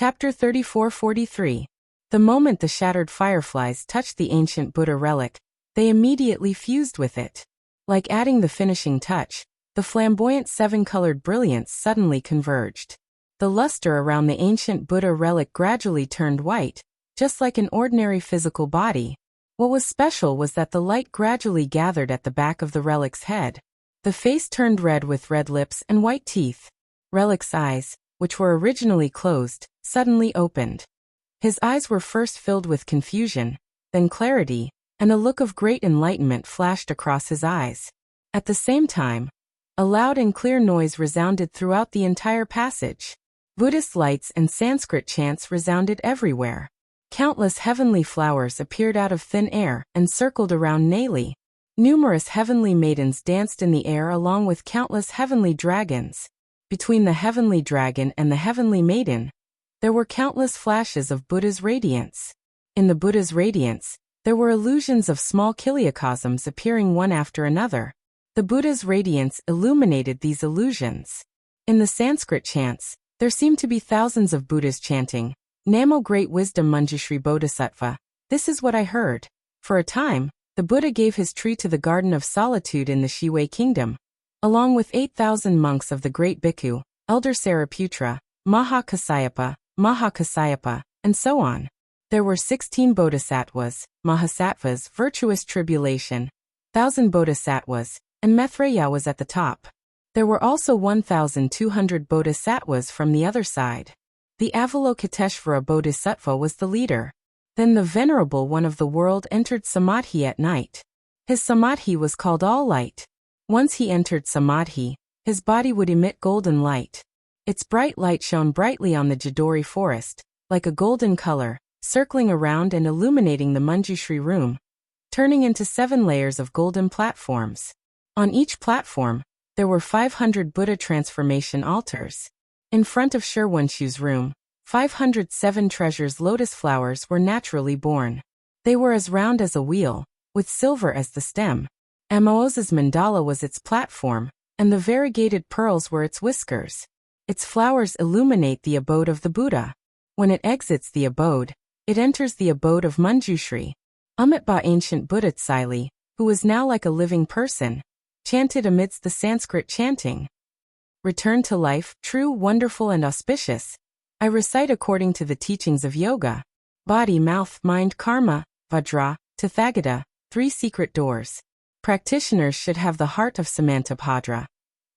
Chapter 34-43. The moment the shattered fireflies touched the ancient Buddha relic, they immediately fused with it. Like adding the finishing touch, the flamboyant seven-colored brilliance suddenly converged. The luster around the ancient Buddha relic gradually turned white, just like an ordinary physical body. What was special was that the light gradually gathered at the back of the relic's head. The face turned red with red lips and white teeth. Relic's eyes, which were originally closed, suddenly opened. His eyes were first filled with confusion, then clarity, and a look of great enlightenment flashed across his eyes. At the same time, a loud and clear noise resounded throughout the entire passage. Buddhist lights and Sanskrit chants resounded everywhere. Countless heavenly flowers appeared out of thin air and circled around Nali. Numerous heavenly maidens danced in the air along with countless heavenly dragons. Between the heavenly dragon and the heavenly maiden, there were countless flashes of Buddha's radiance. In the Buddha's radiance, there were illusions of small kiliacosms appearing one after another. The Buddha's radiance illuminated these illusions. In the Sanskrit chants, there seemed to be thousands of Buddhas chanting, Namo Great Wisdom Manjushri Bodhisattva. This is what I heard. For a time, the Buddha gave his tree to the Garden of Solitude in the Shiwei Kingdom. Along with 8,000 monks of the Great Bhikkhu, Elder Sariputra, Mahakasyapa, and so on. There were 16 bodhisattvas, mahasattvas, virtuous tribulation, 1,000 bodhisattvas, and Maitreya was at the top. There were also 1,200 bodhisattvas from the other side. The Avalokiteshvara Bodhisattva was the leader. Then the Venerable One of the world entered Samadhi at night. His Samadhi was called All Light. Once he entered Samadhi, his body would emit golden light. Its bright light shone brightly on the Jadori forest, like a golden color, circling around and illuminating the Manjushri room, turning into 7 layers of golden platforms. On each platform, there were 500 Buddha transformation altars. In front of Sherwanshu's room, 507 treasures lotus flowers were naturally born. They were as round as a wheel, with silver as the stem. Amoz's mandala was its platform, and the variegated pearls were its whiskers. Its flowers illuminate the abode of the Buddha. When it exits the abode, it enters the abode of Manjushri. Amitabha ancient Buddha Tsili, who was now like a living person, chanted amidst the Sanskrit chanting. Return to life, true, wonderful and auspicious. I recite according to the teachings of yoga. Body, mouth, mind, karma, vajra, tathagata, 3 secret doors. Practitioners should have the heart of Samantabhadra,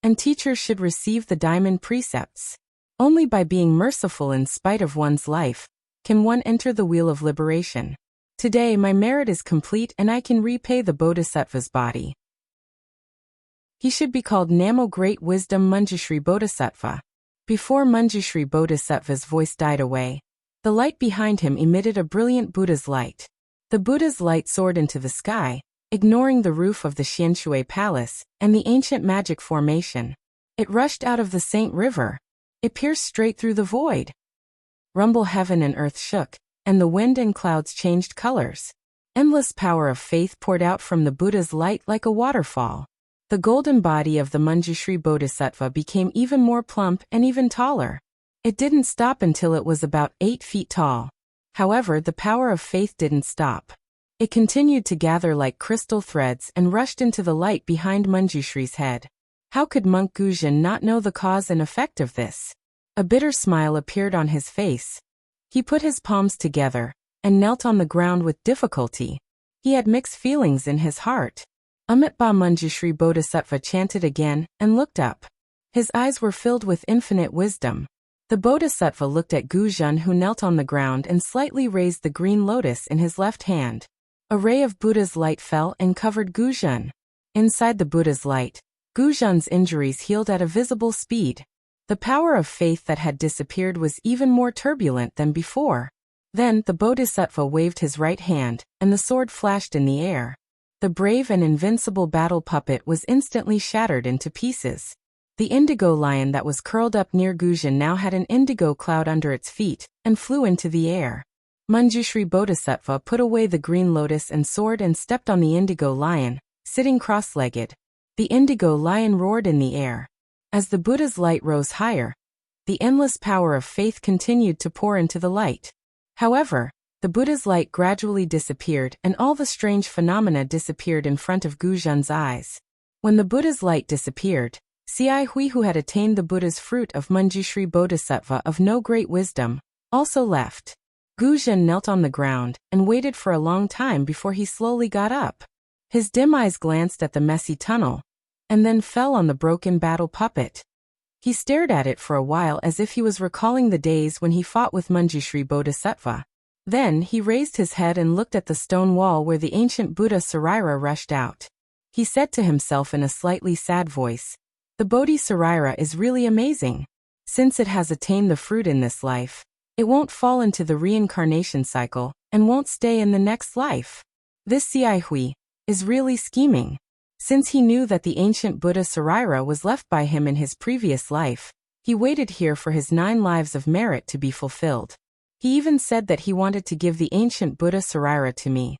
and teachers should receive the diamond precepts. Only by being merciful in spite of one's life can one enter the wheel of liberation. Today my merit is complete and I can repay the Bodhisattva's body. He should be called Namo Great Wisdom Manjushri Bodhisattva. Before Manjushri Bodhisattva's voice died away, the light behind him emitted a brilliant Buddha's light. The Buddha's light soared into the sky, ignoring the roof of the Xianshui Palace and the ancient magic formation. It rushed out of the Saint River. It pierced straight through the void. Rumble heaven and earth shook, and the wind and clouds changed colors. Endless power of faith poured out from the Buddha's light like a waterfall. The golden body of the Manjushri Bodhisattva became even more plump and even taller. It didn't stop until it was about 8 feet tall. However, the power of faith didn't stop. It continued to gather like crystal threads and rushed into the light behind Manjushri's head. How could Monk Guzhan not know the cause and effect of this? A bitter smile appeared on his face. He put his palms together and knelt on the ground with difficulty. He had mixed feelings in his heart. Amitabha Manjushri Bodhisattva chanted again and looked up. His eyes were filled with infinite wisdom. The Bodhisattva looked at Guzhan, who knelt on the ground and slightly raised the green lotus in his left hand. A ray of Buddha's light fell and covered Guzhan. Inside the Buddha's light, Guzhan's injuries healed at a visible speed. The power of faith that had disappeared was even more turbulent than before. Then the Bodhisattva waved his right hand, and the sword flashed in the air. The brave and invincible battle puppet was instantly shattered into pieces. The indigo lion that was curled up near Guzhan now had an indigo cloud under its feet, and flew into the air. Manjushri Bodhisattva put away the green lotus and sword and stepped on the indigo lion, sitting cross-legged. The indigo lion roared in the air. As the Buddha's light rose higher, the endless power of faith continued to pour into the light. However, the Buddha's light gradually disappeared and all the strange phenomena disappeared in front of Gu Zhen's eyes. When the Buddha's light disappeared, Xiai Hui, who had attained the Buddha's fruit of Manjushri Bodhisattva of no great wisdom, also left. Gu Zhen knelt on the ground and waited for a long time before he slowly got up. His dim eyes glanced at the messy tunnel, and then fell on the broken battle puppet. He stared at it for a while as if he was recalling the days when he fought with Manjushri Bodhisattva. Then he raised his head and looked at the stone wall where the ancient Buddha Sarira rushed out. He said to himself in a slightly sad voice, "The Bodhi Sarira is really amazing. Since it has attained the fruit in this life, it won't fall into the reincarnation cycle and won't stay in the next life. This Xiai Hui is really scheming." Since he knew that the ancient Buddha Sarira was left by him in his previous life, he waited here for his 9 lives of merit to be fulfilled. He even said that he wanted to give the ancient Buddha Sarira to me.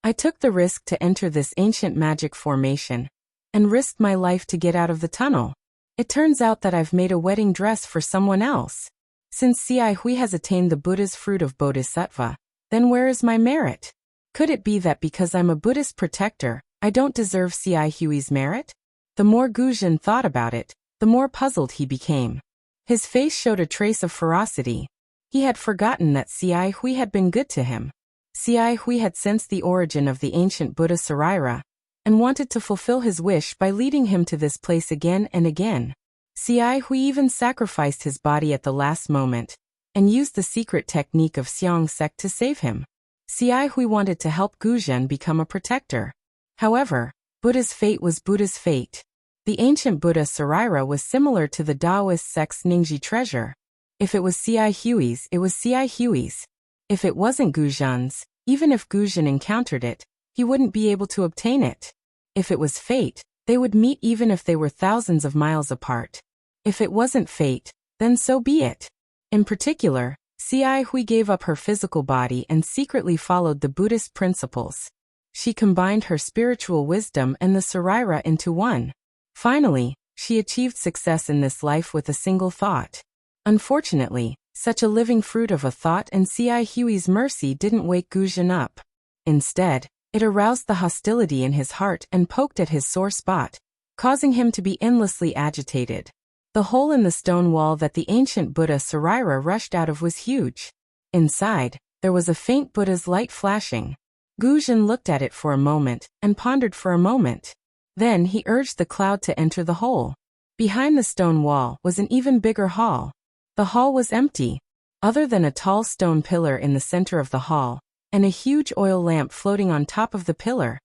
I took the risk to enter this ancient magic formation, and risked my life to get out of the tunnel. It turns out that I've made a wedding dress for someone else. Since Xiai Hui has attained the Buddha's fruit of Bodhisattva, then where is my merit? Could it be that because I'm a Buddhist protector, I don't deserve Xiai Hui's merit? The more Gu Zhen thought about it, the more puzzled he became. His face showed a trace of ferocity. He had forgotten that Xiai Hui had been good to him. Xiai Hui had sensed the origin of the ancient Buddha Sarira, and wanted to fulfill his wish by leading him to this place again and again. Xiai Hui even sacrificed his body at the last moment, and used the secret technique of Xiang Sect to save him. Xiai Hui wanted to help Gu Zhen become a protector. However, Buddha's fate was Buddha's fate. The ancient Buddha Sarira was similar to the Taoist sect's Ningji treasure. If it was Xiai Hui's, it was Xiai Hui's. If it wasn't Gu Zhen's, even if Gu Zhen encountered it, he wouldn't be able to obtain it. If it was fate, they would meet even if they were thousands of miles apart. If it wasn't fate, then so be it. In particular, Xiai Hui gave up her physical body and secretly followed the Buddhist principles. She combined her spiritual wisdom and the Sarira into one. Finally, she achieved success in this life with a single thought. Unfortunately, such a living fruit of a thought and Xiai Hui's mercy didn't wake Gu Zhen up. Instead, it aroused the hostility in his heart and poked at his sore spot, causing him to be endlessly agitated. The hole in the stone wall that the ancient Buddha Sarira rushed out of was huge. Inside, there was a faint Buddha's light flashing. Gu Zhen looked at it for a moment and pondered for a moment. Then he urged the cloud to enter the hole. Behind the stone wall was an even bigger hall. The hall was empty, other than a tall stone pillar in the center of the hall, and a huge oil lamp floating on top of the pillar.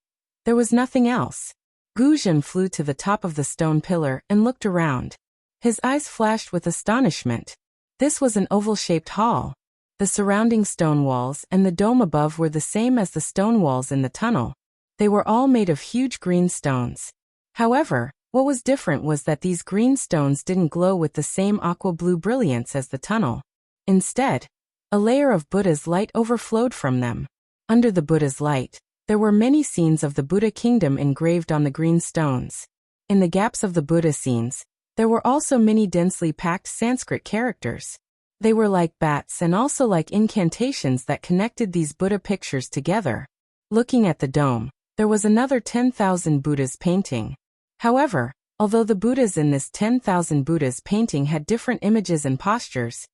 There was nothing else. Gu Zhen flew to the top of the stone pillar and looked around. His eyes flashed with astonishment. This was an oval-shaped hall. The surrounding stone walls and the dome above were the same as the stone walls in the tunnel. They were all made of huge green stones. However, what was different was that these green stones didn't glow with the same aqua-blue brilliance as the tunnel. Instead, a layer of Buddha's light overflowed from them. Under the Buddha's light, there were many scenes of the Buddha kingdom engraved on the green stones. In the gaps of the Buddha scenes, there were also many densely packed Sanskrit characters. They were like bats and also like incantations that connected these Buddha pictures together. Looking at the dome, there was another 10,000 Buddhas painting. However, although the Buddhas in this 10,000 Buddhas painting had different images and postures,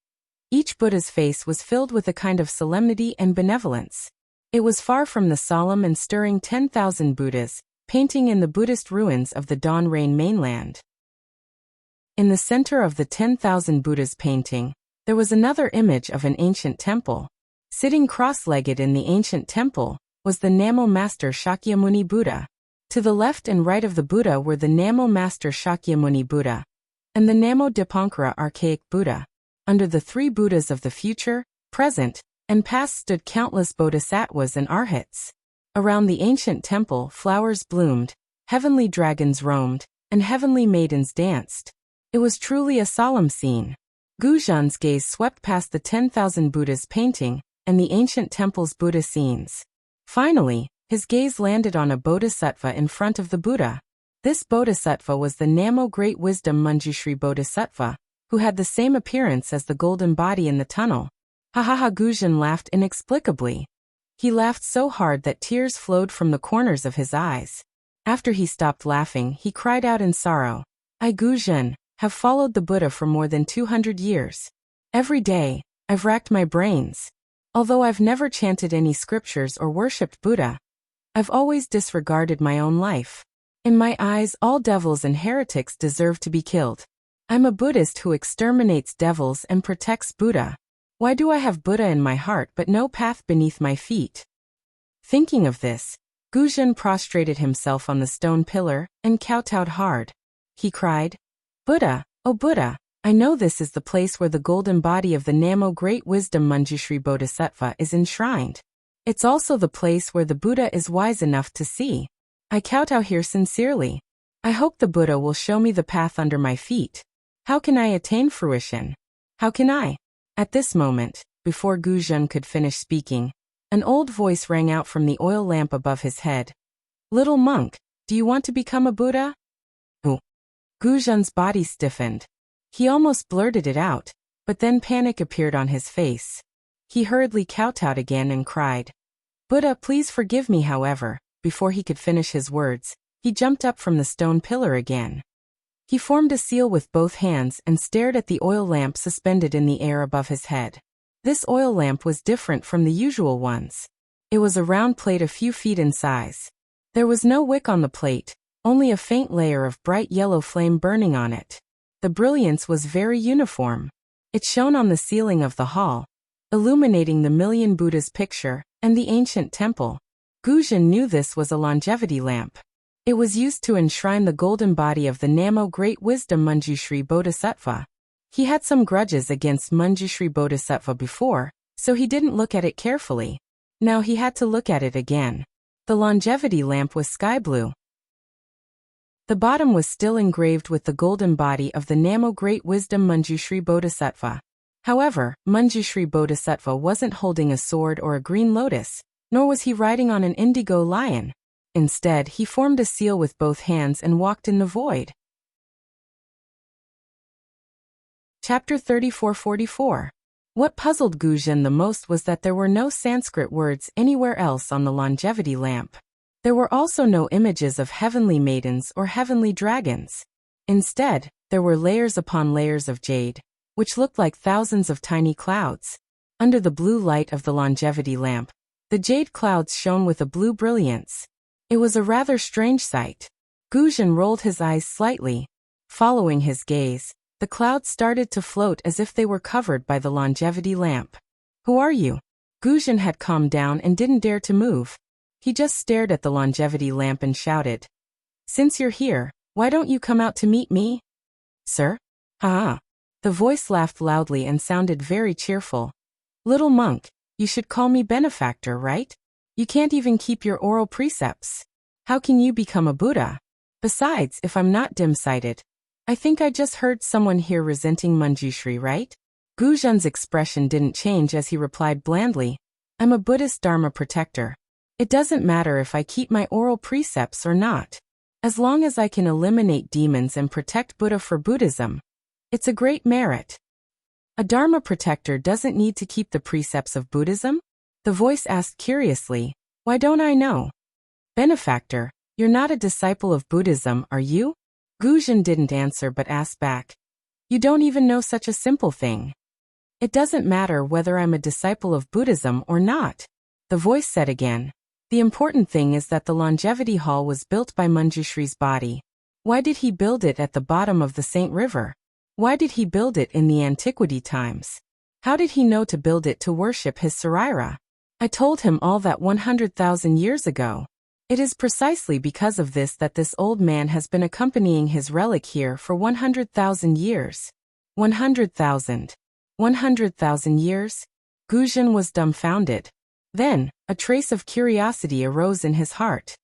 each Buddha's face was filled with a kind of solemnity and benevolence. It was far from the solemn and stirring 10,000 Buddhas, painting in the Buddhist ruins of the Dawn Rain mainland. In the center of the 10,000 Buddhas painting, there was another image of an ancient temple. Sitting cross-legged in the ancient temple was the Namo Master Shakyamuni Buddha. To the left and right of the Buddha were the Namo Master Shakyamuni Buddha and the Namo Dipankara Archaic Buddha. Under the 3 Buddhas of the future, present, and past stood countless bodhisattvas and arhats. Around the ancient temple, flowers bloomed, heavenly dragons roamed, and heavenly maidens danced. It was truly a solemn scene. Gu Zhen's gaze swept past the 10,000 Buddhas painting and the ancient temple's Buddha scenes. Finally, his gaze landed on a bodhisattva in front of the Buddha. This bodhisattva was the Namo Great Wisdom Manjushri Bodhisattva, who had the same appearance as the golden body in the tunnel. Ha ha ha! Guzhen laughed inexplicably. He laughed so hard that tears flowed from the corners of his eyes. After he stopped laughing, he cried out in sorrow. I, Guzhen, have followed the Buddha for more than 200 years. Every day, I've racked my brains. Although I've never chanted any scriptures or worshipped Buddha, I've always disregarded my own life. In my eyes, all devils and heretics deserve to be killed. I'm a Buddhist who exterminates devils and protects Buddha. Why do I have Buddha in my heart but no path beneath my feet? Thinking of this, Guzhen prostrated himself on the stone pillar and kowtowed hard. He cried, Buddha, oh Buddha, I know this is the place where the golden body of the Namo Great Wisdom Manjushri Bodhisattva is enshrined. It's also the place where the Buddha is wise enough to see. I kowtow here sincerely. I hope the Buddha will show me the path under my feet. How can I attain fruition? How can I? At this moment, before Guzhen could finish speaking, an old voice rang out from the oil lamp above his head. Little monk, do you want to become a Buddha? Ooh. Guzhen's body stiffened. He almost blurted it out, but then panic appeared on his face. He hurriedly kowtowed again and cried, Buddha, please forgive me. However, before he could finish his words, he jumped up from the stone pillar again. He formed a seal with both hands and stared at the oil lamp suspended in the air above his head. This oil lamp was different from the usual ones. It was a round plate a few feet in size. There was no wick on the plate, only a faint layer of bright yellow flame burning on it. The brilliance was very uniform. It shone on the ceiling of the hall, illuminating the Million Buddha's picture and the ancient temple. Guzhen knew this was a longevity lamp. It was used to enshrine the golden body of the Namo Great Wisdom Manjushri Bodhisattva. He had some grudges against Manjushri Bodhisattva before, so he didn't look at it carefully. Now he had to look at it again. The longevity lamp was sky blue. The bottom was still engraved with the golden body of the Namo Great Wisdom Manjushri Bodhisattva. However, Manjushri Bodhisattva wasn't holding a sword or a green lotus, nor was he riding on an indigo lion. Instead, he formed a seal with both hands and walked in the void. Chapter 34-44. What puzzled Guzhen the most was that there were no Sanskrit words anywhere else on the longevity lamp. There were also no images of heavenly maidens or heavenly dragons. Instead, there were layers upon layers of jade, which looked like thousands of tiny clouds. Under the blue light of the longevity lamp, the jade clouds shone with a blue brilliance. It was a rather strange sight. Guzhen rolled his eyes slightly. Following his gaze, the clouds started to float as if they were covered by the longevity lamp. Who are you? Guzhen had calmed down and didn't dare to move. He just stared at the longevity lamp and shouted, Since you're here, why don't you come out to meet me? Sir? Ha! The voice laughed loudly and sounded very cheerful. Little monk, you should call me benefactor, right? You can't even keep your oral precepts. How can you become a Buddha? Besides, if I'm not dim-sighted, I think I just heard someone here resenting Manjushri, right? Guzhen's expression didn't change as he replied blandly, I'm a Buddhist Dharma protector. It doesn't matter if I keep my oral precepts or not. As long as I can eliminate demons and protect Buddha for Buddhism, it's a great merit. A Dharma protector doesn't need to keep the precepts of Buddhism? The voice asked curiously, Why don't I know? Benefactor, you're not a disciple of Buddhism, are you? Guzhen didn't answer but asked back, You don't even know such a simple thing. It doesn't matter whether I'm a disciple of Buddhism or not. The voice said again, The important thing is that the longevity hall was built by Manjushri's body. Why did he build it at the bottom of the Saint River? Why did he build it in the antiquity times? How did he know to build it to worship his Saraira? I told him all that 100,000 years ago. It is precisely because of this that this old man has been accompanying his relic here for 100,000 years. 100,000. 100,000 years? Guzhen was dumbfounded. Then, a trace of curiosity arose in his heart.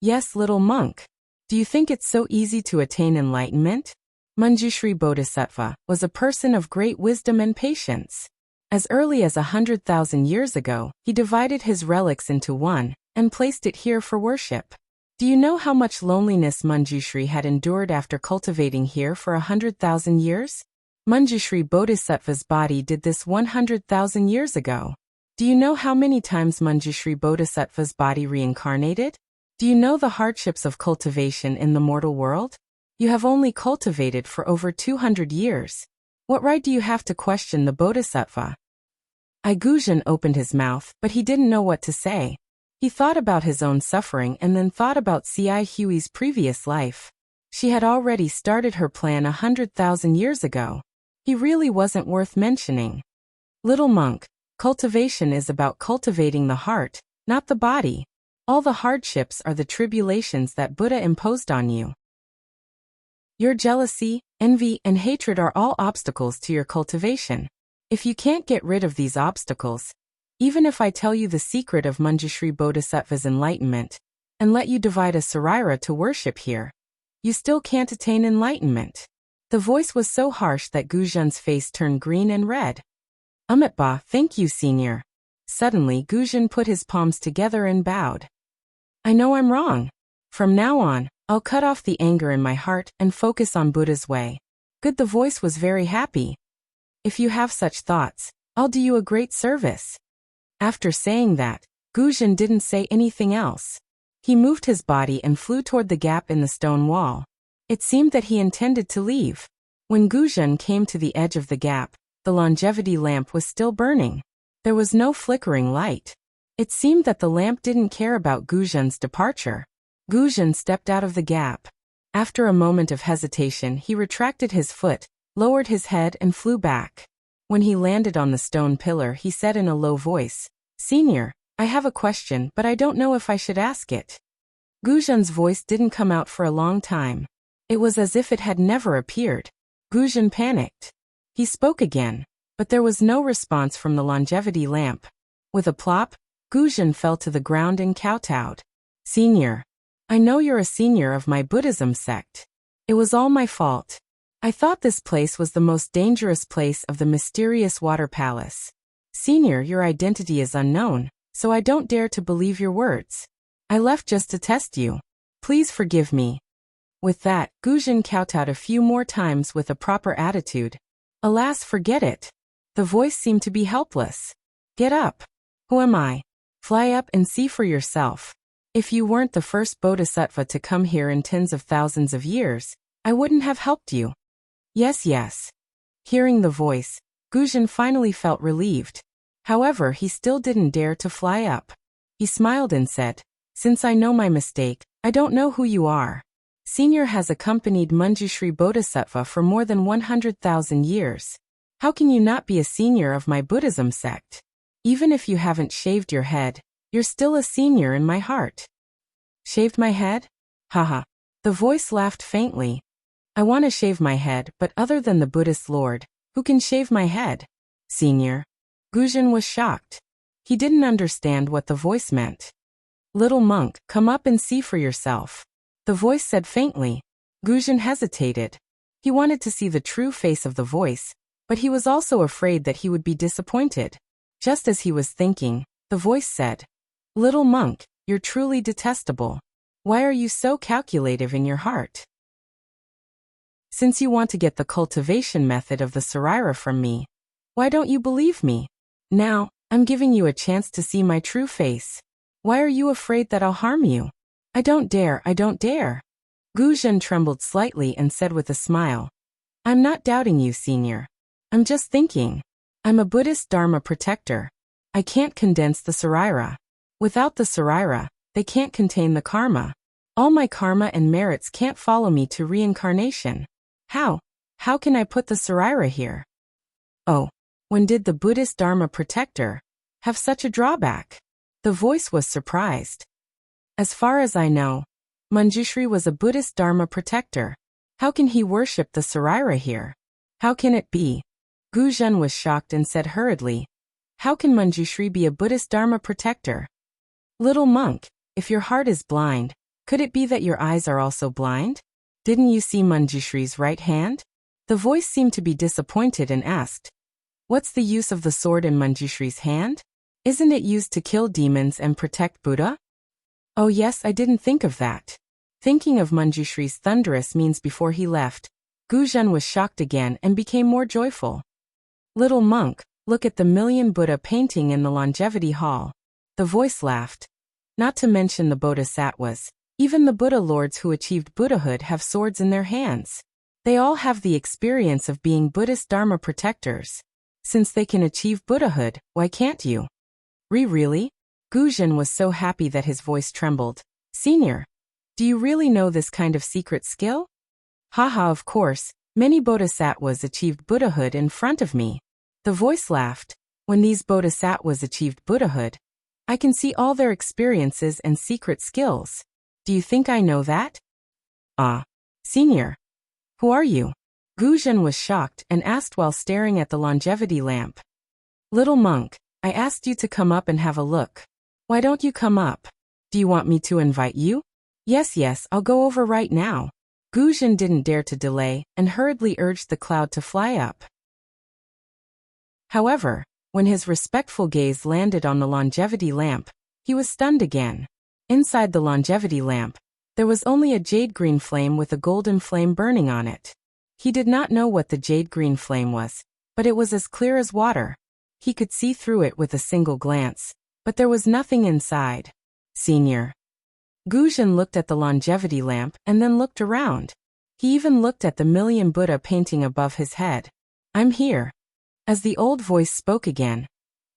Yes, little monk. Do you think it's so easy to attain enlightenment? Manjushri Bodhisattva was a person of great wisdom and patience. As early as 100,000 years ago, he divided his relics into one, and placed it here for worship. Do you know how much loneliness Manjushri had endured after cultivating here for 100,000 years? Manjushri Bodhisattva's body did this 100,000 years ago. Do you know how many times Manjushri Bodhisattva's body reincarnated? Do you know the hardships of cultivation in the mortal world? You have only cultivated for over 200 years. What right do you have to question the Bodhisattva? Gujan opened his mouth, but he didn't know what to say. He thought about his own suffering and then thought about C.I. Huey's previous life. She had already started her plan 100,000 years ago. He really wasn't worth mentioning. Little monk, cultivation is about cultivating the heart, not the body. All the hardships are the tribulations that Buddha imposed on you. Your jealousy, envy, and hatred are all obstacles to your cultivation. If you can't get rid of these obstacles, even if I tell you the secret of Manjushri Bodhisattva's enlightenment, and let you divide a sarira to worship here, you still can't attain enlightenment. The voice was so harsh that Gujan's face turned green and red. Amitba, thank you, senior. Suddenly Gujan put his palms together and bowed. I know I'm wrong. From now on, I'll cut off the anger in my heart and focus on Buddha's way. Good, the voice was very happy. If you have such thoughts, I'll do you a great service. After saying that, Gujan didn't say anything else. He moved his body and flew toward the gap in the stone wall. It seemed that he intended to leave. When Gujan came to the edge of the gap, the longevity lamp was still burning. There was no flickering light. It seemed that the lamp didn't care about Gujan's departure. Gujan stepped out of the gap. After a moment of hesitation, he retracted his foot, lowered his head and flew back. When he landed on the stone pillar, he said in a low voice, Senior, I have a question, but I don't know if I should ask it. Gujan's voice didn't come out for a long time. It was as if it had never appeared. Gujan panicked. He spoke again, but there was no response from the longevity lamp. With a plop, Gujan fell to the ground and kowtowed. Senior, I know you're a senior of my Buddhism sect. It was all my fault. I thought this place was the most dangerous place of the mysterious water palace. Senior, your identity is unknown, so I don't dare to believe your words. I left just to test you. Please forgive me. With that, Gujan kowtowed a few more times with a proper attitude. Alas, forget it. The voice seemed to be helpless. Get up. Who am I? Fly up and see for yourself. If you weren't the first bodhisattva to come here in tens of thousands of years, I wouldn't have helped you. Yes, yes. Hearing the voice, Gujan finally felt relieved. However, he still didn't dare to fly up. He smiled and said, Since I know my mistake, I don't know who you are. Senior has accompanied Manjushri Bodhisattva for more than 100,000 years. How can you not be a senior of my Buddhism sect? Even if you haven't shaved your head, you're still a senior in my heart. Shaved my head? Haha. The voice laughed faintly. I want to shave my head, but other than the Buddhist Lord, who can shave my head? Senior. Gujan was shocked. He didn't understand what the voice meant. Little monk, come up and see for yourself. The voice said faintly. Gujan hesitated. He wanted to see the true face of the voice, but he was also afraid that he would be disappointed. Just as he was thinking, the voice said, Little monk, you're truly detestable. Why are you so calculative in your heart? Since you want to get the cultivation method of the sarira from me, why don't you believe me? Now, I'm giving you a chance to see my true face. Why are you afraid that I'll harm you? I don't dare, I don't dare. Gujan trembled slightly and said with a smile, I'm not doubting you, senior. I'm just thinking. I'm a Buddhist Dharma protector. I can't condense the sarira. Without the sarira, they can't contain the karma. All my karma and merits can't follow me to reincarnation. How can I put the sarira here? Oh, when did the Buddhist Dharma protector have such a drawback? The voice was surprised. As far as I know, Manjushri was a Buddhist Dharma protector. How can he worship the sarira here? How can it be? Gujan was shocked and said hurriedly, How can Manjushri be a Buddhist Dharma protector? Little monk, if your heart is blind, could it be that your eyes are also blind? Didn't you see Manjushri's right hand? The voice seemed to be disappointed and asked, What's the use of the sword in Manjushri's hand? Isn't it used to kill demons and protect Buddha? Oh yes, I didn't think of that. Thinking of Manjushri's thunderous means before he left, Guzhen was shocked again and became more joyful. Little monk, look at the million Buddha painting in the longevity hall. The voice laughed. Not to mention the bodhisattvas. Even the Buddha lords who achieved Buddhahood have swords in their hands. They all have the experience of being Buddhist Dharma protectors. Since they can achieve Buddhahood, why can't you? Really? Guzhen was so happy that his voice trembled. Senior, do you really know this kind of secret skill? Haha, of course, many bodhisattvas achieved Buddhahood in front of me. The voice laughed. When these bodhisattvas achieved Buddhahood, I can see all their experiences and secret skills. Do you think I know that? Senior. Who are you? Guzhen was shocked and asked while staring at the longevity lamp. Little monk, I asked you to come up and have a look. Why don't you come up? Do you want me to invite you? Yes, I'll go over right now. Guzhen didn't dare to delay and hurriedly urged the cloud to fly up. However, when his respectful gaze landed on the longevity lamp, he was stunned again. Inside the longevity lamp, there was only a jade-green flame with a golden flame burning on it. He did not know what the jade-green flame was, but it was as clear as water. He could see through it with a single glance, but there was nothing inside. Senior. Guzhen looked at the longevity lamp and then looked around. He even looked at the million Buddha painting above his head. I'm here. As the old voice spoke again,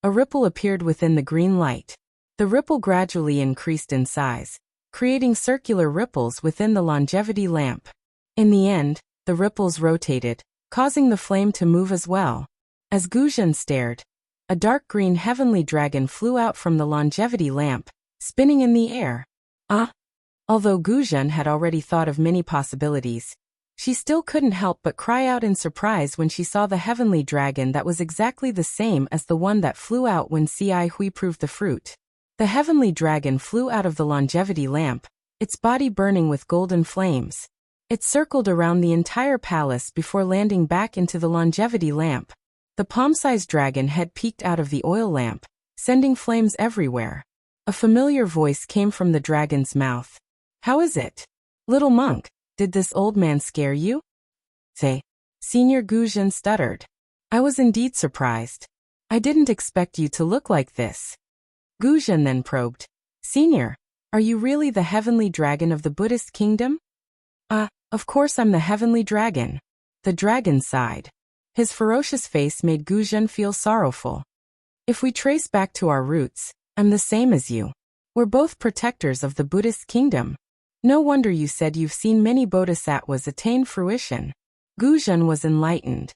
a ripple appeared within the green light. The ripple gradually increased in size, creating circular ripples within the longevity lamp. In the end, the ripples rotated, causing the flame to move as well. As Guzhen stared, a dark green heavenly dragon flew out from the longevity lamp, spinning in the air. Although Guzhen had already thought of many possibilities, she still couldn't help but cry out in surprise when she saw the heavenly dragon that was exactly the same as the one that flew out when Ci Hui proved the fruit. The heavenly dragon flew out of the longevity lamp, its body burning with golden flames. It circled around the entire palace before landing back into the longevity lamp. The palm-sized dragon head peeked out of the oil lamp, sending flames everywhere. A familiar voice came from the dragon's mouth. How is it? Little monk, did this old man scare you? Senior Guzhen stuttered. I was indeed surprised. I didn't expect you to look like this. Guzhen then probed. Senior, are you really the heavenly dragon of the Buddhist kingdom? Of course I'm the heavenly dragon. The dragon sighed. His ferocious face made Guzhen feel sorrowful. If we trace back to our roots, I'm the same as you. We're both protectors of the Buddhist kingdom. No wonder you said you've seen many bodhisattvas attain fruition. Guzhen was enlightened.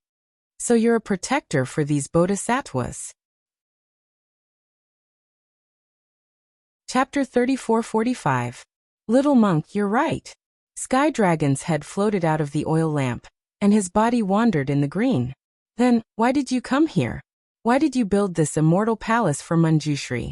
So you're a protector for these bodhisattvas. Chapter 34-45. Little monk, you're right. Sky Dragon's head floated out of the oil lamp, and his body wandered in the green. Then, why did you come here? Why did you build this immortal palace for Manjushri?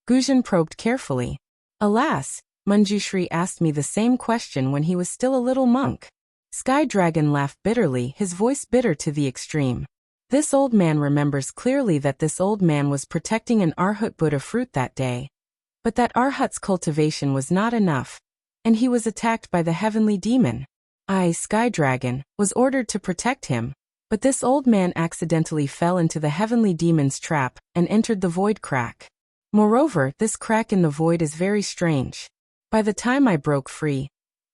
Guzhen probed carefully. Alas, Manjushri asked me the same question when he was still a little monk. Sky Dragon laughed bitterly, his voice bitter to the extreme. This old man remembers clearly that this old man was protecting an Arhat Buddha fruit that day. But that Arhat's cultivation was not enough, and he was attacked by the heavenly demon. I, Sky Dragon, was ordered to protect him, but this old man accidentally fell into the heavenly demon's trap and entered the void crack. Moreover, this crack in the void is very strange. By the time I broke free,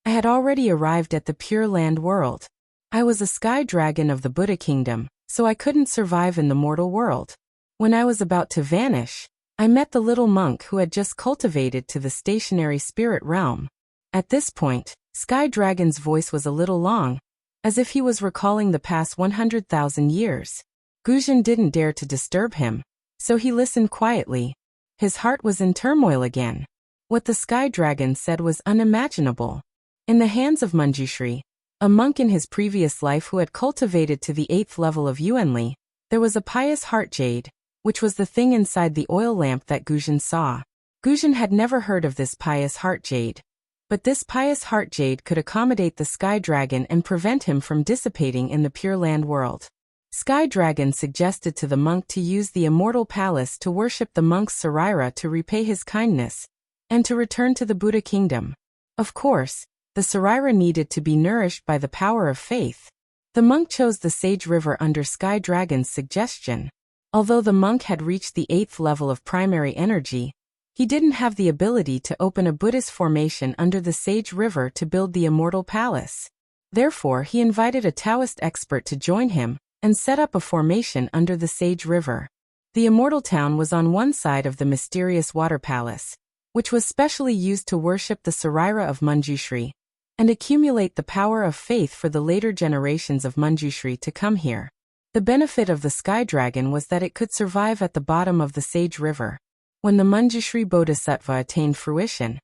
I had already arrived at the Pure Land world. I was a Sky Dragon of the Buddha kingdom, so I couldn't survive in the mortal world. When I was about to vanish, I met the little monk who had just cultivated to the stationary spirit realm. At this point, Sky Dragon's voice was a little long, as if he was recalling the past 100,000 years. Guzhen didn't dare to disturb him, so he listened quietly. His heart was in turmoil again. What the Sky Dragon said was unimaginable. In the hands of Manjushri, a monk in his previous life who had cultivated to the 8th level of Yuanli, there was a pious heart jade, which was the thing inside the oil lamp that Guzhen saw. Guzhen had never heard of this pious heart jade. But this pious heart jade could accommodate the Sky Dragon and prevent him from dissipating in the Pure Land world. Sky Dragon suggested to the monk to use the immortal palace to worship the monk's Sarira to repay his kindness, and to return to the Buddha kingdom. Of course, the Sarira needed to be nourished by the power of faith. The monk chose the Sage River under Sky Dragon's suggestion. Although the monk had reached the 8th level of primary energy, he didn't have the ability to open a Buddhist formation under the Sage River to build the Immortal Palace. Therefore, he invited a Taoist expert to join him and set up a formation under the Sage River. The Immortal Town was on one side of the mysterious water palace, which was specially used to worship the Saraira of Manjushri and accumulate the power of faith for the later generations of Manjushri to come here. The benefit of the Sky Dragon was that it could survive at the bottom of the Sage River. When the Manjushri Bodhisattva attained fruition,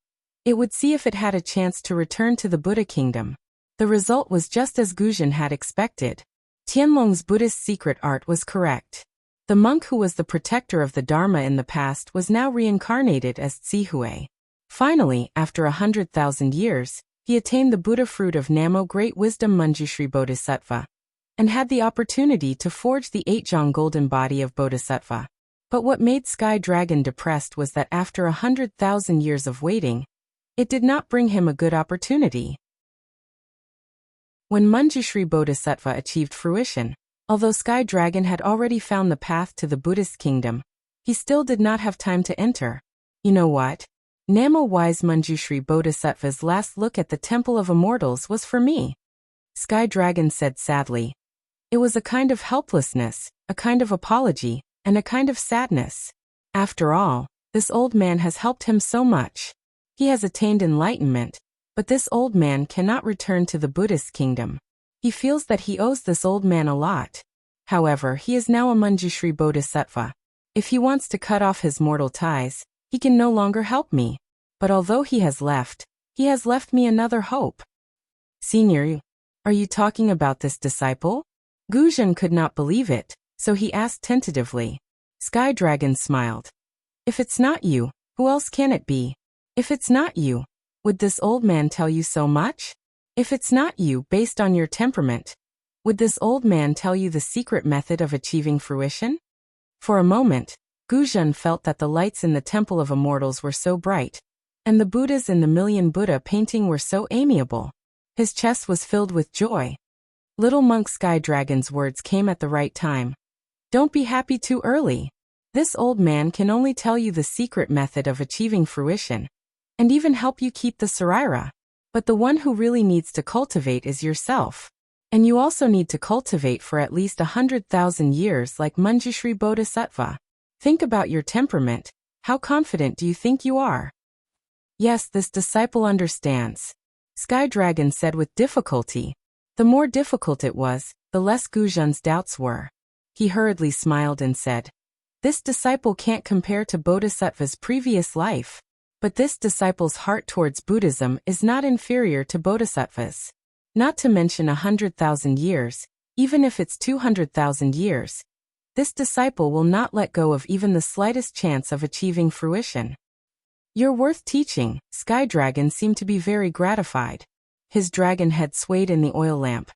it would see if it had a chance to return to the Buddha kingdom. The result was just as Guzhen had expected. Tianlong's Buddhist secret art was correct. The monk who was the protector of the Dharma in the past was now reincarnated as Zihui. Finally, after 100,000 years, he attained the Buddha fruit of Namo Great Wisdom Manjushri Bodhisattva, and had the opportunity to forge the 8-jhang golden body of Bodhisattva. But what made Sky Dragon depressed was that after 100,000 years of waiting, it did not bring him a good opportunity. When Manjushri Bodhisattva achieved fruition, although Sky Dragon had already found the path to the Buddhist kingdom, he still did not have time to enter. You know what? Namo Wise Manjushri Bodhisattva's last look at the Temple of Immortals was for me. Sky Dragon said sadly. It was a kind of helplessness, a kind of apology, and a kind of sadness. After all, this old man has helped him so much. He has attained enlightenment, but this old man cannot return to the Buddhist kingdom. He feels that he owes this old man a lot. However, he is now a Manjushri Bodhisattva. If he wants to cut off his mortal ties, he can no longer help me. But although he has left me another hope. Senior, are you talking about this disciple? Guzhen could not believe it, so he asked tentatively. Sky Dragon smiled. If it's not you, who else can it be? If it's not you, would this old man tell you so much? If it's not you, based on your temperament, would this old man tell you the secret method of achieving fruition? For a moment, Guzhen felt that the lights in the Temple of Immortals were so bright, and the Buddhas in the Million Buddha painting were so amiable. His chest was filled with joy. Little monk Sky Dragon's words came at the right time. Don't be happy too early. This old man can only tell you the secret method of achieving fruition, and even help you keep the Saraira. But the one who really needs to cultivate is yourself. And you also need to cultivate for at least 100,000 years like Manjushri Bodhisattva. Think about your temperament. How confident do you think you are? Yes, this disciple understands. Sky Dragon said with difficulty. The more difficult it was, the less Guzhen's doubts were. He hurriedly smiled and said, this disciple can't compare to Bodhisattva's previous life. But this disciple's heart towards Buddhism is not inferior to Bodhisattva's. Not to mention 100,000 years, even if it's 200,000 years. This disciple will not let go of even the slightest chance of achieving fruition. You're worth teaching. Sky Dragon seemed to be very gratified. His dragon head swayed in the oil lamp.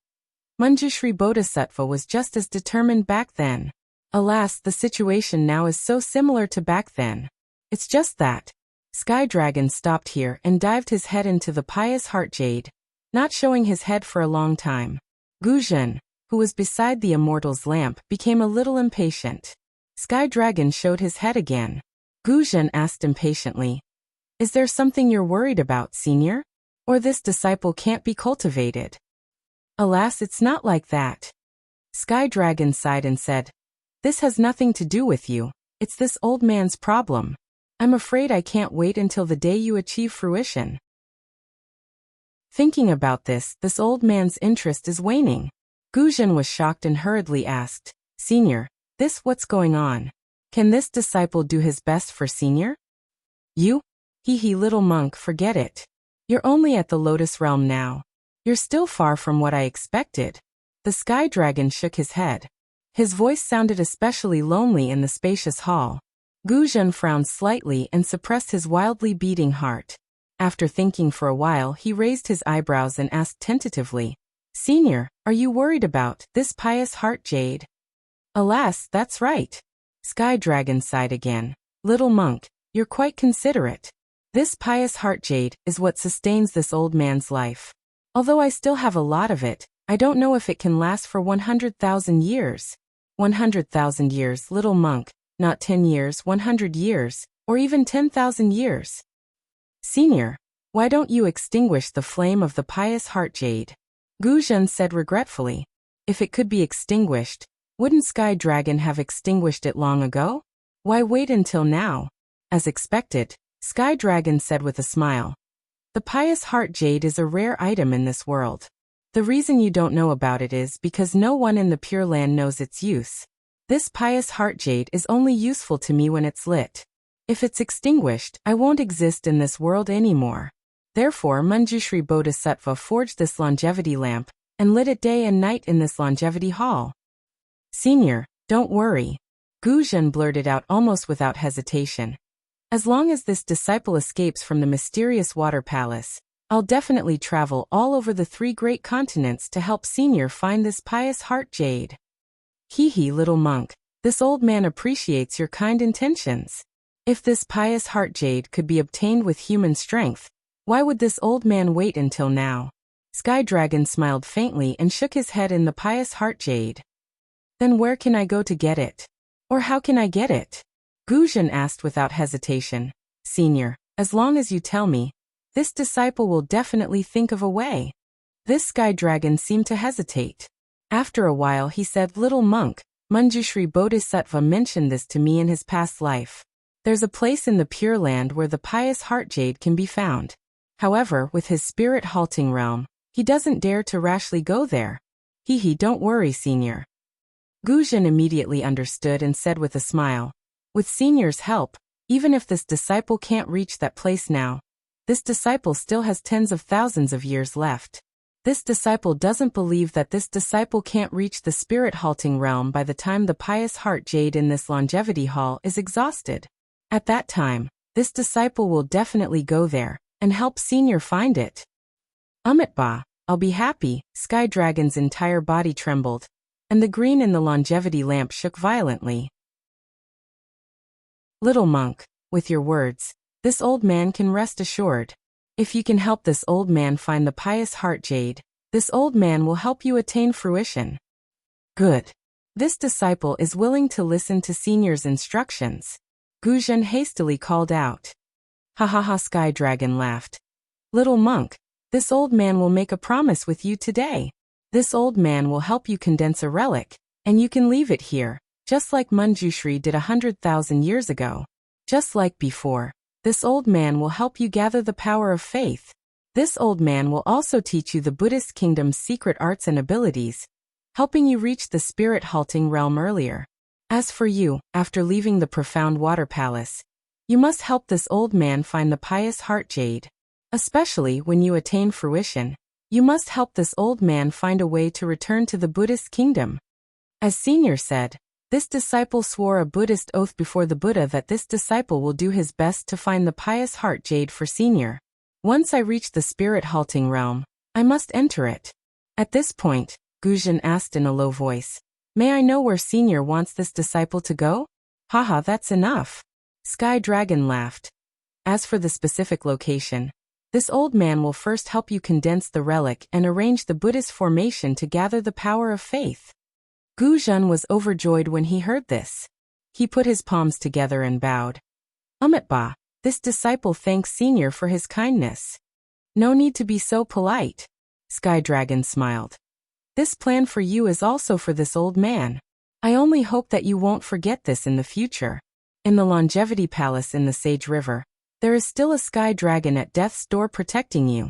Manjushri Bodhisattva was just as determined back then. Alas, the situation now is so similar to back then. It's just that. Sky Dragon stopped here and dived his head into the pious heart jade, not showing his head for a long time. Guzhen, who was beside the Immortal's lamp, became a little impatient. Sky Dragon showed his head again. Guzhen asked impatiently, is there something you're worried about, senior? Or this disciple can't be cultivated? Alas, it's not like that. Sky Dragon sighed and said, this has nothing to do with you. It's this old man's problem. I'm afraid I can't wait until the day you achieve fruition. Thinking about this old man's interest is waning. Guzhen was shocked and hurriedly asked, Senior, what's going on? Can this disciple do his best for Senior? You? Hee little monk, forget it. You're only at the Lotus Realm now. You're still far from what I expected. The Sky Dragon shook his head. His voice sounded especially lonely in the spacious hall. Guzhen frowned slightly and suppressed his wildly beating heart. After thinking for a while, he raised his eyebrows and asked tentatively, Senior, are you worried about this pious heart jade? Alas, that's right. Sky Dragon sighed again. Little monk, you're quite considerate. This pious heart jade is what sustains this old man's life. Although I still have a lot of it, I don't know if it can last for 100,000 years. 100,000 years, little monk, not 10 years, 100 years, or even 10,000 years. Senior, why don't you extinguish the flame of the pious heart jade? Gu Zhen said regretfully. If it could be extinguished, wouldn't Sky Dragon have extinguished it long ago? Why wait until now? As expected, Sky Dragon said with a smile. The pious heart jade is a rare item in this world. The reason you don't know about it is because no one in the Pure Land knows its use. This pious heart jade is only useful to me when it's lit. If it's extinguished, I won't exist in this world anymore. Therefore, Manjushri Bodhisattva forged this longevity lamp and lit it day and night in this longevity hall. Senior, don't worry. Gu Zhen blurted out almost without hesitation. As long as this disciple escapes from the mysterious water palace, I'll definitely travel all over the 3 great continents to help Senior find this pious heart jade. Hee, little monk, this old man appreciates your kind intentions. If this pious heart jade could be obtained with human strength, why would this old man wait until now? Sky Dragon smiled faintly and shook his head in the pious heart jade. Then where can I go to get it? Or how can I get it? Gu Zhen asked without hesitation. Senior, as long as you tell me, this disciple will definitely think of a way. This Sky Dragon seemed to hesitate. After a while he said, little monk, Manjushri Bodhisattva mentioned this to me in his past life. There's a place in the Pure Land where the pious heart jade can be found. However, with his spirit halting realm, he doesn't dare to rashly go there. Don't worry, Senior. Gu Zhen immediately understood and said with a smile. With Senior's help, even if this disciple can't reach that place now, this disciple still has tens of thousands of years left. This disciple doesn't believe that this disciple can't reach the spirit halting realm by the time the pious heart jade in this longevity hall is exhausted. At that time, this disciple will definitely go there and help Senior find it. Ba, I'll be happy. Sky Dragon's entire body trembled, and the green in the longevity lamp shook violently. Little monk, with your words, this old man can rest assured. If you can help this old man find the pious heart jade, this old man will help you attain fruition. Good. This disciple is willing to listen to Senior's instructions. Gu Zhen hastily called out. Sky Dragon laughed. Little monk, this old man will make a promise with you today. This old man will help you condense a relic, and you can leave it here, just like Manjushri did 100,000 years ago. Just like before, this old man will help you gather the power of faith. This old man will also teach you the Buddhist kingdom's secret arts and abilities, helping you reach the spirit halting realm earlier. As for you, after leaving the profound water palace, you must help this old man find the pious heart jade. Especially when you attain fruition, you must help this old man find a way to return to the Buddhist kingdom. As Senior said, this disciple swore a Buddhist oath before the Buddha that this disciple will do his best to find the pious heart jade for Senior. Once I reach the spirit halting realm, I must enter it. At this point, Gu Zhen asked in a low voice, may I know where Senior wants this disciple to go? That's enough. Sky Dragon laughed. As for the specific location, this old man will first help you condense the relic and arrange the Buddhist formation to gather the power of faith. Gu Zhen was overjoyed when he heard this. He put his palms together and bowed. Ba, this disciple thanks Senior for his kindness. No need to be so polite. Sky Dragon smiled. This plan for you is also for this old man. I only hope that you won't forget this in the future. In the Longevity Palace in the Sage River, there is still a Sky Dragon at death's door protecting you.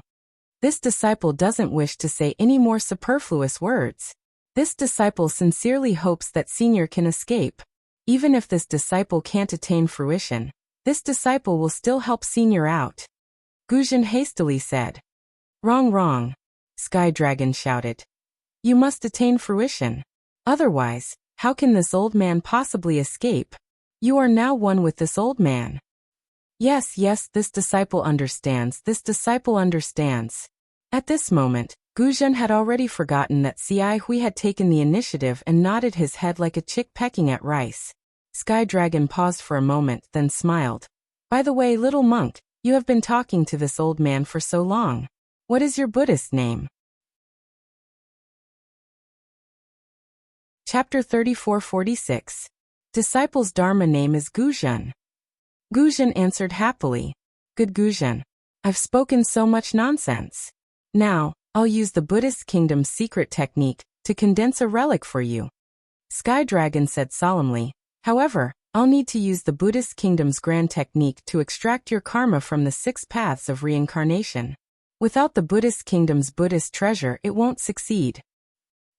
This disciple doesn't wish to say any more superfluous words. This disciple sincerely hopes that Senior can escape. Even if this disciple can't attain fruition, this disciple will still help Senior out. Gu Zhen hastily said. Wrong. Sky Dragon shouted. You must attain fruition. Otherwise, how can this old man possibly escape? You are now one with this old man. Yes, this disciple understands. At this moment, Gu Zhen had already forgotten that Ci Hui had taken the initiative and nodded his head like a chick pecking at rice. Sky Dragon paused for a moment, then smiled. By the way, little monk, you have been talking to this old man for so long. What is your Buddhist name? Chapter 3446. Disciple's Dharma name is Guzhen. Guzhen answered happily. Good Guzhen. I've spoken so much nonsense. Now, I'll use the Buddhist kingdom's secret technique to condense a relic for you. Sky Dragon said solemnly. However, I'll need to use the Buddhist kingdom's grand technique to extract your karma from the 6 paths of reincarnation. Without the Buddhist kingdom's Buddhist treasure, it won't succeed.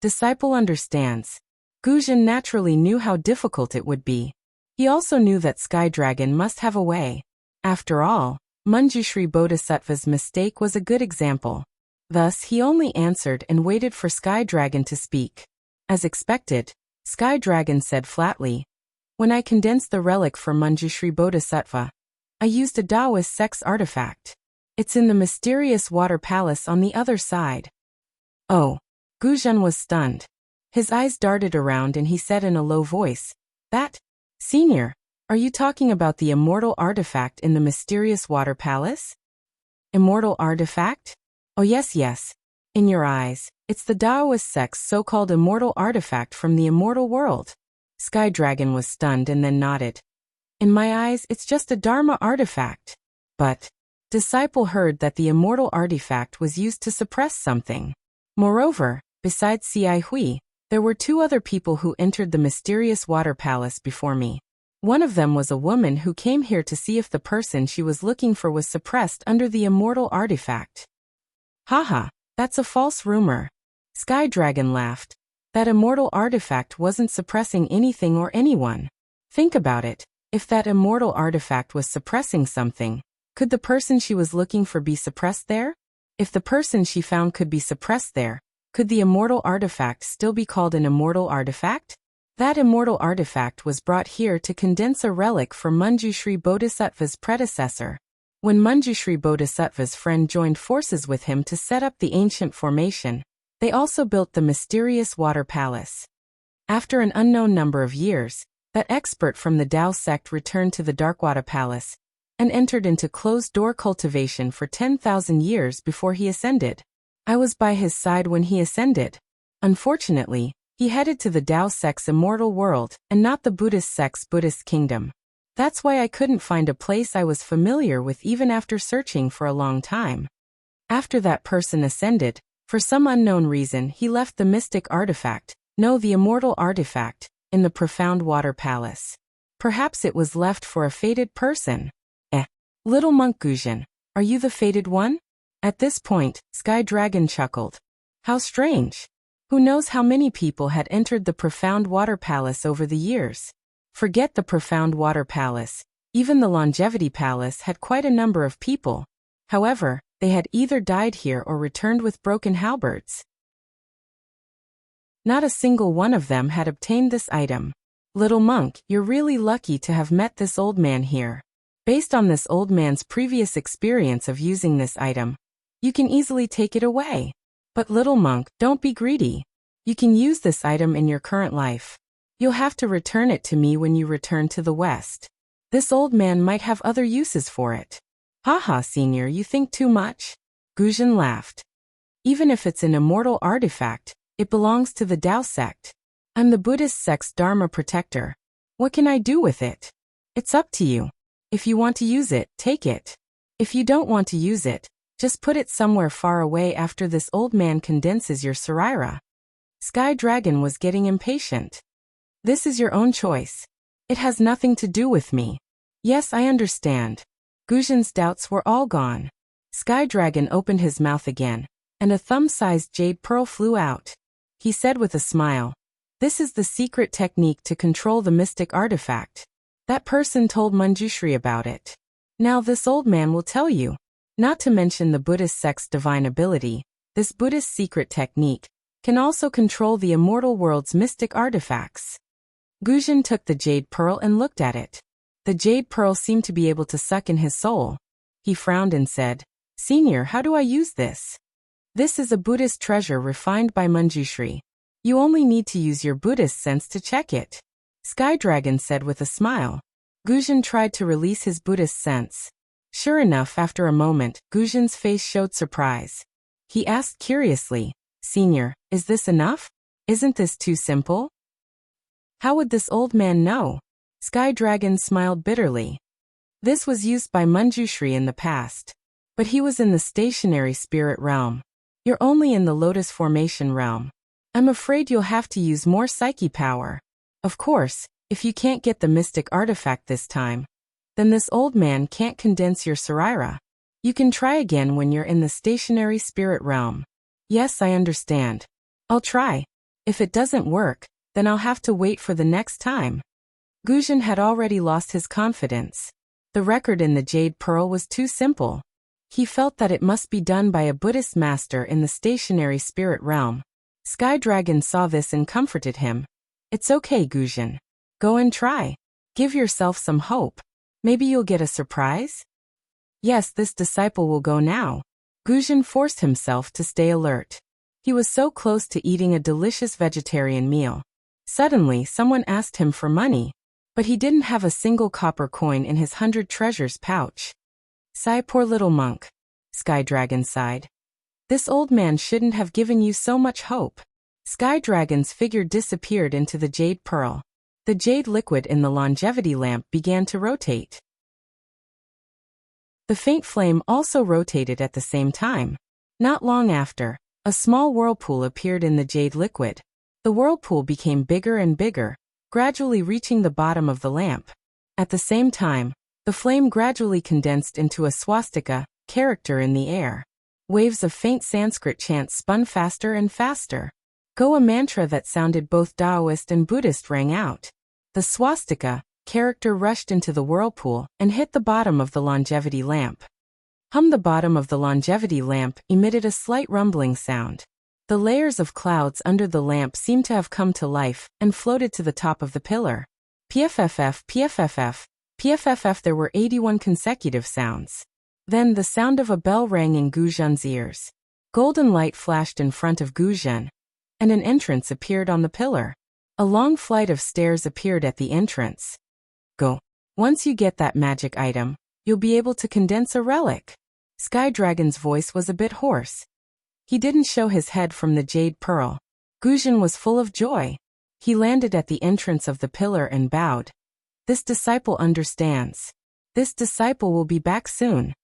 Disciple understands. Guzhen naturally knew how difficult it would be. He also knew that Sky Dragon must have a way. After all, Manjushri Bodhisattva's mistake was a good example. Thus, he only answered and waited for Sky Dragon to speak. As expected, Sky Dragon said flatly, when I condensed the relic for Manjushri Bodhisattva, I used a Taoist sex artifact. It's in the mysterious water palace on the other side. Oh. Guzhen was stunned. His eyes darted around and he said in a low voice, That? Senior, are you talking about the immortal artifact in the mysterious water palace? Immortal artifact? Oh yes. In your eyes, it's the Taoist sect's so-called immortal artifact from the immortal world. Sky Dragon was stunned and then nodded. In my eyes, it's just a Dharma artifact. But, Disciple heard that the immortal artifact was used to suppress something. Moreover, besides Ci Hui, there were 2 other people who entered the mysterious water palace before me. One of them was a woman who came here to see if the person she was looking for was suppressed under the immortal artifact. Haha, that's a false rumor. Sky Dragon laughed. That immortal artifact wasn't suppressing anything or anyone. Think about it, if that immortal artifact was suppressing something, could the person she was looking for be suppressed there? If the person she found could be suppressed there, could the immortal artifact still be called an immortal artifact? That immortal artifact was brought here to condense a relic for Manjushri Bodhisattva's predecessor. When Manjushri Bodhisattva's friend joined forces with him to set up the ancient formation, they also built the mysterious water palace. After an unknown number of years, that expert from the Tao sect returned to the Darkwater Palace and entered into closed-door cultivation for 10,000 years before he ascended. I was by his side when he ascended. Unfortunately, he headed to the Tao sect's immortal world and not the Buddhist sect's Buddhist kingdom. That's why I couldn't find a place I was familiar with even after searching for a long time. After that person ascended, for some unknown reason he left the mystic artifact, the immortal artifact, in the profound water palace. Perhaps it was left for a fated person. Little monk Guzhen, are you the fated one? At this point, Sky Dragon chuckled. How strange. Who knows how many people had entered the profound water palace over the years? Forget the profound water palace, even the longevity palace had quite a number of people. However, they had either died here or returned with broken halberds. Not a single one of them had obtained this item. Little monk, you're really lucky to have met this old man here. Based on this old man's previous experience of using this item, you can easily take it away. But little monk, don't be greedy. You can use this item in your current life. You'll have to return it to me when you return to the West. This old man might have other uses for it. Haha, senior, you think too much? Guzhen laughed. Even if it's an immortal artifact, it belongs to the Tao sect. I'm the Buddhist sect's Dharma protector. What can I do with it? It's up to you. If you want to use it, take it. If you don't want to use it, just put it somewhere far away after this old man condenses your sarira. Sky Dragon was getting impatient. This is your own choice. It has nothing to do with me. Yes, I understand. Guzhen's doubts were all gone. Sky Dragon opened his mouth again, and a thumb-sized jade pearl flew out. He said with a smile, "This is the secret technique to control the mystic artifact. That person told Manjushri about it. Now this old man will tell you. Not to mention the Buddhist sect's divine ability, this Buddhist secret technique can also control the immortal world's mystic artifacts." Guzhen took the jade pearl and looked at it. The jade pearl seemed to be able to suck in his soul. He frowned and said, "Senior, how do I use this?" "This is a Buddhist treasure refined by Manjushri. You only need to use your Buddhist sense to check it," Sky Dragon said with a smile. Guzhen tried to release his Buddhist sense. Sure enough, after a moment, Guzhen's face showed surprise. He asked curiously, "Senior, is this enough? Isn't this too simple?" How would this old man know? Sky Dragon smiled bitterly. This was used by Manjushri in the past. But he was in the stationary spirit realm. You're only in the lotus formation realm. I'm afraid you'll have to use more psyche power. Of course, if you can't get the mystic artifact this time, then this old man can't condense your Sarira. You can try again when you're in the stationary spirit realm. Yes, I understand. I'll try. If it doesn't work, then I'll have to wait for the next time. Guzhen had already lost his confidence. The record in the Jade Pearl was too simple. He felt that it must be done by a Buddhist master in the stationary spirit realm. Sky Dragon saw this and comforted him. It's okay, Guzhen. Go and try. Give yourself some hope. Maybe you'll get a surprise? Yes, this disciple will go now. Guzhen forced himself to stay alert. He was so close to eating a delicious vegetarian meal. Suddenly, someone asked him for money, but he didn't have a single copper coin in his 100 treasures pouch. Sigh, poor little monk. Sky Dragon sighed. This old man shouldn't have given you so much hope. Sky Dragon's figure disappeared into the Jade Pearl. The jade liquid in the longevity lamp began to rotate. The faint flame also rotated at the same time. Not long after, a small whirlpool appeared in the jade liquid. The whirlpool became bigger and bigger, gradually reaching the bottom of the lamp. At the same time, the flame gradually condensed into a swastika character in the air. Waves of faint Sanskrit chants spun faster and faster. Go, a mantra that sounded both Taoist and Buddhist, rang out. The swastika character rushed into the whirlpool and hit the bottom of the longevity lamp. The bottom of the longevity lamp emitted a slight rumbling sound. The layers of clouds under the lamp seemed to have come to life and floated to the top of the pillar. PFFF, PFFF, PFFF. There were 81 consecutive sounds. Then the sound of a bell rang in Guzhen's ears. Golden light flashed in front of Guzhen, and an entrance appeared on the pillar. A long flight of stairs appeared at the entrance. Go. Once you get that magic item, you'll be able to condense a relic. Sky Dragon's voice was a bit hoarse. He didn't show his head from the Jade Pearl. Guzhen was full of joy. He landed at the entrance of the pillar and bowed. This disciple understands. This disciple will be back soon.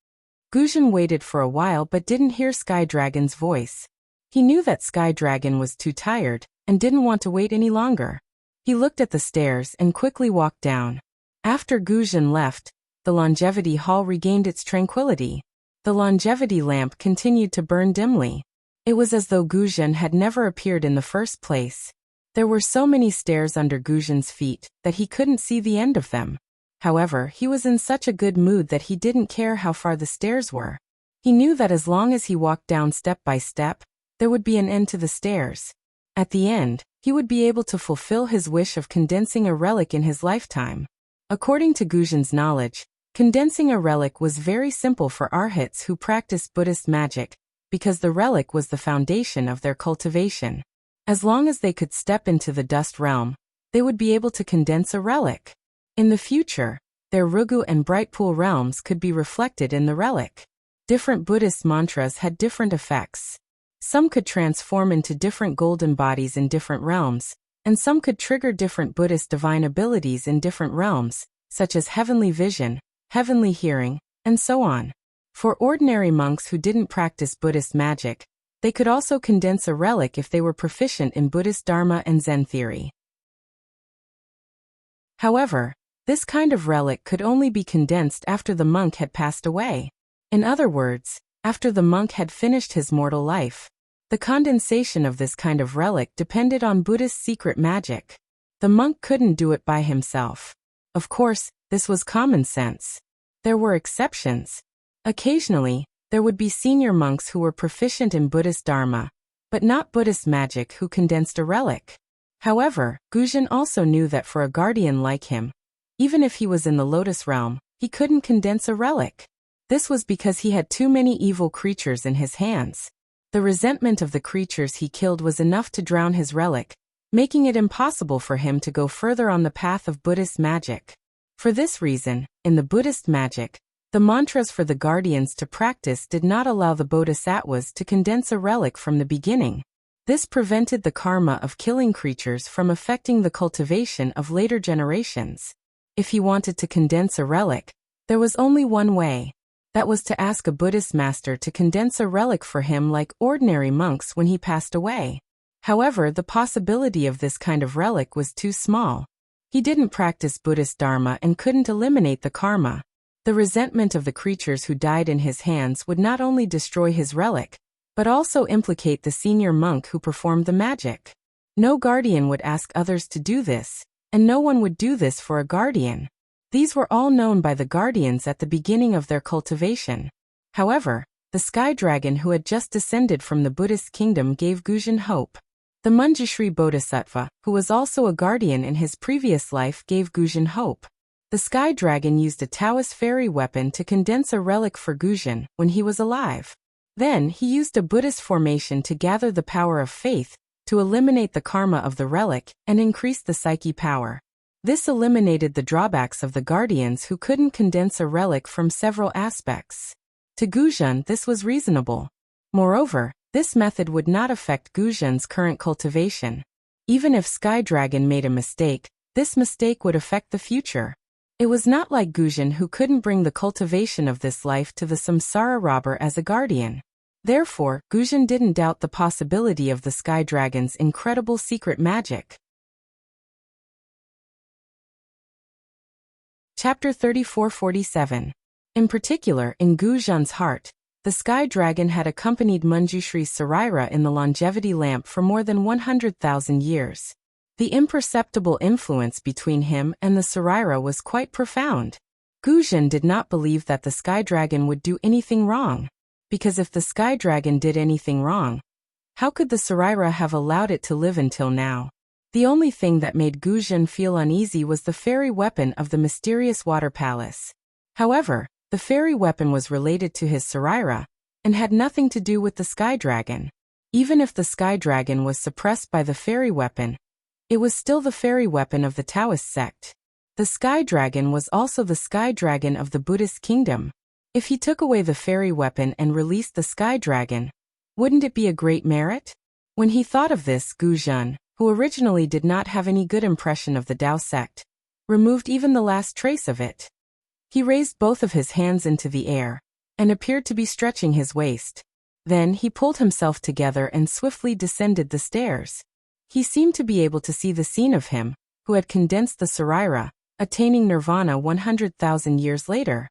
Guzhen waited for a while but didn't hear Sky Dragon's voice. He knew that Sky Dragon was too tired and didn't want to wait any longer. He looked at the stairs and quickly walked down. After Guzhen left, the longevity hall regained its tranquility. The longevity lamp continued to burn dimly. It was as though Guzhen had never appeared in the first place. There were so many stairs under Guzhen's feet that he couldn't see the end of them. However, he was in such a good mood that he didn't care how far the stairs were. He knew that as long as he walked down step by step, there would be an end to the stairs. At the end, he would be able to fulfill his wish of condensing a relic in his lifetime. According to Guzhen's knowledge, condensing a relic was very simple for arhats who practiced Buddhist magic, because the relic was the foundation of their cultivation. As long as they could step into the dust realm, they would be able to condense a relic. In the future, their Rugu and Brightpool realms could be reflected in the relic. Different Buddhist mantras had different effects. Some could transform into different golden bodies in different realms, and some could trigger different Buddhist divine abilities in different realms, such as heavenly vision, heavenly hearing, and so on. For ordinary monks who didn't practice Buddhist magic, they could also condense a relic if they were proficient in Buddhist Dharma and Zen theory. However, this kind of relic could only be condensed after the monk had passed away. In other words, after the monk had finished his mortal life. The condensation of this kind of relic depended on Buddhist secret magic. The monk couldn't do it by himself. Of course, this was common sense. There were exceptions. Occasionally, there would be senior monks who were proficient in Buddhist Dharma, but not Buddhist magic, who condensed a relic. However, Guzhen also knew that for a guardian like him, even if he was in the Lotus realm, he couldn't condense a relic. This was because he had too many evil creatures in his hands. The resentment of the creatures he killed was enough to drown his relic, making it impossible for him to go further on the path of Buddhist magic. For this reason, in the Buddhist magic, the mantras for the guardians to practice did not allow the bodhisattvas to condense a relic from the beginning. This prevented the karma of killing creatures from affecting the cultivation of later generations. If he wanted to condense a relic, there was only one way. That was to ask a Buddhist master to condense a relic for him like ordinary monks when he passed away. However, the possibility of this kind of relic was too small. He didn't practice Buddhist dharma and couldn't eliminate the karma. The resentment of the creatures who died in his hands would not only destroy his relic, but also implicate the senior monk who performed the magic. No guardian would ask others to do this, and no one would do this for a guardian. These were all known by the guardians at the beginning of their cultivation. However, the sky dragon who had just descended from the Buddhist kingdom gave Guzhan hope. The Manjushri Bodhisattva, who was also a guardian in his previous life, gave Guzhan hope. The sky dragon used a Taoist fairy weapon to condense a relic for Guzhan when he was alive. Then, he used a Buddhist formation to gather the power of faith, to eliminate the karma of the relic, and increase the psyche power. This eliminated the drawbacks of the guardians who couldn't condense a relic from several aspects. To Guzhan, this was reasonable. Moreover, this method would not affect Guzhan's current cultivation. Even if Sky Dragon made a mistake, this mistake would affect the future. It was not like Guzhan who couldn't bring the cultivation of this life to the samsara robber as a guardian. Therefore, Guzhan didn't doubt the possibility of the Sky Dragon's incredible secret magic. Chapter 3447. In particular, in Guzhan's heart, the Sky Dragon had accompanied Manjushri Saraira in the longevity lamp for more than 100,000 years. The imperceptible influence between him and the Saraira was quite profound. Guzhan did not believe that the Sky Dragon would do anything wrong. Because if the Sky Dragon did anything wrong, how could the Saraira have allowed it to live until now? The only thing that made Guzhan feel uneasy was the fairy weapon of the mysterious water palace. However, the fairy weapon was related to his Saraira, and had nothing to do with the Sky Dragon. Even if the Sky Dragon was suppressed by the fairy weapon, it was still the fairy weapon of the Taoist sect. The Sky Dragon was also the Sky Dragon of the Buddhist kingdom. If he took away the fairy weapon and released the Sky Dragon, wouldn't it be a great merit? When he thought of this, Guzhan, who originally did not have any good impression of the Tao sect, removed even the last trace of it. He raised both of his hands into the air, and appeared to be stretching his waist. Then he pulled himself together and swiftly descended the stairs. He seemed to be able to see the scene of him, who had condensed the Saraira, attaining nirvana 100,000 years later.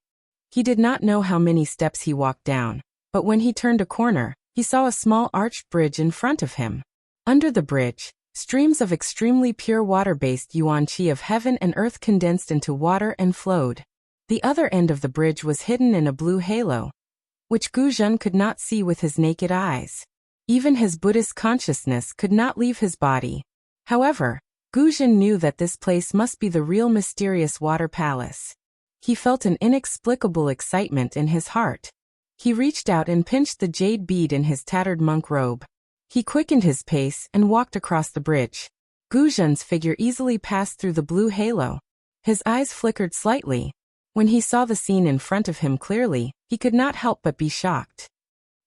He did not know how many steps he walked down, but when he turned a corner, he saw a small arched bridge in front of him. Under the bridge, streams of extremely pure water-based yuan qi of heaven and earth condensed into water and flowed. The other end of the bridge was hidden in a blue halo, which Guzhan could not see with his naked eyes. Even his Buddhist consciousness could not leave his body. However, Guzhan knew that this place must be the real mysterious water palace. He felt an inexplicable excitement in his heart. He reached out and pinched the jade bead in his tattered monk robe. He quickened his pace and walked across the bridge. Guzhan's figure easily passed through the blue halo. His eyes flickered slightly. When he saw the scene in front of him clearly, he could not help but be shocked.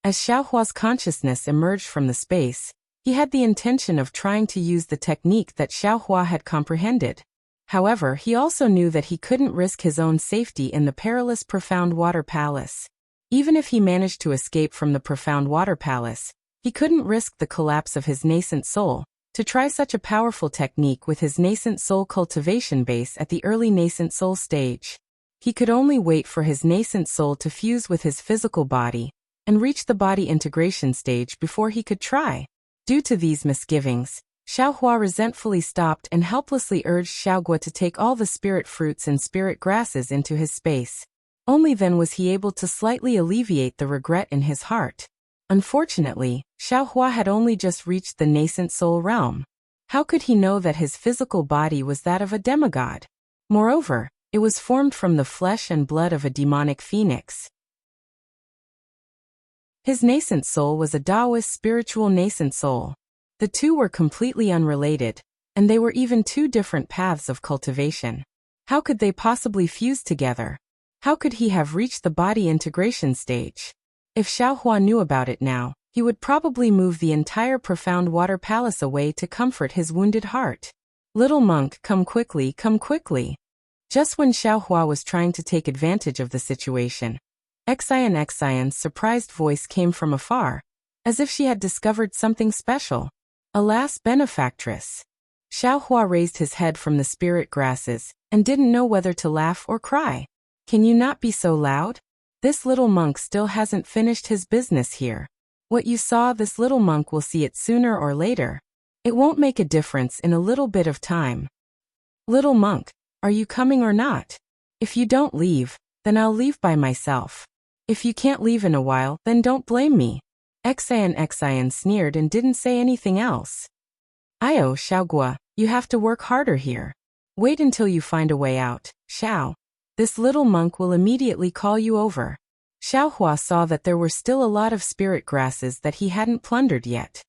As Xiaohua's consciousness emerged from the space, he had the intention of trying to use the technique that Xiaohua had comprehended. However, he also knew that he couldn't risk his own safety in the perilous Profound Water Palace. Even if he managed to escape from the Profound Water Palace, he couldn't risk the collapse of his nascent soul to try such a powerful technique with his nascent soul cultivation base at the early nascent soul stage. He could only wait for his nascent soul to fuse with his physical body and reach the body integration stage before he could try. Due to these misgivings, Xiaohua resentfully stopped and helplessly urged Xiaoguo to take all the spirit fruits and spirit grasses into his space. Only then was he able to slightly alleviate the regret in his heart. Unfortunately, Xiaohua had only just reached the nascent soul realm. How could he know that his physical body was that of a demigod? Moreover, it was formed from the flesh and blood of a demonic phoenix. His nascent soul was a Taoist spiritual nascent soul. The two were completely unrelated, and they were even two different paths of cultivation. How could they possibly fuse together? How could he have reached the body integration stage? If Xiaohua knew about it now, He would probably move the entire profound water palace away to comfort his wounded heart. Little monk, come quickly, come quickly. Just when Xiaohua was trying to take advantage of the situation, Xian's surprised voice came from afar, as if she had discovered something special. Alas, benefactress. Xiaohua raised his head from the spirit grasses, and didn't know whether to laugh or cry. Can you not be so loud? This little monk still hasn't finished his business here. What you saw, this little monk will see it sooner or later. It won't make a difference in a little bit of time. Little monk, are you coming or not? If you don't leave, then I'll leave by myself. If you can't leave in a while, then don't blame me. Xian sneered and didn't say anything else. Io, Xiaogua, you have to work harder here. Wait until you find a way out, Xiao. This little monk will immediately call you over. Xiaohua saw that there were still a lot of spirit grasses that he hadn't plundered yet.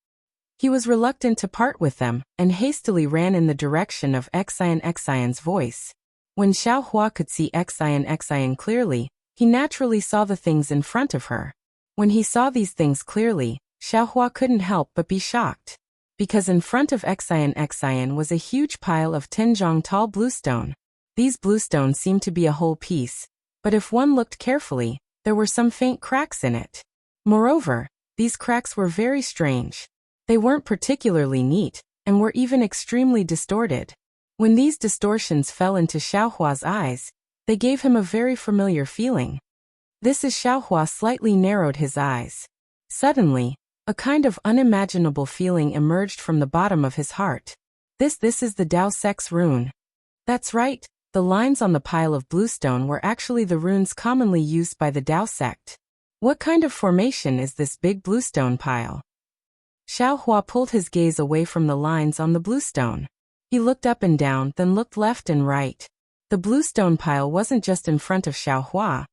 He was reluctant to part with them, and hastily ran in the direction of Xian's voice. When Xiaohua could see Xian clearly, he naturally saw the things in front of her. When he saw these things clearly, Xiaohua couldn't help but be shocked. Because in front of Xian was a huge pile of 10 zhang tall bluestone. These bluestone seemed to be a whole piece, but if one looked carefully, there were some faint cracks in it. Moreover, these cracks were very strange. They weren't particularly neat, and were even extremely distorted. When these distortions fell into Xiaohua's eyes, they gave him a very familiar feeling. This is Xiaohua slightly narrowed his eyes. Suddenly, a kind of unimaginable feeling emerged from the bottom of his heart. This is the Dao Sex rune. That's right, the lines on the pile of bluestone were actually the runes commonly used by the Dao sect. What kind of formation is this big bluestone pile? Xiaohua pulled his gaze away from the lines on the bluestone. He looked up and down, then looked left and right. The bluestone pile wasn't just in front of Xiaohua.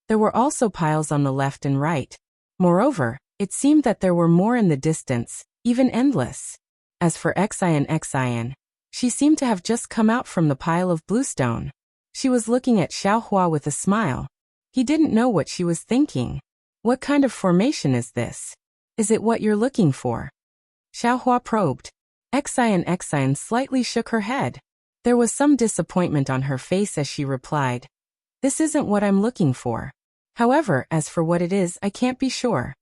There were also piles on the left and right. Moreover, it seemed that there were more in the distance, even endless. As for Xian, she seemed to have just come out from the pile of bluestone. She was looking at Xiaohua with a smile. He didn't know what she was thinking. What kind of formation is this? Is it what you're looking for? Xiaohua probed. Xian slightly shook her head. There was some disappointment on her face as she replied, "This isn't what I'm looking for. However, as for what it is, I can't be sure."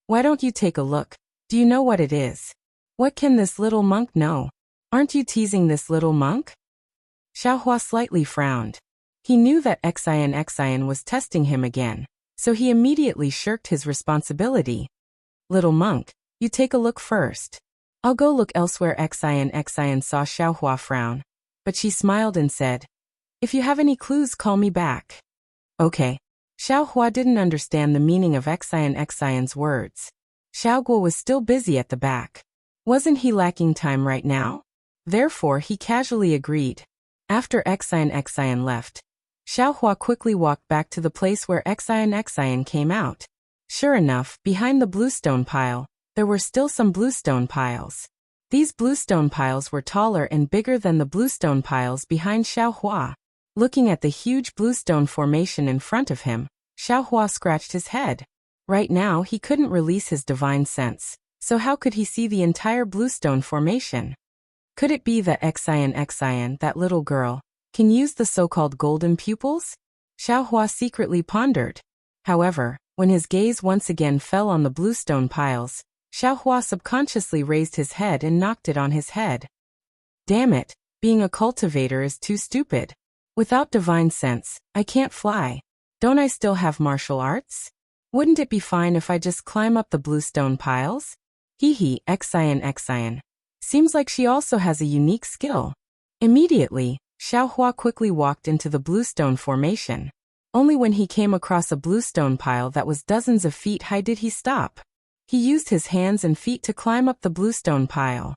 Why don't you take a look? Do you know what it is? What can this little monk know? Aren't you teasing this little monk? Xiaohua slightly frowned. He knew that Xian was testing him again, so he immediately shirked his responsibility. Little monk, you take a look first. I'll go look elsewhere. Xian saw Xiaohua frown, but she smiled and said, "If you have any clues, call me back." Okay. Xiaohua didn't understand the meaning of Xian's words. Xiaoguo was still busy at the back. Wasn't he lacking time right now? Therefore he casually agreed. After Xian left, Xiaohua quickly walked back to the place where Xian came out. Sure enough, behind the bluestone pile, there were still some bluestone piles. These bluestone piles were taller and bigger than the bluestone piles behind Xiaohua. Looking at the huge bluestone formation in front of him, Xiaohua scratched his head. Right now he couldn't release his divine sense, so how could he see the entire bluestone formation? Could it be that Xian, that little girl, can use the so-called golden pupils? Xiaohua secretly pondered. However, when his gaze once again fell on the bluestone piles, Xiaohua subconsciously raised his head and knocked it on his head. Damn it, being a cultivator is too stupid. Without divine sense, I can't fly. Don't I still have martial arts? Wouldn't it be fine if I just climb up the bluestone piles? Hee Xian. Seems like she also has a unique skill. Immediately, Xiaohua quickly walked into the bluestone formation. Only when he came across a bluestone pile that was dozens of feet high did he stop. He used his hands and feet to climb up the bluestone pile.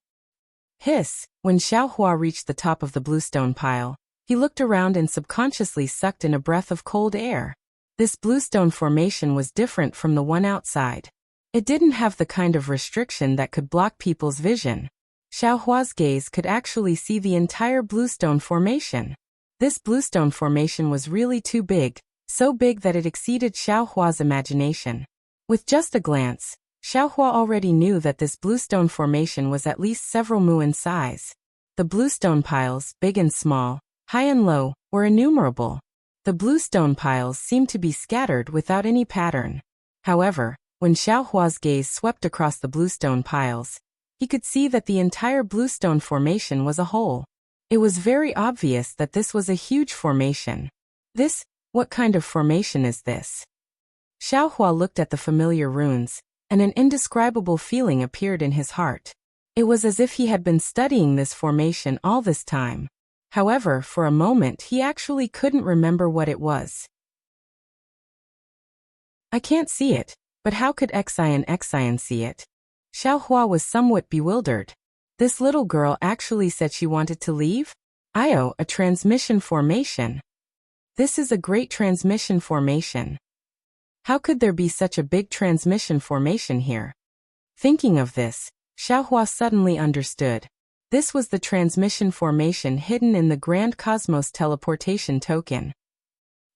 Hiss! When Xiaohua reached the top of the bluestone pile, he looked around and subconsciously sucked in a breath of cold air. This bluestone formation was different from the one outside. It didn't have the kind of restriction that could block people's vision. Xiaohua's gaze could actually see the entire bluestone formation. This bluestone formation was really too big, so big that it exceeded Xiaohua's imagination. With just a glance, Xiaohua already knew that this bluestone formation was at least several mu in size. The bluestone piles, big and small, high and low, were innumerable. The bluestone piles seemed to be scattered without any pattern. However, when Xiaohua's gaze swept across the bluestone piles, he could see that the entire bluestone formation was a whole. It was very obvious that this was a huge formation. What kind of formation is this? Xiaohua looked at the familiar runes, and an indescribable feeling appeared in his heart. It was as if he had been studying this formation all this time. However, for a moment he actually couldn't remember what it was. I can't see it, but how could Xian see it? Xiaohua was somewhat bewildered. This little girl actually said she wanted to leave? A transmission formation. This is a great transmission formation. How could there be such a big transmission formation here? Thinking of this, Xiaohua suddenly understood. This was the transmission formation hidden in the Grand Cosmos teleportation token.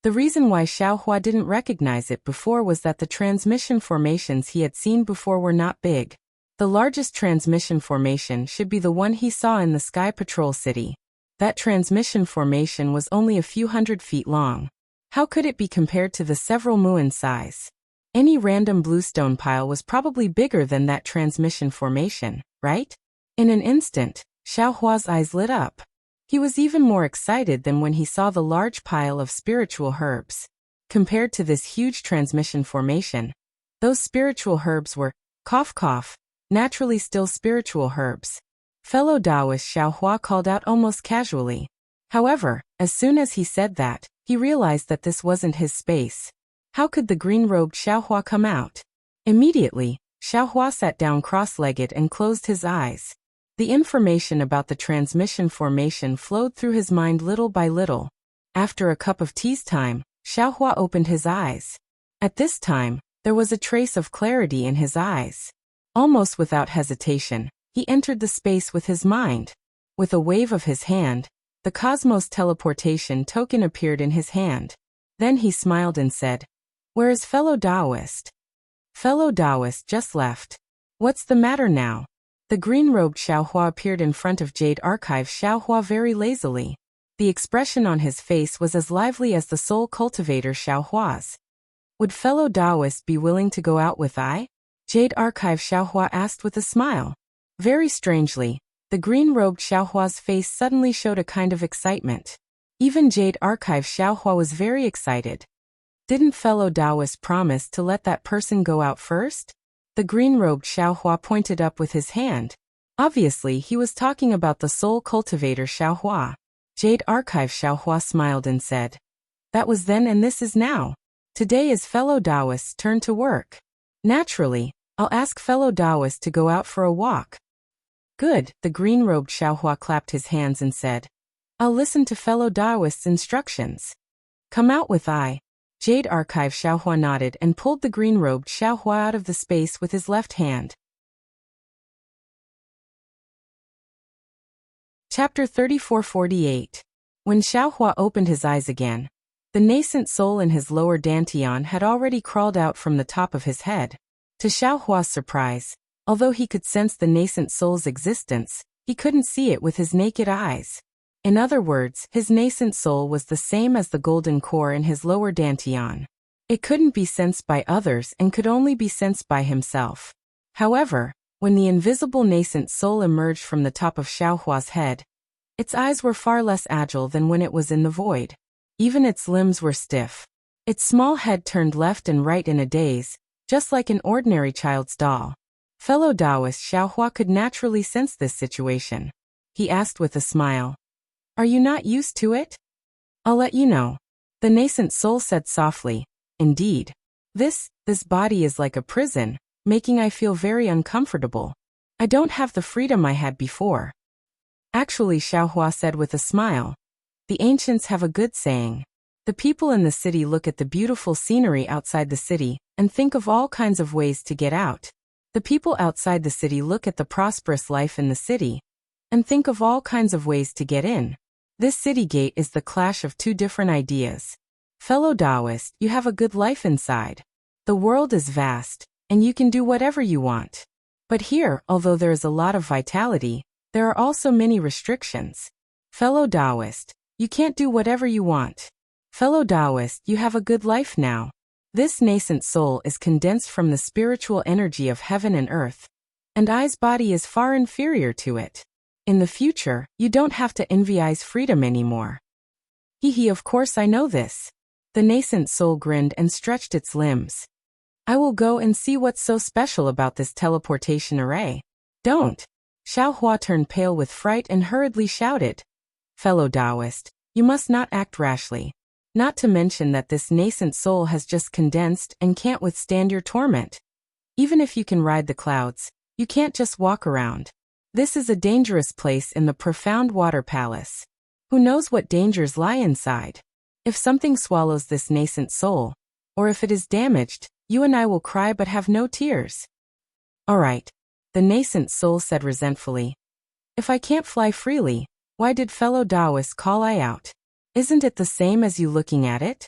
The reason why Xiaohua didn't recognize it before was that the transmission formations he had seen before were not big. The largest transmission formation should be the one he saw in the Sky Patrol City. That transmission formation was only a few hundred feet long. How could it be compared to the several mu in size? Any random bluestone pile was probably bigger than that transmission formation, right? In an instant, Xiaohua's eyes lit up. He was even more excited than when he saw the large pile of spiritual herbs. Compared to this huge transmission formation, those spiritual herbs were, naturally still spiritual herbs. Fellow Taoist, Xiaohua called out almost casually. However, as soon as he said that, he realized that this wasn't his space. How could the green-robed Xiaohua come out? Immediately, Xiaohua sat down cross-legged and closed his eyes. The information about the transmission formation flowed through his mind little by little. After a cup of tea's time, Xiaohua opened his eyes. At this time, there was a trace of clarity in his eyes. Almost without hesitation, he entered the space with his mind. With a wave of his hand, the Cosmos teleportation token appeared in his hand. Then he smiled and said, "Where is fellow Taoist?" Fellow Taoist just left. What's the matter now? The green-robed Xiaohua appeared in front of Jade Archive Xiaohua very lazily. The expression on his face was as lively as the soul cultivator Xiaohua's. Would fellow Taoist be willing to go out with I? Jade Archive Xiaohua asked with a smile. Very strangely, the green-robed Xiaohua's face suddenly showed a kind of excitement. Even Jade Archive Xiaohua was very excited. Didn't fellow Taoist promise to let that person go out first? The green-robed Xiaohua pointed up with his hand. Obviously, he was talking about the soul cultivator Xiaohua. Jade Archive Xiaohua smiled and said, "That was then and this is now. Today is fellow Taoist's turn to work. Naturally, I'll ask fellow Taoist to go out for a walk." Good, the green-robed Xiaohua clapped his hands and said, "I'll listen to fellow Taoist's instructions. Come out with I." Jade Archive Xiaohua nodded and pulled the green-robed Xiaohua out of the space with his left hand. Chapter 3448. When Xiaohua opened his eyes again, the nascent soul in his lower dantian had already crawled out from the top of his head. To Xiaohua's surprise, although he could sense the nascent soul's existence, he couldn't see it with his naked eyes. In other words, his nascent soul was the same as the golden core in his lower dantian. It couldn't be sensed by others and could only be sensed by himself. However, when the invisible nascent soul emerged from the top of Xiaohua's head, its eyes were far less agile than when it was in the void. Even its limbs were stiff. Its small head turned left and right in a daze, just like an ordinary child's doll. Fellow Taoist Xiaohua could naturally sense this situation. He asked with a smile, "Are you not used to it?" "I'll let you know." The nascent soul said softly, "Indeed. This body is like a prison, making I feel very uncomfortable. I don't have the freedom I had before." Actually, Xiaohua said with a smile, "The ancients have a good saying. The people in the city look at the beautiful scenery outside the city and think of all kinds of ways to get out. The people outside the city look at the prosperous life in the city and think of all kinds of ways to get in. This city gate is the clash of two different ideas. Fellow Taoist, you have a good life inside. The world is vast, and you can do whatever you want. But here, although there is a lot of vitality, there are also many restrictions. Fellow Taoist, you can't do whatever you want. Fellow Taoist, you have a good life now. This nascent soul is condensed from the spiritual energy of heaven and earth, and I's body is far inferior to it. In the future, you don't have to envy I's freedom anymore. Hee, of course I know this. The nascent soul grinned and stretched its limbs. I will go and see what's so special about this teleportation array. Don't. Xiao Hua turned pale with fright and hurriedly shouted. Fellow Taoist, you must not act rashly. Not to mention that this nascent soul has just condensed and can't withstand your torment. Even if you can ride the clouds, you can't just walk around. This is a dangerous place in the profound water palace. Who knows what dangers lie inside? If something swallows this nascent soul, or if it is damaged, you and I will cry but have no tears. All right, the nascent soul said resentfully. If I can't fly freely, why did fellow Taoist call I out? Isn't it the same as you looking at it?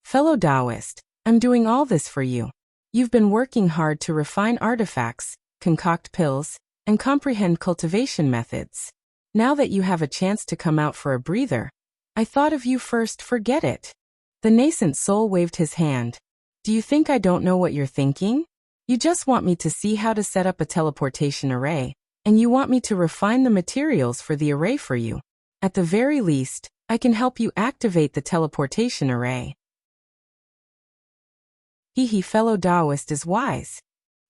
Fellow Taoist, I'm doing all this for you. You've been working hard to refine artifacts, concoct pills, and comprehend cultivation methods. Now that you have a chance to come out for a breather, I thought of you first, forget it. The nascent soul waved his hand. Do you think I don't know what you're thinking? You just want me to see how to set up a teleportation array, and you want me to refine the materials for the array for you. At the very least, I can help you activate the teleportation array. Fellow Taoist is wise.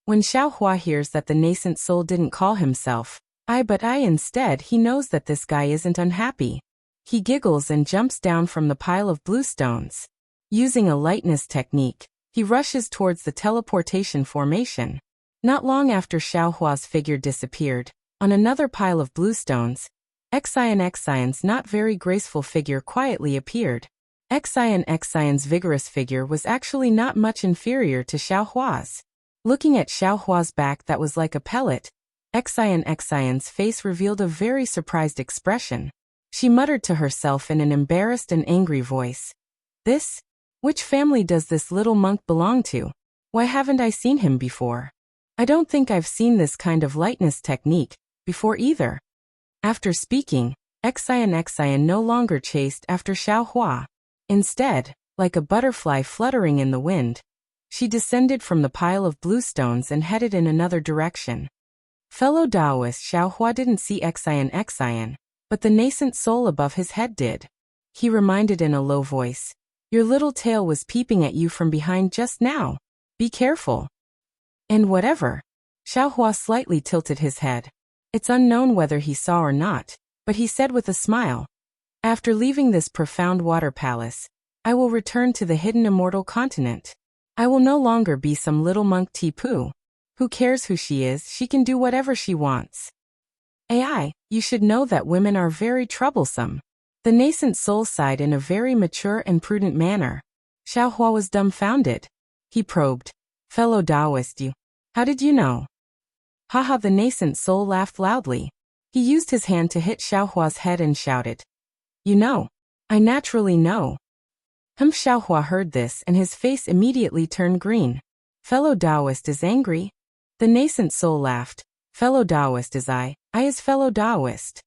When Xiao Hua hears that the nascent soul didn't call himself but I instead, he knows that this guy isn't unhappy. He giggles and jumps down from the pile of bluestones. Using a lightness technique, he rushes towards the teleportation formation. Not long after Xiao Hua's figure disappeared, on another pile of bluestones, Xion's not very graceful figure quietly appeared. Xion's vigorous figure was actually not much inferior to Xiao Hua's. Looking at Xiao Hua's back that was like a pellet, Xion's face revealed a very surprised expression. She muttered to herself in an embarrassed and angry voice. This? Which family does this little monk belong to? Why haven't I seen him before? I don't think I've seen this kind of lightness technique before either. After speaking, Xion no longer chased after Xiao Hua. Instead, like a butterfly fluttering in the wind, she descended from the pile of bluestones and headed in another direction. Fellow Taoist Xiao Hua didn't see Xion, but the nascent soul above his head did. He reminded in a low voice, your little tail was peeping at you from behind just now. Be careful. And whatever. Xiao Hua slightly tilted his head. It's unknown whether he saw or not, but he said with a smile, after leaving this profound water palace, I will return to the hidden immortal continent. I will no longer be some little monk Tipu. Who cares who she is, she can do whatever she wants. AI, you should know that women are very troublesome. The nascent soul sighed in a very mature and prudent manner. Xiao Hua was dumbfounded. He probed. Fellow Taoist, how did you know? Haha, the nascent soul laughed loudly. He used his hand to hit Xiao Hua's head and shouted. You know. I naturally know. Xiao Hua heard this and his face immediately turned green. Fellow Taoist is angry. The nascent soul laughed. Fellow Taoist is I is fellow Taoist.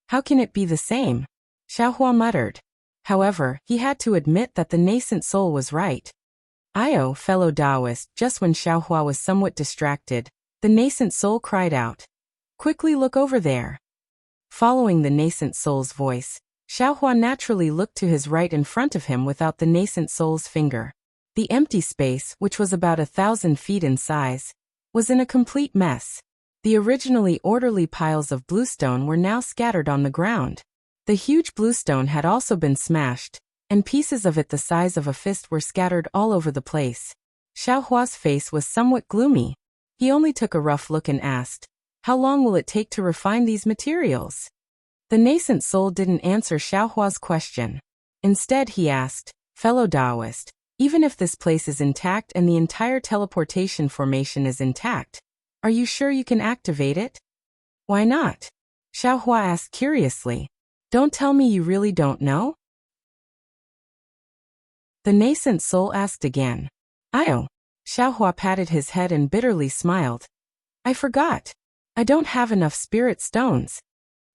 How can it be the same? Xiao Hua muttered. However, he had to admit that the nascent soul was right. Fellow Taoist. Just when Xiao Hua was somewhat distracted, the nascent soul cried out. Quickly look over there. Following the nascent soul's voice, Xiao Hua naturally looked to his right in front of him without the nascent soul's finger. The empty space, which was about 1,000 feet in size, was in a complete mess. The originally orderly piles of bluestone were now scattered on the ground. The huge bluestone had also been smashed, and pieces of it the size of a fist were scattered all over the place. Xiao Hua's face was somewhat gloomy. He only took a rough look and asked, how long will it take to refine these materials? The nascent soul didn't answer Xiao Hua's question. Instead he asked, fellow Taoist, even if this place is intact and the entire teleportation formation is intact, are you sure you can activate it? Why not? Xiao Hua asked curiously. Don't tell me you really don't know? The nascent soul asked again. Xiaohua patted his head and bitterly smiled. I forgot. I don't have enough spirit stones.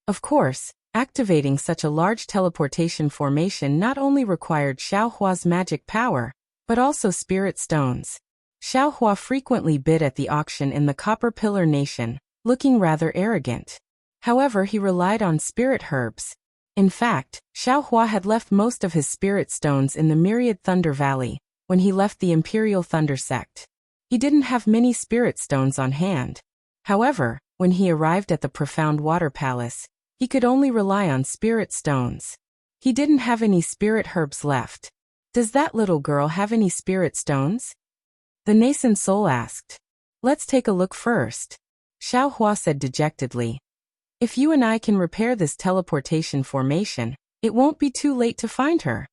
Of course, activating such a large teleportation formation not only required Xiaohua's magic power, but also spirit stones. Xiaohua frequently bid at the auction in the Copper Pillar Nation, looking rather arrogant. However, he relied on spirit herbs. In fact, Xiaohua had left most of his spirit stones in the Myriad Thunder Valley when he left the Imperial Thunder Sect. He didn't have many spirit stones on hand. However, when he arrived at the Profound Water Palace, he could only rely on spirit stones. He didn't have any spirit herbs left. Does that little girl have any spirit stones? The nascent soul asked. Let's take a look first. Xiaohua said dejectedly. If you and I can repair this teleportation formation, it won't be too late to find her.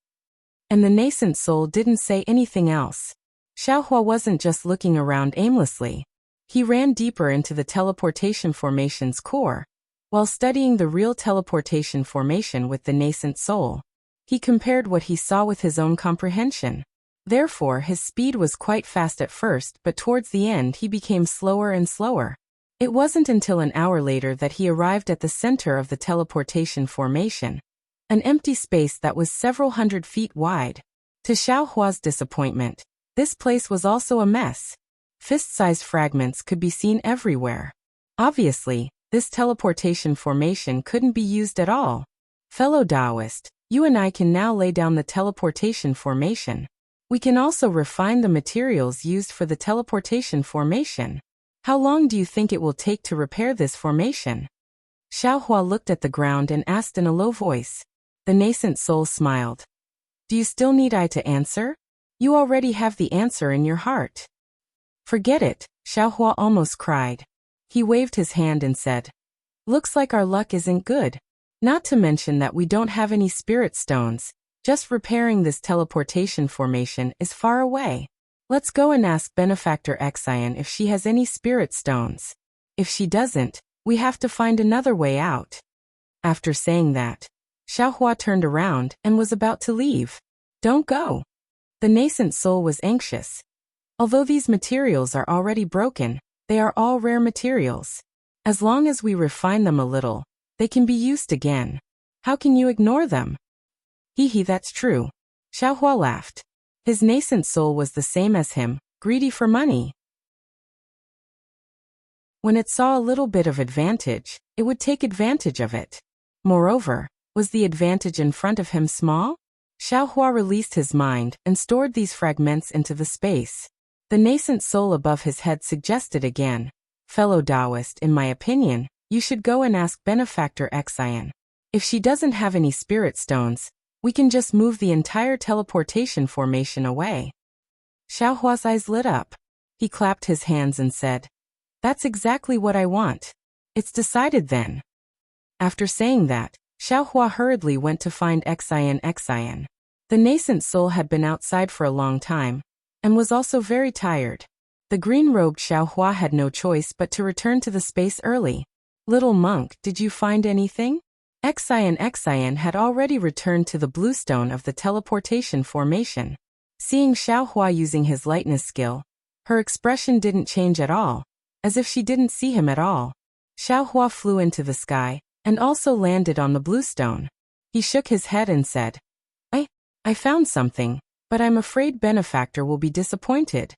And the nascent soul didn't say anything else. Xiaohua wasn't just looking around aimlessly. He ran deeper into the teleportation formation's core. While studying the real teleportation formation with the nascent soul, he compared what he saw with his own comprehension. Therefore, his speed was quite fast at first, but towards the end he became slower and slower. It wasn't until an hour later that he arrived at the center of the teleportation formation, an empty space that was several hundred feet wide. To Xiaohua's disappointment, this place was also a mess. Fist-sized fragments could be seen everywhere. Obviously, this teleportation formation couldn't be used at all. Fellow Taoist, you and I can now lay down the teleportation formation. We can also refine the materials used for the teleportation formation. How long do you think it will take to repair this formation? Xiaohua looked at the ground and asked in a low voice. The nascent soul smiled. Do you still need I to answer? You already have the answer in your heart. Forget it, Xiaohua almost cried. He waved his hand and said, looks like our luck isn't good. Not to mention that we don't have any spirit stones. Just repairing this teleportation formation is far away. Let's go and ask Benefactor Xian if she has any spirit stones. If she doesn't, we have to find another way out. After saying that, Xiaohua turned around and was about to leave. Don't go. The nascent soul was anxious. Although these materials are already broken, they are all rare materials. As long as we refine them a little, they can be used again. How can you ignore them? Hee, that's true. Xiaohua laughed. His nascent soul was the same as him, greedy for money. When it saw a little bit of advantage, it would take advantage of it. Moreover, was the advantage in front of him small? Xiaohua released his mind and stored these fragments into the space. The nascent soul above his head suggested again, fellow Taoist, in my opinion, you should go and ask Benefactor Xian. If she doesn't have any spirit stones, we can just move the entire teleportation formation away. Xiaohua's eyes lit up. He clapped his hands and said, that's exactly what I want. It's decided then. After saying that, Xiaohua hurriedly went to find Xian. The nascent soul had been outside for a long time, and was also very tired. The green-robed Xiaohua had no choice but to return to the space early. Little monk, did you find anything? Xian had already returned to the bluestone of the teleportation formation. Seeing Xiaohua using his lightness skill, her expression didn't change at all, as if she didn't see him at all. Xiaohua flew into the sky, and also landed on the bluestone. He shook his head and said, I found something, but I'm afraid Benefactor will be disappointed.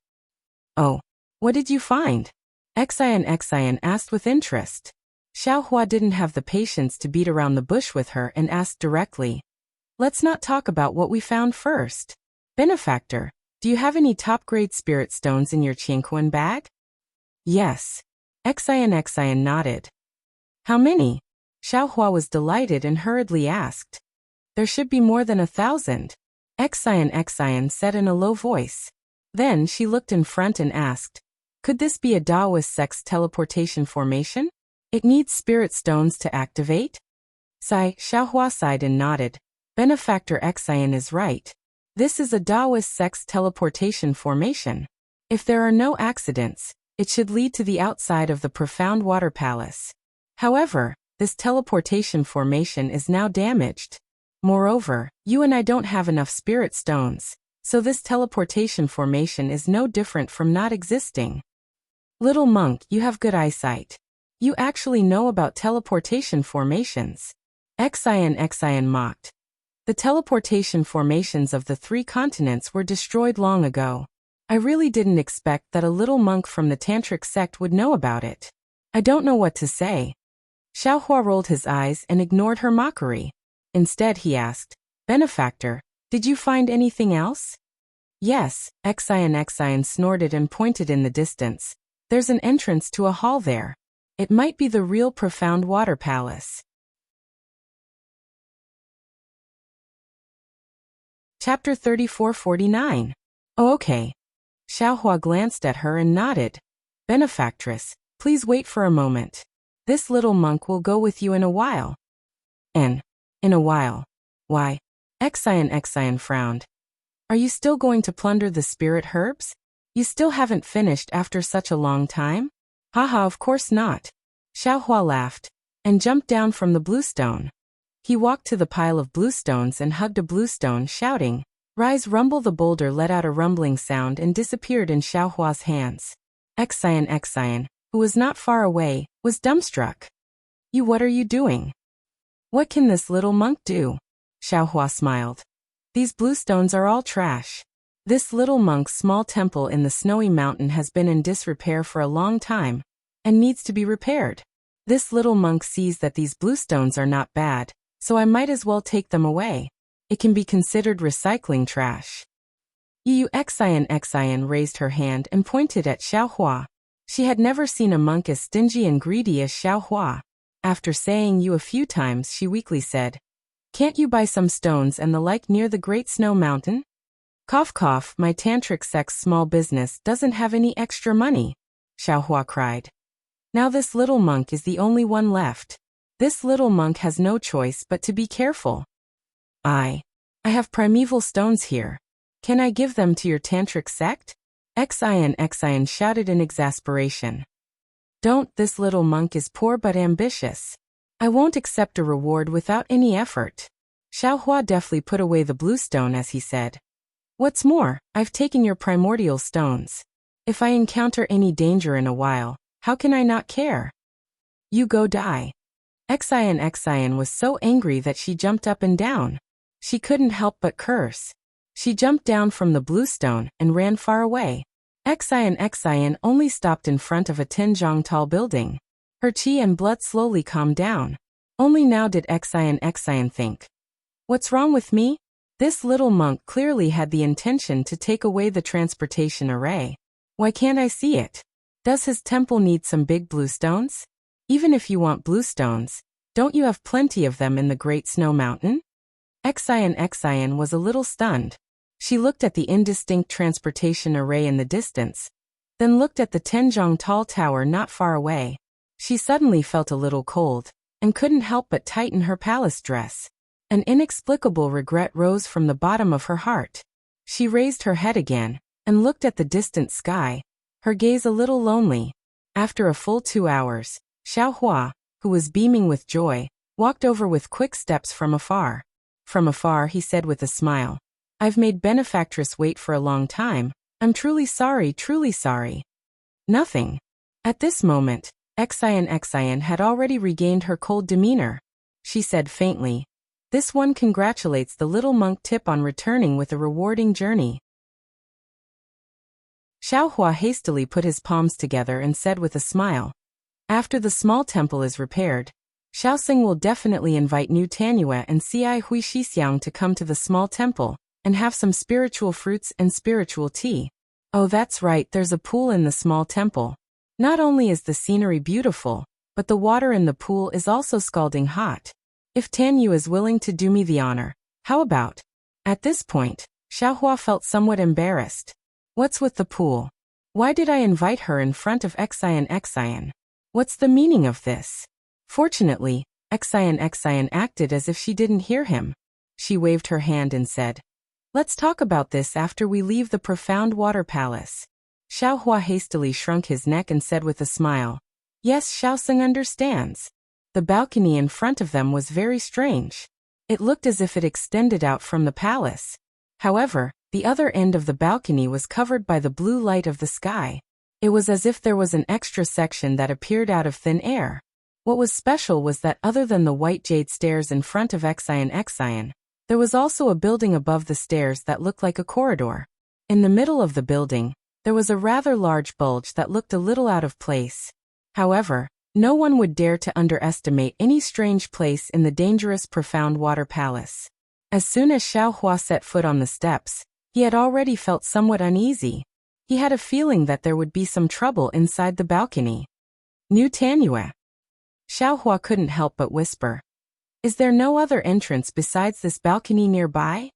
Oh, what did you find? Xian asked with interest. Xiaohua didn't have the patience to beat around the bush with her and asked directly. Let's not talk about what we found first. Benefactor, do you have any top-grade spirit stones in your Qianquan bag? Yes. Xian nodded. How many? Xiaohua was delighted and hurriedly asked. There should be more than 1,000. Xian said in a low voice. Then she looked in front and asked, could this be a Taoist sex teleportation formation? It needs spirit stones to activate? Xiaohua sighed and nodded. Benefactor Xian is right. This is a Taoist sex teleportation formation. If there are no accidents, it should lead to the outside of the Profound Water Palace. However, this teleportation formation is now damaged. Moreover, you and I don't have enough spirit stones. So this teleportation formation is no different from not existing. Little monk, you have good eyesight. You actually know about teleportation formations. Xian mocked. The teleportation formations of the 3 continents were destroyed long ago. I really didn't expect that a little monk from the tantric sect would know about it. I don't know what to say. Xiaohua rolled his eyes and ignored her mockery. Instead he asked, Benefactor, did you find anything else? Yes, Xian snorted and pointed in the distance. There's an entrance to a hall there. It might be the real profound water palace. Chapter 34-49. Oh, okay. Xiaohua glanced at her and nodded. Benefactress, please wait for a moment. This little monk will go with you in a while. In a while. Why? Xian frowned. Are you still going to plunder the spirit herbs? You still haven't finished after such a long time? Haha, of course not. Xiaohua laughed and jumped down from the bluestone. He walked to the pile of bluestones and hugged a bluestone, shouting, Rise, rumble. The boulder let out a rumbling sound and disappeared in Xiaohua's hands. Xian, who was not far away, was dumbstruck. What are you doing? What can this little monk do? Xiaohua smiled. These bluestones are all trash. This little monk's small temple in the snowy mountain has been in disrepair for a long time, and needs to be repaired. This little monk sees that these bluestones are not bad, so I might as well take them away. It can be considered recycling trash. Xian raised her hand and pointed at Xiaohua. She had never seen a monk as stingy and greedy as Xiaohua. After saying you a few times, she weakly said, Can't you buy some stones and the like near the Great Snow Mountain? Cough cough, my tantric sect's small business doesn't have any extra money, Xiaohua cried. Now this little monk is the only one left. This little monk has no choice but to be careful. I have primeval stones here. Can I give them to your tantric sect? Xian shouted in exasperation. Don't, this little monk is poor but ambitious. I won't accept a reward without any effort. Xiaohua deftly put away the bluestone as he said. What's more, I've taken your primordial stones. If I encounter any danger in a while, how can I not care? You go die. Xian was so angry that she jumped up and down. She couldn't help but curse. She jumped down from the bluestone and ran far away. Xian only stopped in front of a 10-zhang tall building. Her qi and blood slowly calmed down. Only now did Xian think. What's wrong with me? This little monk clearly had the intention to take away the transportation array. Why can't I see it? Does his temple need some big bluestones? Even if you want bluestones, don't you have plenty of them in the Great Snow Mountain? Xian was a little stunned. She looked at the indistinct transportation array in the distance, then looked at the 10-zhang tall tower not far away. She suddenly felt a little cold, and couldn't help but tighten her palace dress. An inexplicable regret rose from the bottom of her heart. She raised her head again, and looked at the distant sky, her gaze a little lonely. After a full 2 hours, Xiaohua, who was beaming with joy, walked over with quick steps from afar. From afar he said with a smile, I've made Benefactress wait for a long time. I'm truly sorry, truly sorry. Nothing. At this moment, Xian had already regained her cold demeanor. She said faintly, This one congratulates the little monk tip on returning with a rewarding journey. Xiaohua hastily put his palms together and said with a smile, After the small temple is repaired, Xiaoxing will definitely invite New Tanyue and Ci Hui Shixiang to come to the small temple, and have some spiritual fruits and spiritual tea. Oh, that's right, there's a pool in the small temple. Not only is the scenery beautiful, but the water in the pool is also scalding hot. If Tanyue is willing to do me the honor, how about? At this point, Xiaohua felt somewhat embarrassed. What's with the pool? Why did I invite her in front of Xian? What's the meaning of this? Fortunately, Xian acted as if she didn't hear him. She waved her hand and said, Let's talk about this after we leave the profound water palace. Xiaohua hastily shrunk his neck and said with a smile, Yes, Xiaoxing understands. The balcony in front of them was very strange. It looked as if it extended out from the palace. However, The other end of the balcony was covered by the blue light of the sky. It was as if there was an extra section that appeared out of thin air. What was special was that other than the white jade stairs in front of Wuxia, there was also a building above the stairs that looked like a corridor. In the middle of the building, there was a rather large bulge that looked a little out of place. However, no one would dare to underestimate any strange place in the dangerous profound water palace. As soon as Xiaohua set foot on the steps, he had already felt somewhat uneasy. He had a feeling that there would be some trouble inside the balcony. New Tanua. Xiaohua couldn't help but whisper. Is there no other entrance besides this balcony nearby?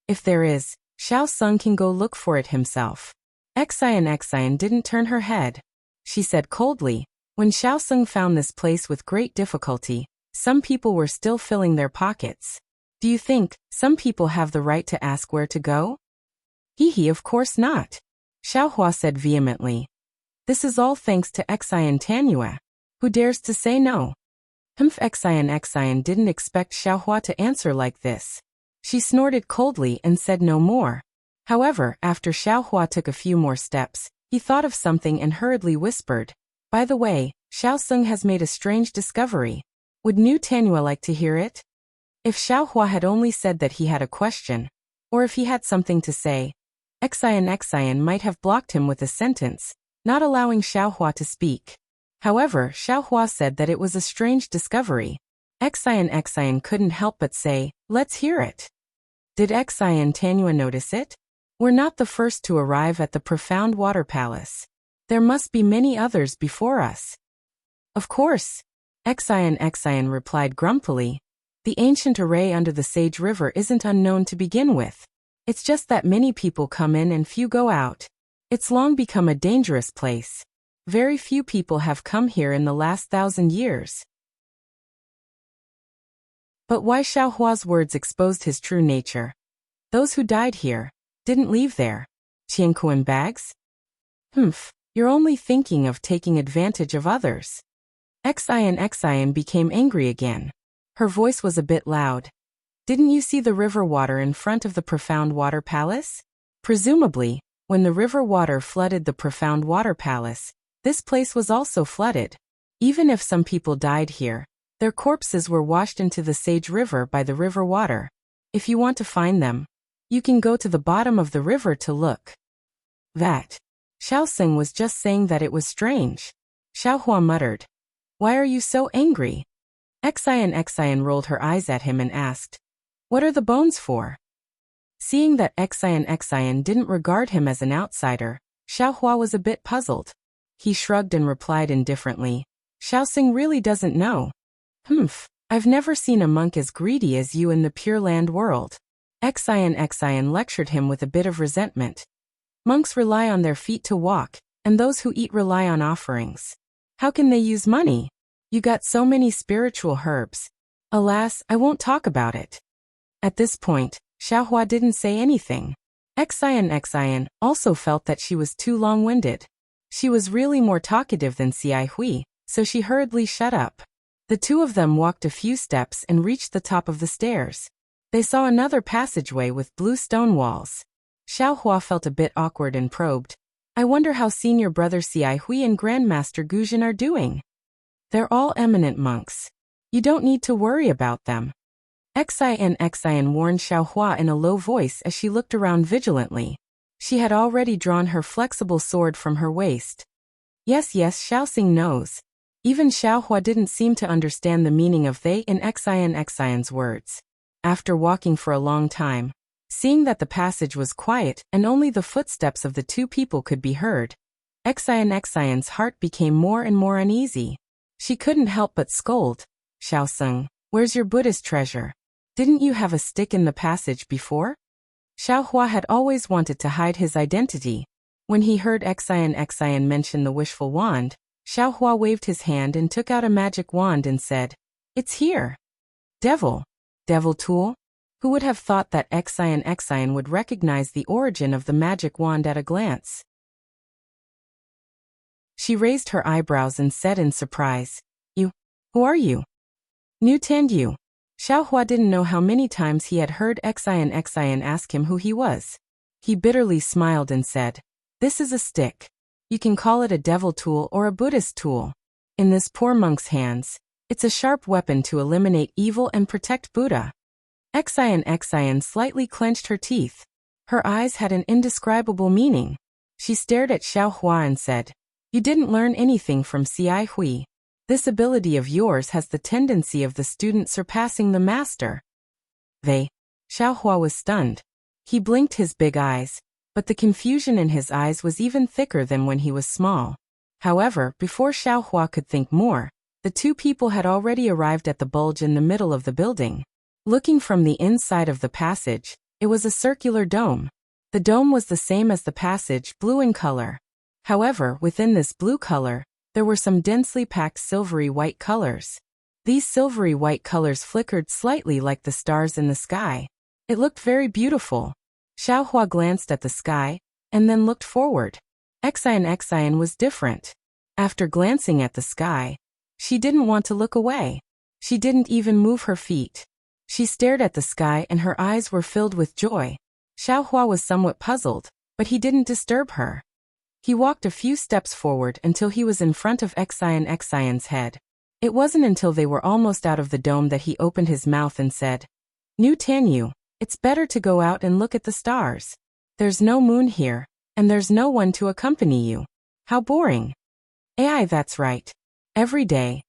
If there is, Xiao Sung can go look for it himself. Wuxia didn't turn her head. She said coldly, when Xiao Sung found this place with great difficulty, some people were still filling their pockets. Do you think some people have the right to ask where to go? Hee, of course not. Xiaohua said vehemently. This is all thanks to Wuxia Tanua. Who dares to say no? Wuxia didn't expect Xiaohua to answer like this. She snorted coldly and said no more. However, after Xiaohua took a few more steps, he thought of something and hurriedly whispered, by the way, Xiao Sung has made a strange discovery. Would New Tanua like to hear it? If Xiaohua had only said that he had a question, or if he had something to say, Wuxia might have blocked him with a sentence, not allowing Xiaohua to speak. However, Xiaohua said that it was a strange discovery. Wuxia couldn't help but say, let's hear it. Did Wuxia Tanua notice it? We're not the first to arrive at the profound water palace. There must be many others before us. Of course. Wuxia replied grumpily. The ancient array under the Sage River isn't unknown to begin with. It's just that many people come in and few go out. It's long become a dangerous place. Very few people have come here in the last 1,000 years. But why Xiaohua's words exposed his true nature? Those who died here didn't leave their Qiankuan bags? You're only thinking of taking advantage of others. Wuxia became angry again. Her voice was a bit loud. Didn't you see the river water in front of the profound water palace? Presumably, when the river water flooded the profound water palace, this place was also flooded. Even if some people died here, their corpses were washed into the Sage River by the river water. If you want to find them, you can go to the bottom of the river to look. That. Xiao Sung was just saying that it was strange. Xiaohua muttered. Why are you so angry? Wuxia rolled her eyes at him and asked. What are the bones for? Seeing that Wuxia didn't regard him as an outsider, Xiaohua was a bit puzzled. He shrugged and replied indifferently. Xiao Sung really doesn't know. I've never seen a monk as greedy as you in the Pure Land world. Wuxia lectured him with a bit of resentment. Monks rely on their feet to walk, and those who eat rely on offerings. How can they use money? You got so many spiritual herbs. Alas, I won't talk about it. At this point, Xiaohua didn't say anything. Wuxia also felt that she was too long-winded. She was really more talkative than Xia Hui, so she hurriedly shut up. The two of them walked a few steps and reached the top of the stairs. They saw another passageway with blue stone walls. Xiaohua felt a bit awkward and probed. I wonder how senior brother Xia Hui and Grandmaster Guzhen are doing. They're all eminent monks. You don't need to worry about them. Wuxia warned Xiaohua in a low voice as she looked around vigilantly. She had already drawn her flexible sword from her waist. Yes, Xiao Sung knows. Even Xiaohua didn't seem to understand the meaning of they in Wuxia's words. After walking for a long time, seeing that the passage was quiet and only the footsteps of the two people could be heard, Wuxia's heart became more and more uneasy. She couldn't help but scold. Xiao Sung, where's your Buddhist treasure? Didn't you have a stick in the passage before? Xiaohua had always wanted to hide his identity. When he heard Wuxia mention the wishful wand, Xiaohua waved his hand and took out a magic wand and said, It's here. Devil tool? Who would have thought that Wuxia would recognize the origin of the magic wand at a glance? She raised her eyebrows and said in surprise, Who are you? New Tandu. Xiaohua didn't know how many times he had heard Wuxia ask him who he was. He bitterly smiled and said, "This is a stick. You can call it a devil tool or a Buddhist tool. In this poor monk's hands, it's a sharp weapon to eliminate evil and protect Buddha." Xian slightly clenched her teeth. Her eyes had an indescribable meaning. She stared at Xiao Hua and said, "You didn't learn anything from Ci Hui. This ability of yours has the tendency of the student surpassing the master." Xiao Hua was stunned. He blinked his big eyes, but the confusion in his eyes was even thicker than when he was small. However, before Xiao Hua could think more, the two people had already arrived at the bulge in the middle of the building. Looking from the inside of the passage, it was a circular dome. The dome was the same as the passage, blue in color. However, within this blue color, there were some densely packed silvery white colors. These silvery white colors flickered slightly like the stars in the sky. It looked very beautiful. Xiao Hua glanced at the sky, and then looked forward. Xian was different. After glancing at the sky, she didn't want to look away. She didn't even move her feet. She stared at the sky and her eyes were filled with joy. Xiao Hua was somewhat puzzled, but he didn't disturb her. He walked a few steps forward until he was in front of Xian's head. It wasn't until they were almost out of the dome that he opened his mouth and said, "Nu Tanyu, it's better to go out and look at the stars. There's no moon here, and there's no one to accompany you. How boring." "Ai, that's right. Every day,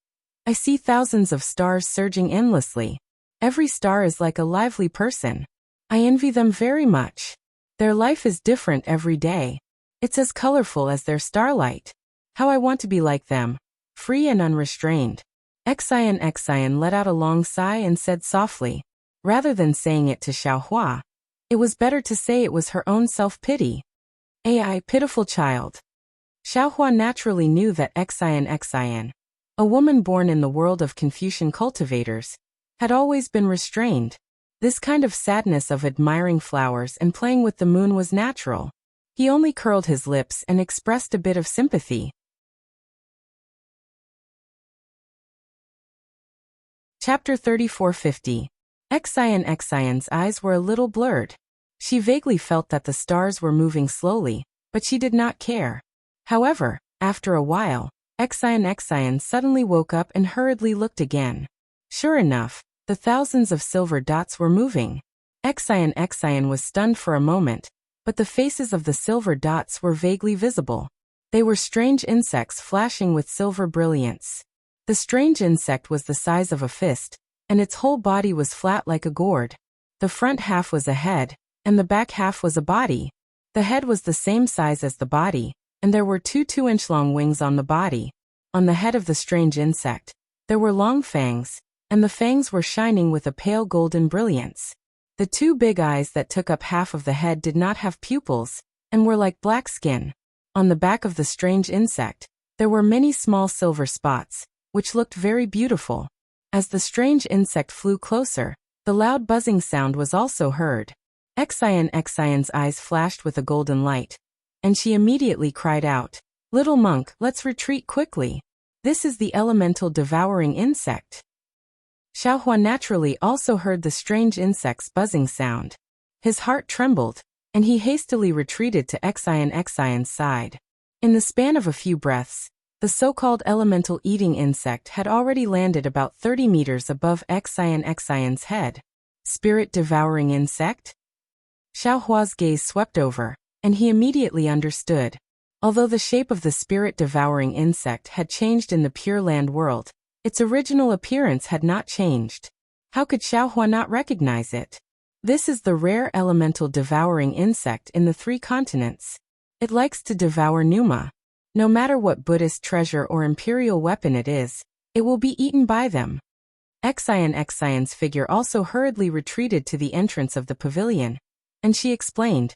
I see thousands of stars surging endlessly. Every star is like a lively person. I envy them very much. Their life is different every day. It's as colorful as their starlight. How I want to be like them, free and unrestrained." Xian let out a long sigh and said softly, rather than saying it to Xiao Hua, it was better to say it was her own self-pity. "Ai, pitiful child." Xiao Hua naturally knew that Xian, a woman born in the world of Confucian cultivators, had always been restrained. This kind of sadness of admiring flowers and playing with the moon was natural. He only curled his lips and expressed a bit of sympathy. Chapter 3450. Xian's eyes were a little blurred. She vaguely felt that the stars were moving slowly, but she did not care. However, after a while, Xian suddenly woke up and hurriedly looked again. Sure enough, the thousands of silver dots were moving. Xian was stunned for a moment, but the faces of the silver dots were vaguely visible. They were strange insects flashing with silver brilliance. The strange insect was the size of a fist, and its whole body was flat like a gourd. The front half was a head, and the back half was a body. The head was the same size as the body, and there were two 2-inch-long wings on the body. On the head of the strange insect, there were long fangs, and the fangs were shining with a pale golden brilliance. The two big eyes that took up half of the head did not have pupils, and were like black skin. On the back of the strange insect, there were many small silver spots, which looked very beautiful. As the strange insect flew closer, the loud buzzing sound was also heard. Xian's eyes flashed with a golden light, and she immediately cried out, "Little monk, let's retreat quickly. This is the elemental devouring insect." Xiao Hua naturally also heard the strange insect's buzzing sound. His heart trembled, and he hastily retreated to Xian's side. In the span of a few breaths, the so-called elemental eating insect had already landed about 30 meters above Xian's head. Spirit devouring insect? Xiao Hua's gaze swept over, and he immediately understood. Although the shape of the spirit devouring insect had changed in the Pure Land world, its original appearance had not changed. How could Xiao Hua not recognize it? This is the rare elemental devouring insect in the 3 continents. It likes to devour Numa. No matter what Buddhist treasure or imperial weapon it is, it will be eaten by them. Xian's figure also hurriedly retreated to the entrance of the pavilion, and she explained,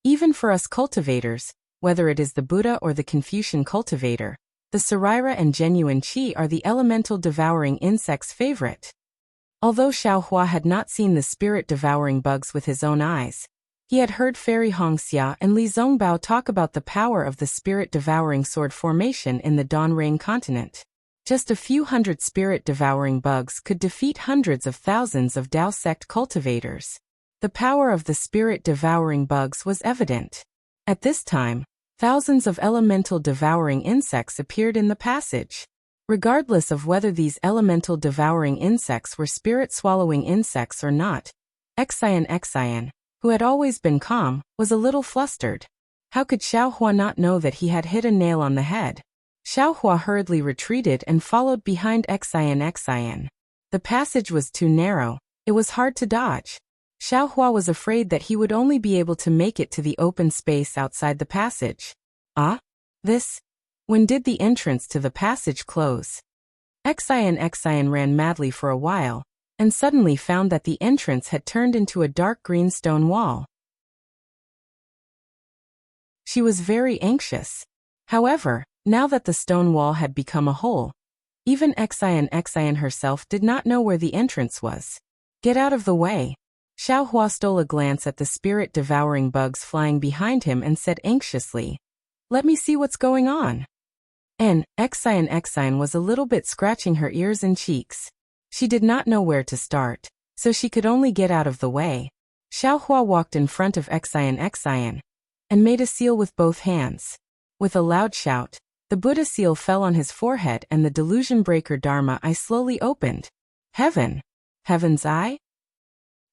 "Even for us cultivators, whether it is the Buddha or the Confucian cultivator, the Saraira and genuine Qi are the elemental devouring insect's favorite." Although Xiao Hua had not seen the spirit-devouring bugs with his own eyes, he had heard Fairy Hongxia and Li Zongbao talk about the power of the spirit-devouring sword formation in the Donrain continent. Just a few hundred spirit-devouring bugs could defeat hundreds of thousands of Dao sect cultivators. The power of the spirit-devouring bugs was evident. At this time, thousands of elemental-devouring insects appeared in the passage. Regardless of whether these elemental-devouring insects were spirit-swallowing insects or not, Xian, who had always been calm, was a little flustered. How could Xiaohua not know that he had hit a nail on the head? Xiaohua hurriedly retreated and followed behind Xian. The passage was too narrow. It was hard to dodge. Xiaohua was afraid that he would only be able to make it to the open space outside the passage. When did the entrance to the passage close? Xian ran madly for a while, and suddenly found that the entrance had turned into a dark green stone wall. She was very anxious. However, now that the stone wall had become a hole, even Xian herself did not know where the entrance was. Get out of the way. Xiaohua stole a glance at the spirit-devouring bugs flying behind him and said anxiously, "Let me see what's going on." And Xian was a little bit scratching her ears and cheeks. She did not know where to start, so she could only get out of the way. Xiaohua walked in front of Xian and made a seal with both hands. With a loud shout, the Buddha seal fell on his forehead and the delusion breaker Dharma eye slowly opened. Heaven's eye?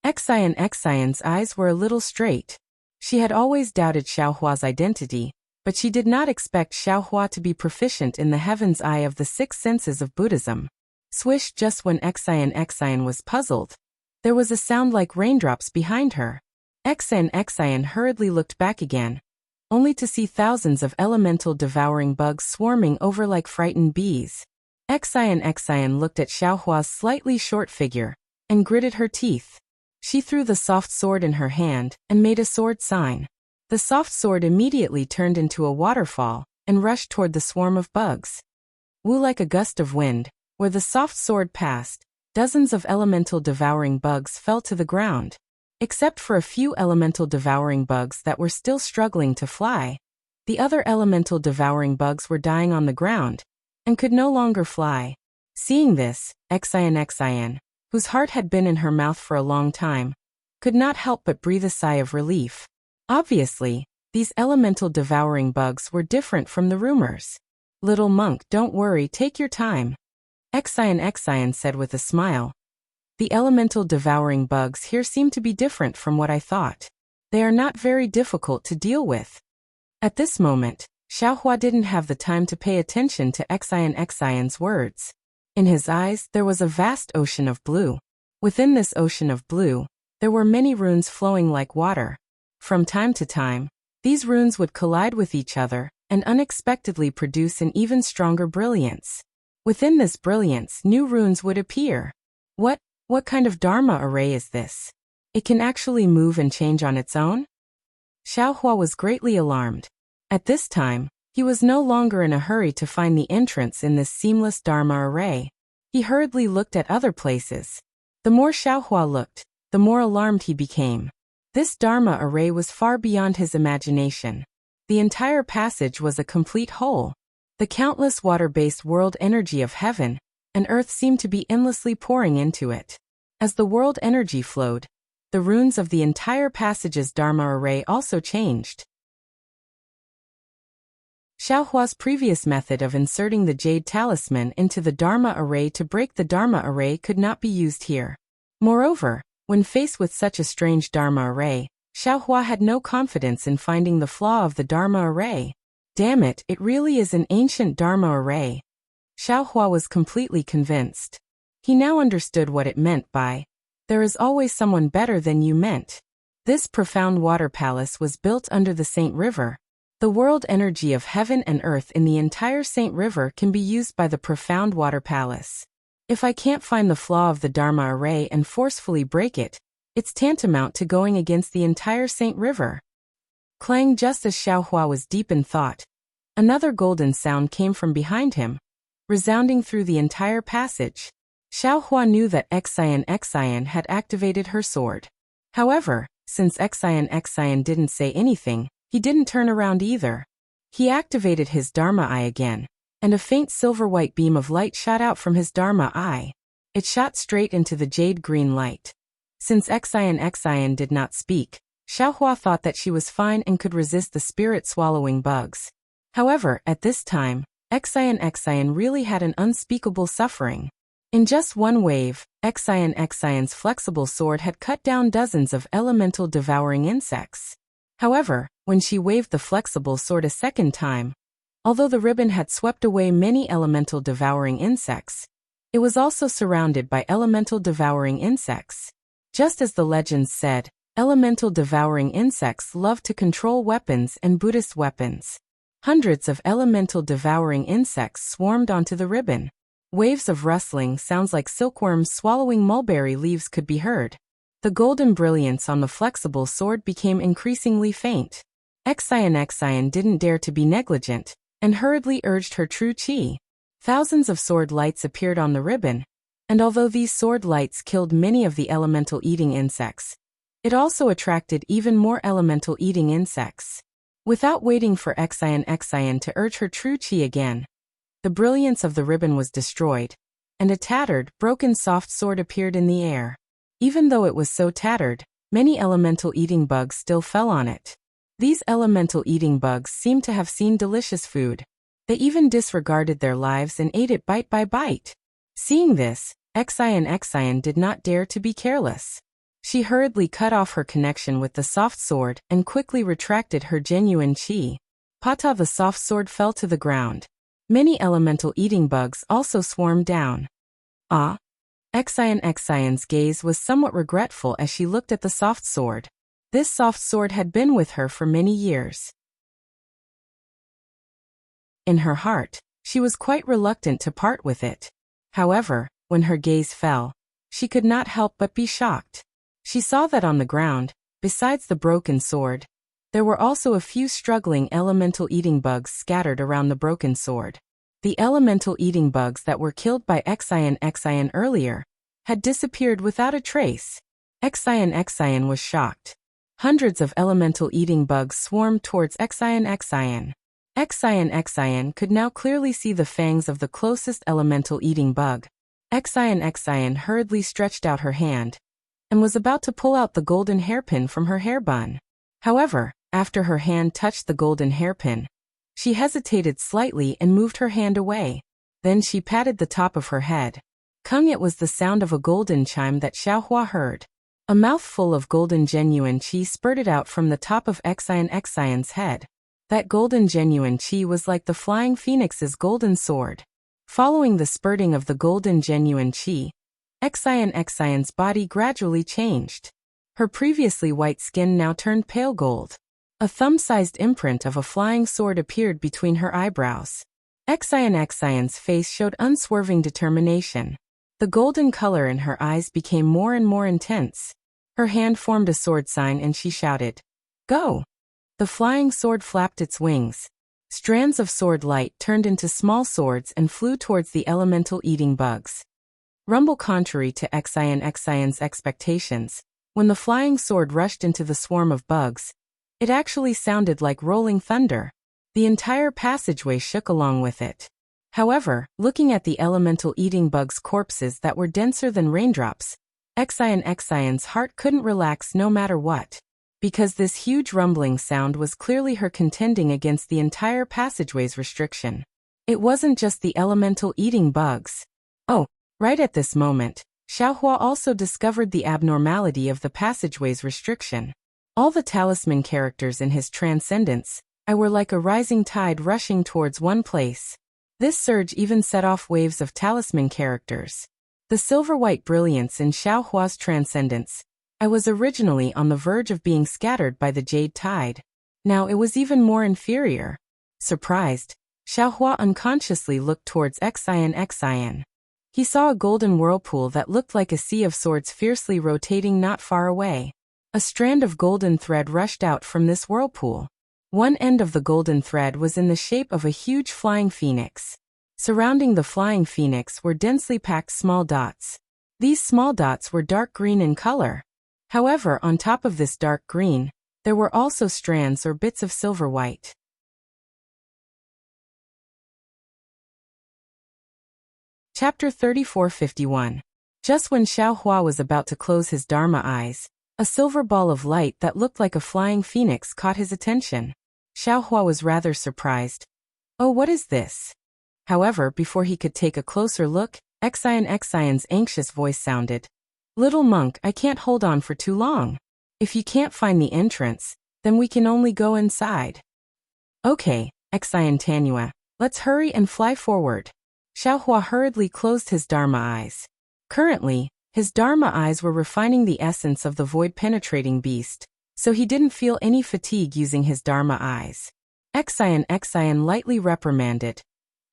Xian's eyes were a little straight. She had always doubted Xiaohua's identity, but she did not expect Xiaohua to be proficient in the heaven's eye of the six senses of Buddhism. Swish! Just when Xian was puzzled, there was a sound like raindrops behind her. Xian hurriedly looked back again, only to see thousands of elemental devouring bugs swarming over like frightened bees. Xian looked at Xiaohua's slightly short figure and gritted her teeth. She threw the soft sword in her hand and made a sword sign. The soft sword immediately turned into a waterfall and rushed toward the swarm of bugs. Woo! Like a gust of wind, where the soft sword passed, dozens of elemental devouring bugs fell to the ground. Except for a few elemental devouring bugs that were still struggling to fly, the other elemental devouring bugs were dying on the ground and could no longer fly. Seeing this, Xian, whose heart had been in her mouth for a long time, could not help but breathe a sigh of relief. Obviously, these elemental devouring bugs were different from the rumors. "Little monk, don't worry, take your time," Xian said with a smile. "The elemental devouring bugs here seem to be different from what I thought. They are not very difficult to deal with." At this moment, Xiaohua didn't have the time to pay attention to Xian's words. In his eyes, there was a vast ocean of blue. Within this ocean of blue, there were many runes flowing like water. From time to time, these runes would collide with each other and unexpectedly produce an even stronger brilliance. Within this brilliance, new runes would appear. What kind of Dharma array is this? It can actually move and change on its own? Xiaohua was greatly alarmed. At this time, he was no longer in a hurry to find the entrance in this seamless Dharma array. He hurriedly looked at other places. The more Xiaohua looked, the more alarmed he became. This Dharma array was far beyond his imagination. The entire passage was a complete whole. The countless water-based world energy of heaven and earth seemed to be endlessly pouring into it. As the world energy flowed, the runes of the entire passage's Dharma array also changed. Xiaohua's previous method of inserting the jade talisman into the Dharma array to break the Dharma array could not be used here. Moreover, when faced with such a strange Dharma array, Xiaohua had no confidence in finding the flaw of the Dharma array. Damn it, it really is an ancient Dharma array. Xiaohua was completely convinced. He now understood what it meant by, "There is always someone better than you" meant. This profound water palace was built under the Saint River. The world energy of heaven and earth in the entire Saint River can be used by the profound water palace. If I can't find the flaw of the Dharma array and forcefully break it, it's tantamount to going against the entire Saint River. Clang! Just as Xiaohua was deep in thought, another golden sound came from behind him, resounding through the entire passage. Xiaohua knew that Xian had activated her sword. However, since Xian didn't say anything, he didn't turn around either. He activated his Dharma eye again, and a faint silver-white beam of light shot out from his Dharma eye. It shot straight into the jade-green light. Since Xian did not speak, Xiaohua thought that she was fine and could resist the spirit-swallowing bugs. However, at this time, Xian really had an unspeakable suffering. In just one wave, Xian's flexible sword had cut down dozens of elemental devouring insects. However, when she waved the flexible sword a second time, although the ribbon had swept away many elemental devouring insects, it was also surrounded by elemental devouring insects. Just as the legends said, elemental devouring insects love to control weapons and Buddhist weapons. Hundreds of elemental devouring insects swarmed onto the ribbon. Waves of rustling sounds like silkworms swallowing mulberry leaves could be heard. The golden brilliance on the flexible sword became increasingly faint. Xian didn't dare to be negligent, and hurriedly urged her true chi. Thousands of sword lights appeared on the ribbon, and although these sword lights killed many of the elemental eating insects, it also attracted even more elemental eating insects. Without waiting for Xian to urge her true chi again, the brilliance of the ribbon was destroyed, and a tattered, broken soft sword appeared in the air. Even though it was so tattered, many elemental eating bugs still fell on it. These elemental eating bugs seemed to have seen delicious food. They even disregarded their lives and ate it bite by bite. Seeing this, Xian did not dare to be careless. She hurriedly cut off her connection with the soft sword and quickly retracted her genuine chi. Pata, the soft sword, fell to the ground. Many elemental eating bugs also swarmed down. Ah! Xian's gaze was somewhat regretful as she looked at the soft sword. This soft sword had been with her for many years. In her heart, she was quite reluctant to part with it. However, when her gaze fell, she could not help but be shocked. She saw that on the ground, besides the broken sword, there were also a few struggling elemental eating bugs scattered around the broken sword. The elemental eating bugs that were killed by Xian earlier had disappeared without a trace. Xian was shocked. Hundreds of elemental eating bugs swarmed towards Xian. Xian could now clearly see the fangs of the closest elemental eating bug. Xian hurriedly stretched out her hand and was about to pull out the golden hairpin from her hair bun. However, after her hand touched the golden hairpin, she hesitated slightly and moved her hand away. Then she patted the top of her head. Kung! It was the sound of a golden chime that Xiaohua heard. A mouthful of golden genuine qi spurted out from the top of Xian's head. That golden genuine qi was like the flying phoenix's golden sword. Following the spurting of the golden genuine qi, Xian's body gradually changed. Her previously white skin now turned pale gold. A thumb-sized imprint of a flying sword appeared between her eyebrows. Xian's face showed unswerving determination. The golden color in her eyes became more and more intense. Her hand formed a sword sign and she shouted, "Go!" The flying sword flapped its wings. Strands of sword light turned into small swords and flew towards the elemental eating bugs. Rumble! Contrary to Xian's expectations, when the flying sword rushed into the swarm of bugs, it actually sounded like rolling thunder. The entire passageway shook along with it. However, looking at the elemental eating bugs' corpses that were denser than raindrops, Xian's heart couldn't relax no matter what. Because this huge rumbling sound was clearly her contending against the entire passageway's restriction. It wasn't just the elemental eating bugs. Oh, right at this moment, Xiaohua also discovered the abnormality of the passageway's restriction. All the talisman characters in his transcendence were like a rising tide rushing towards one place. This surge even set off waves of talisman characters. The silver-white brilliance in Xiaohua's transcendence was originally on the verge of being scattered by the jade tide. Now it was even more inferior. Surprised, Xiaohua unconsciously looked towards Xian. He saw a golden whirlpool that looked like a sea of swords fiercely rotating not far away. A strand of golden thread rushed out from this whirlpool. One end of the golden thread was in the shape of a huge flying phoenix. Surrounding the flying phoenix were densely packed small dots. These small dots were dark green in color. However, on top of this dark green, there were also strands or bits of silver white. Chapter 3451. Just when Xiao Hua was about to close his Dharma eyes, a silver ball of light that looked like a flying phoenix caught his attention. Xiao Hua was rather surprised. Oh, what is this? However, before he could take a closer look, Xian's anxious voice sounded. Little monk, I can't hold on for too long. If you can't find the entrance, then we can only go inside. Okay, Xian, let's hurry and fly forward. Xiao Hua hurriedly closed his Dharma eyes. Currently, his Dharma eyes were refining the essence of the void-penetrating beast, so he didn't feel any fatigue using his Dharma eyes. Xian lightly reprimanded,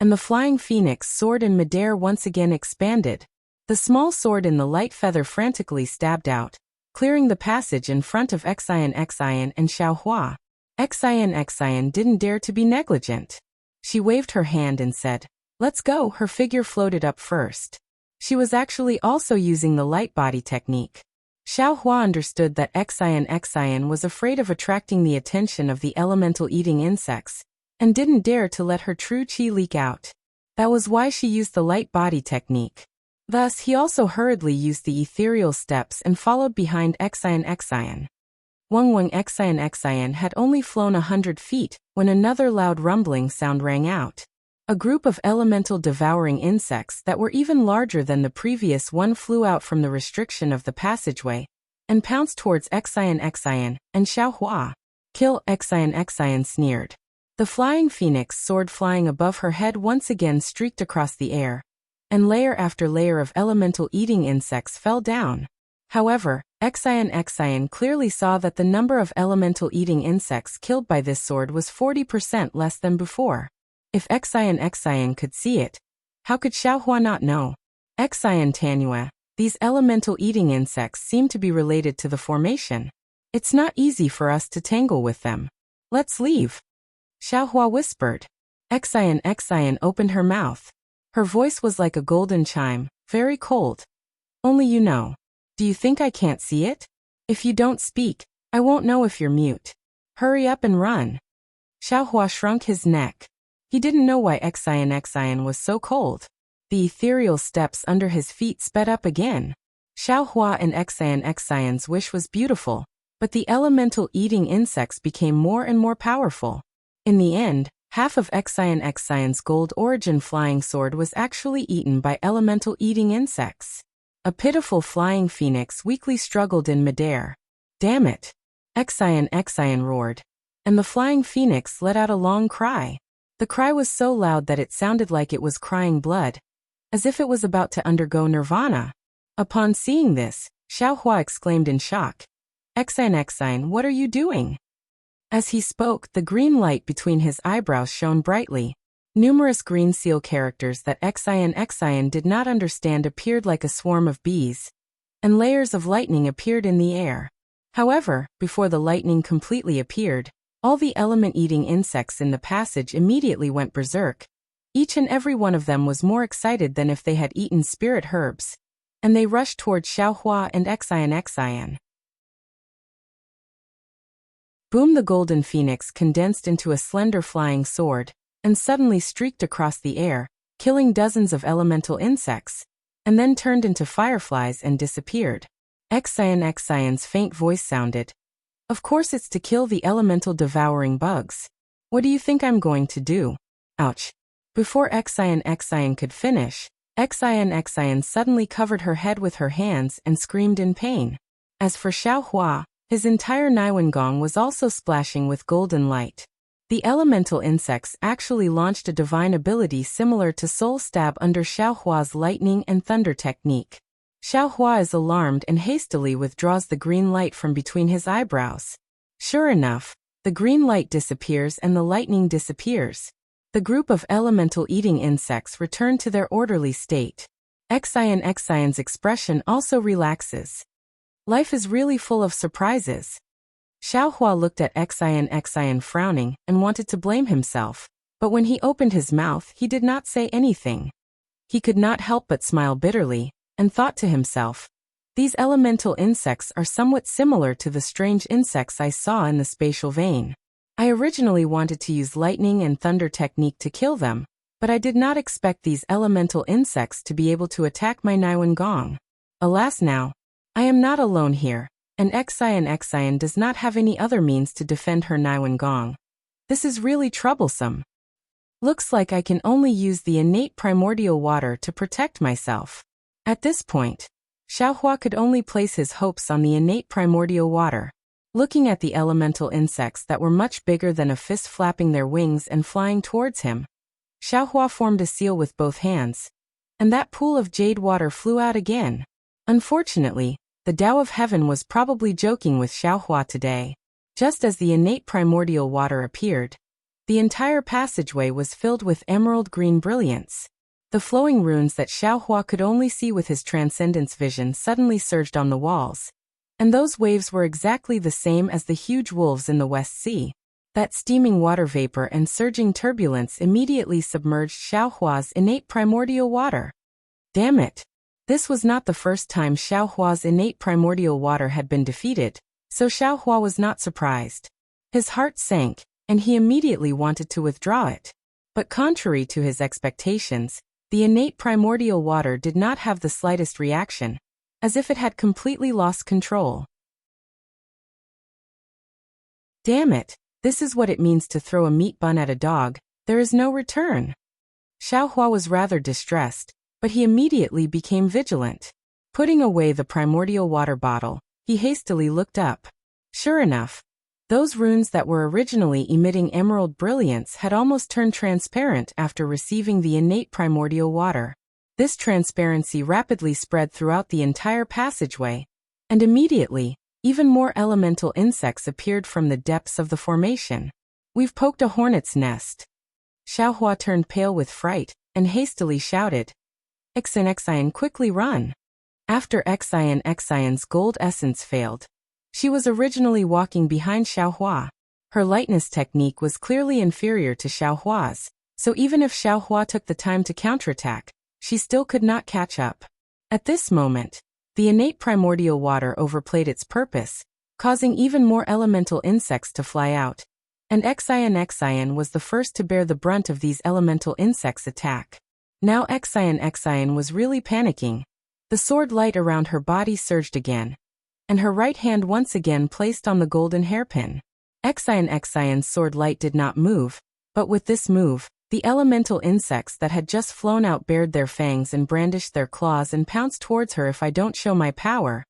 and the flying phoenix sword in midair once again expanded. The small sword in the light feather frantically stabbed out, clearing the passage in front of Xian and Xiao Hua. Xian didn't dare to be negligent. She waved her hand and said, "Let's go." Her figure floated up first. She was actually also using the light body technique. Xiao Hua understood that Xian was afraid of attracting the attention of the elemental eating insects, and didn't dare to let her true qi leak out. That was why she used the light body technique. Thus, he also hurriedly used the ethereal steps and followed behind Xian. Wang Xian had only flown 100 feet when another loud rumbling sound rang out. A group of elemental devouring insects that were even larger than the previous one flew out from the restriction of the passageway and pounced towards Xian and Xiao Hua. Kill, Xian sneered. The flying phoenix sword flying above her head once again streaked across the air, and layer after layer of elemental eating insects fell down. However, Xian clearly saw that the number of elemental eating insects killed by this sword was 40% less than before. If Xian could see it, how could Xiao Hua not know? Xian, these elemental eating insects seem to be related to the formation. It's not easy for us to tangle with them. Let's leave. Xiao Hua whispered. Xian opened her mouth. Her voice was like a golden chime, very cold. Only you know. Do you think I can't see it? If you don't speak, I won't know if you're mute. Hurry up and run. Xiao Hua shrunk his neck. He didn't know why Xian was so cold. The ethereal steps under his feet sped up again. Xiao Hua and Xian's wish was beautiful, but the elemental eating insects became more and more powerful. In the end, half of Xian's gold origin flying sword was actually eaten by elemental eating insects. A pitiful flying phoenix weakly struggled in midair. Damn it! Xian roared. And the flying phoenix let out a long cry. The cry was so loud that it sounded like it was crying blood, as if it was about to undergo nirvana. Upon seeing this, Xiao Hua exclaimed in shock. Xian, what are you doing? As he spoke, the green light between his eyebrows shone brightly. Numerous green seal characters that Xian did not understand appeared like a swarm of bees, and layers of lightning appeared in the air. However, before the lightning completely appeared, all the element-eating insects in the passage immediately went berserk. Each and every one of them was more excited than if they had eaten spirit herbs, and they rushed towards Xiao Hua and Xian. Boom! The golden phoenix condensed into a slender flying sword, and suddenly streaked across the air, killing dozens of elemental insects, and then turned into fireflies and disappeared. Xian's faint voice sounded. Of course it's to kill the elemental devouring bugs. What do you think I'm going to do? Ouch. Before Xian could finish, Xian suddenly covered her head with her hands and screamed in pain. As for Xiao Hua, his entire Naiwangong was also splashing with golden light. The elemental insects actually launched a divine ability similar to Soul Stab under Xiao Hua's lightning and thunder technique. Xiao Hua is alarmed and hastily withdraws the green light from between his eyebrows. Sure enough, the green light disappears and the lightning disappears. The group of elemental eating insects return to their orderly state. Xian's expression also relaxes. Life is really full of surprises. Xiao Hua looked at Xian frowning and wanted to blame himself, but when he opened his mouth he did not say anything. He could not help but smile bitterly, and thought to himself, these elemental insects are somewhat similar to the strange insects I saw in the spatial vein. I originally wanted to use lightning and thunder technique to kill them, but I did not expect these elemental insects to be able to attack my Naiwangong. Alas now, I am not alone here, and Xian does not have any other means to defend her Naiwan Gong. This is really troublesome. Looks like I can only use the innate primordial water to protect myself. At this point, Xiaohua could only place his hopes on the innate primordial water. Looking at the elemental insects that were much bigger than a fist flapping their wings and flying towards him, Xiaohua formed a seal with both hands, and that pool of jade water flew out again. Unfortunately, the Tao of Heaven was probably joking with Xiaohua today. Just as the innate primordial water appeared, the entire passageway was filled with emerald green brilliance. The flowing runes that Xiaohua could only see with his transcendence vision suddenly surged on the walls, and those waves were exactly the same as the huge wolves in the West Sea. That steaming water vapor and surging turbulence immediately submerged Xiaohua's innate primordial water. Damn it! This was not the first time Xiaohua's innate primordial water had been defeated, so Xiaohua was not surprised. His heart sank, and he immediately wanted to withdraw it. But contrary to his expectations, the innate primordial water did not have the slightest reaction, as if it had completely lost control. Damn it, this is what it means to throw a meat bun at a dog, there is no return. Xiaohua was rather distressed, but he immediately became vigilant. Putting away the primordial water bottle, he hastily looked up. Sure enough, those runes that were originally emitting emerald brilliance had almost turned transparent after receiving the innate primordial water. This transparency rapidly spread throughout the entire passageway, and immediately, even more elemental insects appeared from the depths of the formation. We've poked a hornet's nest. Xiaohua turned pale with fright, and hastily shouted, Xian, quickly run! After Xian's gold essence failed, she was originally walking behind Xiaohua. Her lightness technique was clearly inferior to Xiaohua's, so even if Xiaohua took the time to counterattack, she still could not catch up. At this moment, the innate primordial water overplayed its purpose, causing even more elemental insects to fly out, and Xian was the first to bear the brunt of these elemental insects' attack. Now Xian was really panicking. The sword light around her body surged again, and her right hand once again placed on the golden hairpin. Xian's sword light did not move, but with this move, the elemental insects that had just flown out bared their fangs and brandished their claws and pounced towards her. If I don't show my power,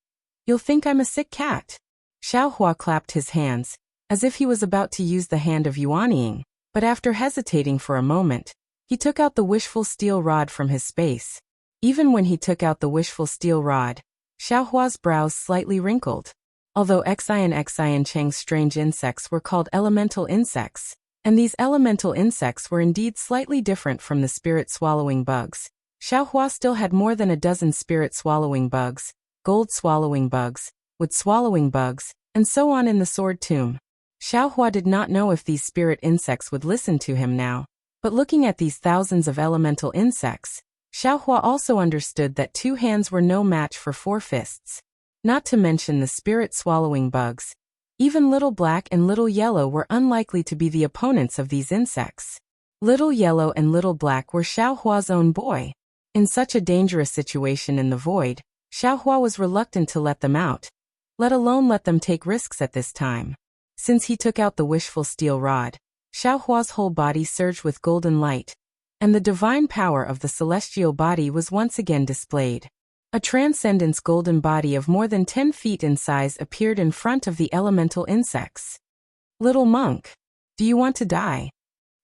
you'll think I'm a sick cat. Xiaohua clapped his hands, as if he was about to use the hand of Yuanying, but after hesitating for a moment, he took out the wishful steel rod from his space. Even when he took out the wishful steel rod, Xiaohua's brows slightly wrinkled. Although Xian Cheng's strange insects were called elemental insects, and these elemental insects were indeed slightly different from the spirit-swallowing bugs, Xiaohua still had more than a dozen spirit-swallowing bugs, gold-swallowing bugs, wood-swallowing bugs, and so on in the sword tomb. Xiaohua did not know if these spirit insects would listen to him now, but looking at these thousands of elemental insects, Xiaohua also understood that 2 hands were no match for 4 fists. Not to mention the spirit-swallowing bugs. Even Little Black and Little Yellow were unlikely to be the opponents of these insects. Little Yellow and Little Black were Xiaohua's own boy. In such a dangerous situation in the void, Xiaohua was reluctant to let them out, let alone let them take risks at this time. Since he took out the wishful steel rod, Xiaohua's whole body surged with golden light, and the divine power of the celestial body was once again displayed. A transcendence golden body of more than 10 feet in size appeared in front of the elemental insects. Little monk, do you want to die?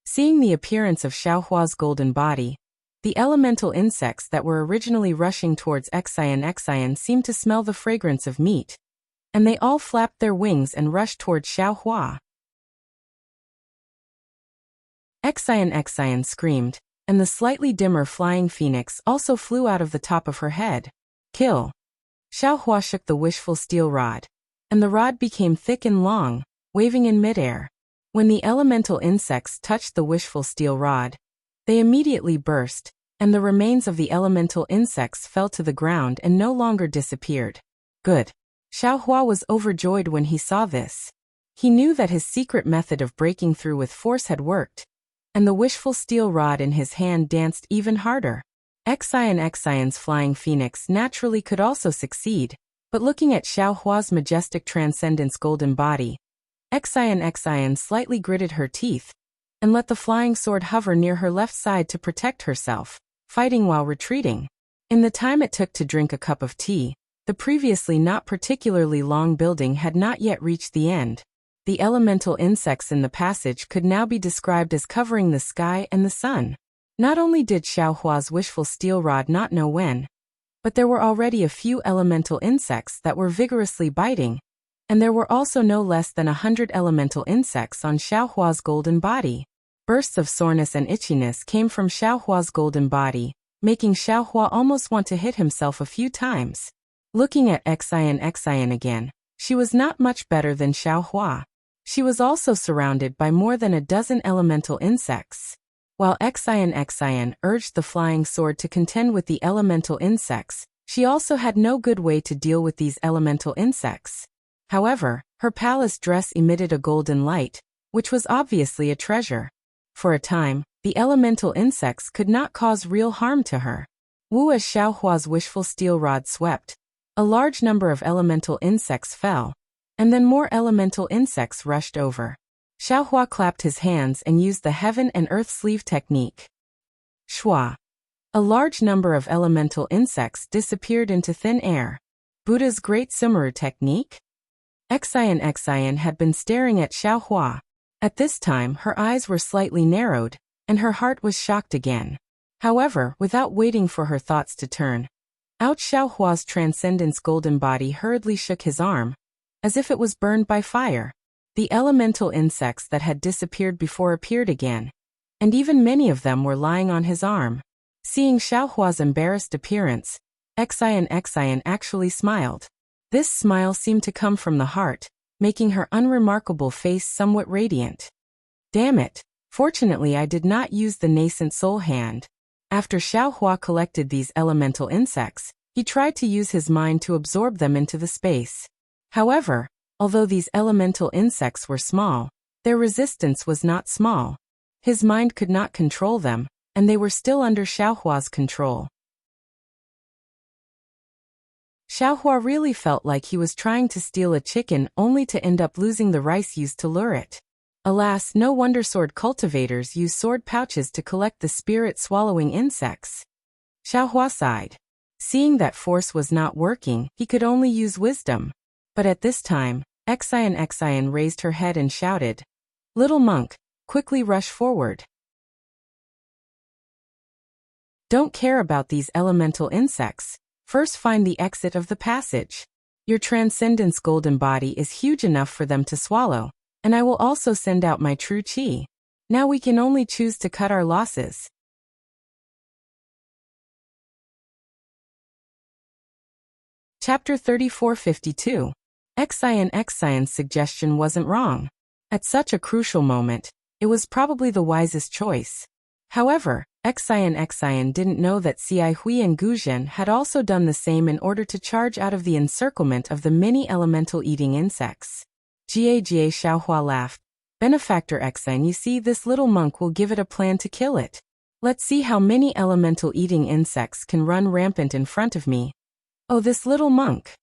Seeing the appearance of Xiaohua's golden body, the elemental insects that were originally rushing towards Xian seemed to smell the fragrance of meat, and they all flapped their wings and rushed towards Xiaohua. Xian screamed, and the slightly dimmer flying phoenix also flew out of the top of her head. Kill! Xiaohua shook the wishful steel rod, and the rod became thick and long, waving in midair. When the elemental insects touched the wishful steel rod, they immediately burst, and the remains of the elemental insects fell to the ground and no longer disappeared. Good. Xiaohua was overjoyed when he saw this. He knew that his secret method of breaking through with force had worked, and the wishful steel rod in his hand danced even harder. Xian's flying phoenix naturally could also succeed, but looking at Xiaohua's majestic transcendence golden body, Xian slightly gritted her teeth and let the flying sword hover near her left side to protect herself, fighting while retreating. In the time it took to drink a cup of tea, the previously not particularly long building had not yet reached the end. The elemental insects in the passage could now be described as covering the sky and the sun. Not only did Xiaohua's wishful steel rod not know when, but there were already a few elemental insects that were vigorously biting, and there were also no less than 100 elemental insects on Xiaohua's golden body. Bursts of soreness and itchiness came from Xiaohua's golden body, making Xiaohua almost want to hit himself a few times. Looking at Xian again, she was not much better than Xiaohua. She was also surrounded by more than a dozen elemental insects. While Xian urged the flying sword to contend with the elemental insects, she also had no good way to deal with these elemental insects. However, her palace dress emitted a golden light, which was obviously a treasure. For a time, the elemental insects could not cause real harm to her. As Xiaohua's wishful steel rod swept, a large number of elemental insects fell, and then more elemental insects rushed over. Xiaohua clapped his hands and used the heaven and earth sleeve technique. Shua. A large number of elemental insects disappeared into thin air. Buddha's great Sumeru technique? Xian had been staring at Xiaohua. At this time her eyes were slightly narrowed, and her heart was shocked again. However, without waiting for her thoughts to turn, out Xiaohua's transcendence golden body hurriedly shook his arm, as if it was burned by fire. The elemental insects that had disappeared before appeared again, and even many of them were lying on his arm. Seeing Xiaohua's embarrassed appearance, Xian actually smiled. This smile seemed to come from the heart, making her unremarkable face somewhat radiant. Damn it! Fortunately I did not use the nascent soul hand. After Xiaohua collected these elemental insects, he tried to use his mind to absorb them into the space. However, although these elemental insects were small, their resistance was not small. His mind could not control them, and they were still under Xiaohua's control. Xiaohua really felt like he was trying to steal a chicken only to end up losing the rice used to lure it. Alas, no wonder sword cultivators use sword pouches to collect the spirit-swallowing insects. Xiaohua sighed. Seeing that force was not working, he could only use wisdom. But at this time, Xian raised her head and shouted, "Little monk, quickly rush forward. Don't care about these elemental insects. First find the exit of the passage. Your transcendence golden body is huge enough for them to swallow, and I will also send out my true qi. Now we can only choose to cut our losses." Chapter 3452. Xian's suggestion wasn't wrong. At such a crucial moment, it was probably the wisest choice. However, Xian didn't know that Xia Hui and Guzhen had also done the same in order to charge out of the encirclement of the many elemental eating insects. Jie Xiaohua laughed. "Benefactor Xian, you see, this little monk will give it a plan to kill it. Let's see how many elemental eating insects can run rampant in front of me. Oh, this little monk."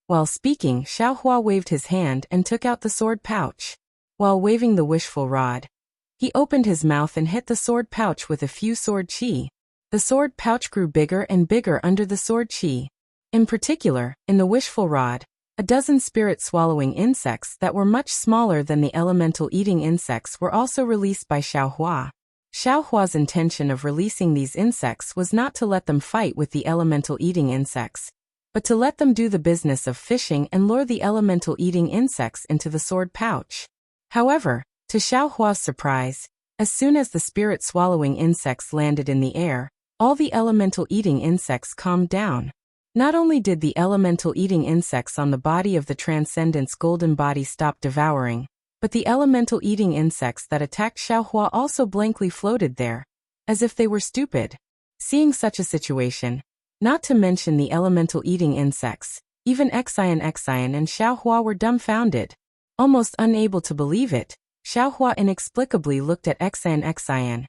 While speaking, Xiaohua waved his hand and took out the sword pouch. While waving the wishful rod, he opened his mouth and hit the sword pouch with a few sword qi. The sword pouch grew bigger and bigger under the sword qi. In particular, in the wishful rod, a dozen spirit-swallowing insects that were much smaller than the elemental eating insects were also released by Xiaohua. Xiaohua's intention of releasing these insects was not to let them fight with the elemental eating insects, but to let them do the business of fishing and lure the elemental eating insects into the sword pouch. However, to Xiaohua's surprise, as soon as the spirit-swallowing insects landed in the air, all the elemental eating insects calmed down. Not only did the elemental eating insects on the body of the Transcendence golden body stop devouring, but the elemental eating insects that attacked Xiaohua also blankly floated there, as if they were stupid. Seeing such a situation, not to mention the elemental eating insects, even Xian and Xiaohua were dumbfounded. Almost unable to believe it, Xiaohua inexplicably looked at Xian,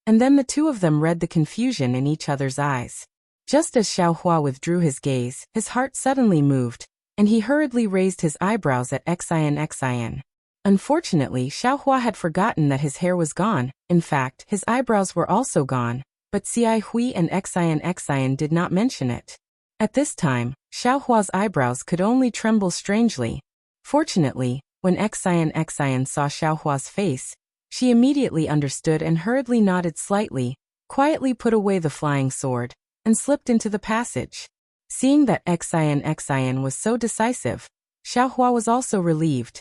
And then the two of them read the confusion in each other's eyes. Just as Xiaohua withdrew his gaze, his heart suddenly moved, and he hurriedly raised his eyebrows at Xin. Unfortunately, Xiaohua had forgotten that his hair was gone. In fact, his eyebrows were also gone, but Xi Hui and Xin did not mention it. At this time, Xiaohua's eyebrows could only tremble strangely. Fortunately, when Xin saw Xiaohua's face, she immediately understood and hurriedly nodded slightly, quietly put away the flying sword, and slipped into the passage. Seeing that Xin was so decisive, Xiaohua was also relieved.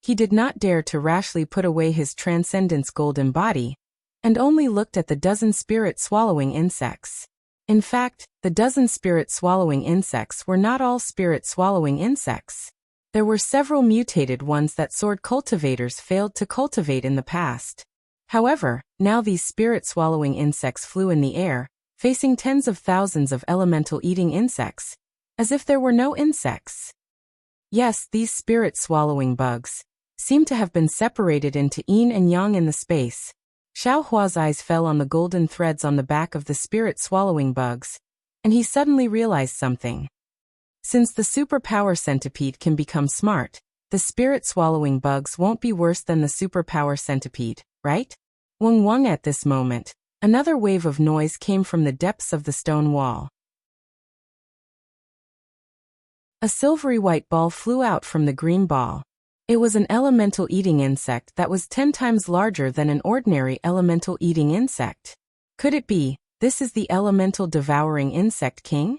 He did not dare to rashly put away his transcendence golden body, and only looked at the dozen spirit-swallowing insects. In fact, the dozen spirit-swallowing insects were not all spirit-swallowing insects. There were several mutated ones that sword cultivators failed to cultivate in the past. However, now these spirit-swallowing insects flew in the air, facing tens of thousands of elemental-eating insects, as if there were no insects. Yes, these spirit-swallowing bugs seemed to have been separated into yin and yang in the space. Xiaohua's eyes fell on the golden threads on the back of the spirit-swallowing bugs, and he suddenly realized something. Since the superpower centipede can become smart, the spirit-swallowing bugs won't be worse than the superpower centipede, right? Wang at this moment, another wave of noise came from the depths of the stone wall. A silvery white ball flew out from the green ball. It was an elemental-eating insect that was 10 times larger than an ordinary elemental-eating insect. Could it be, this is the elemental-devouring insect king?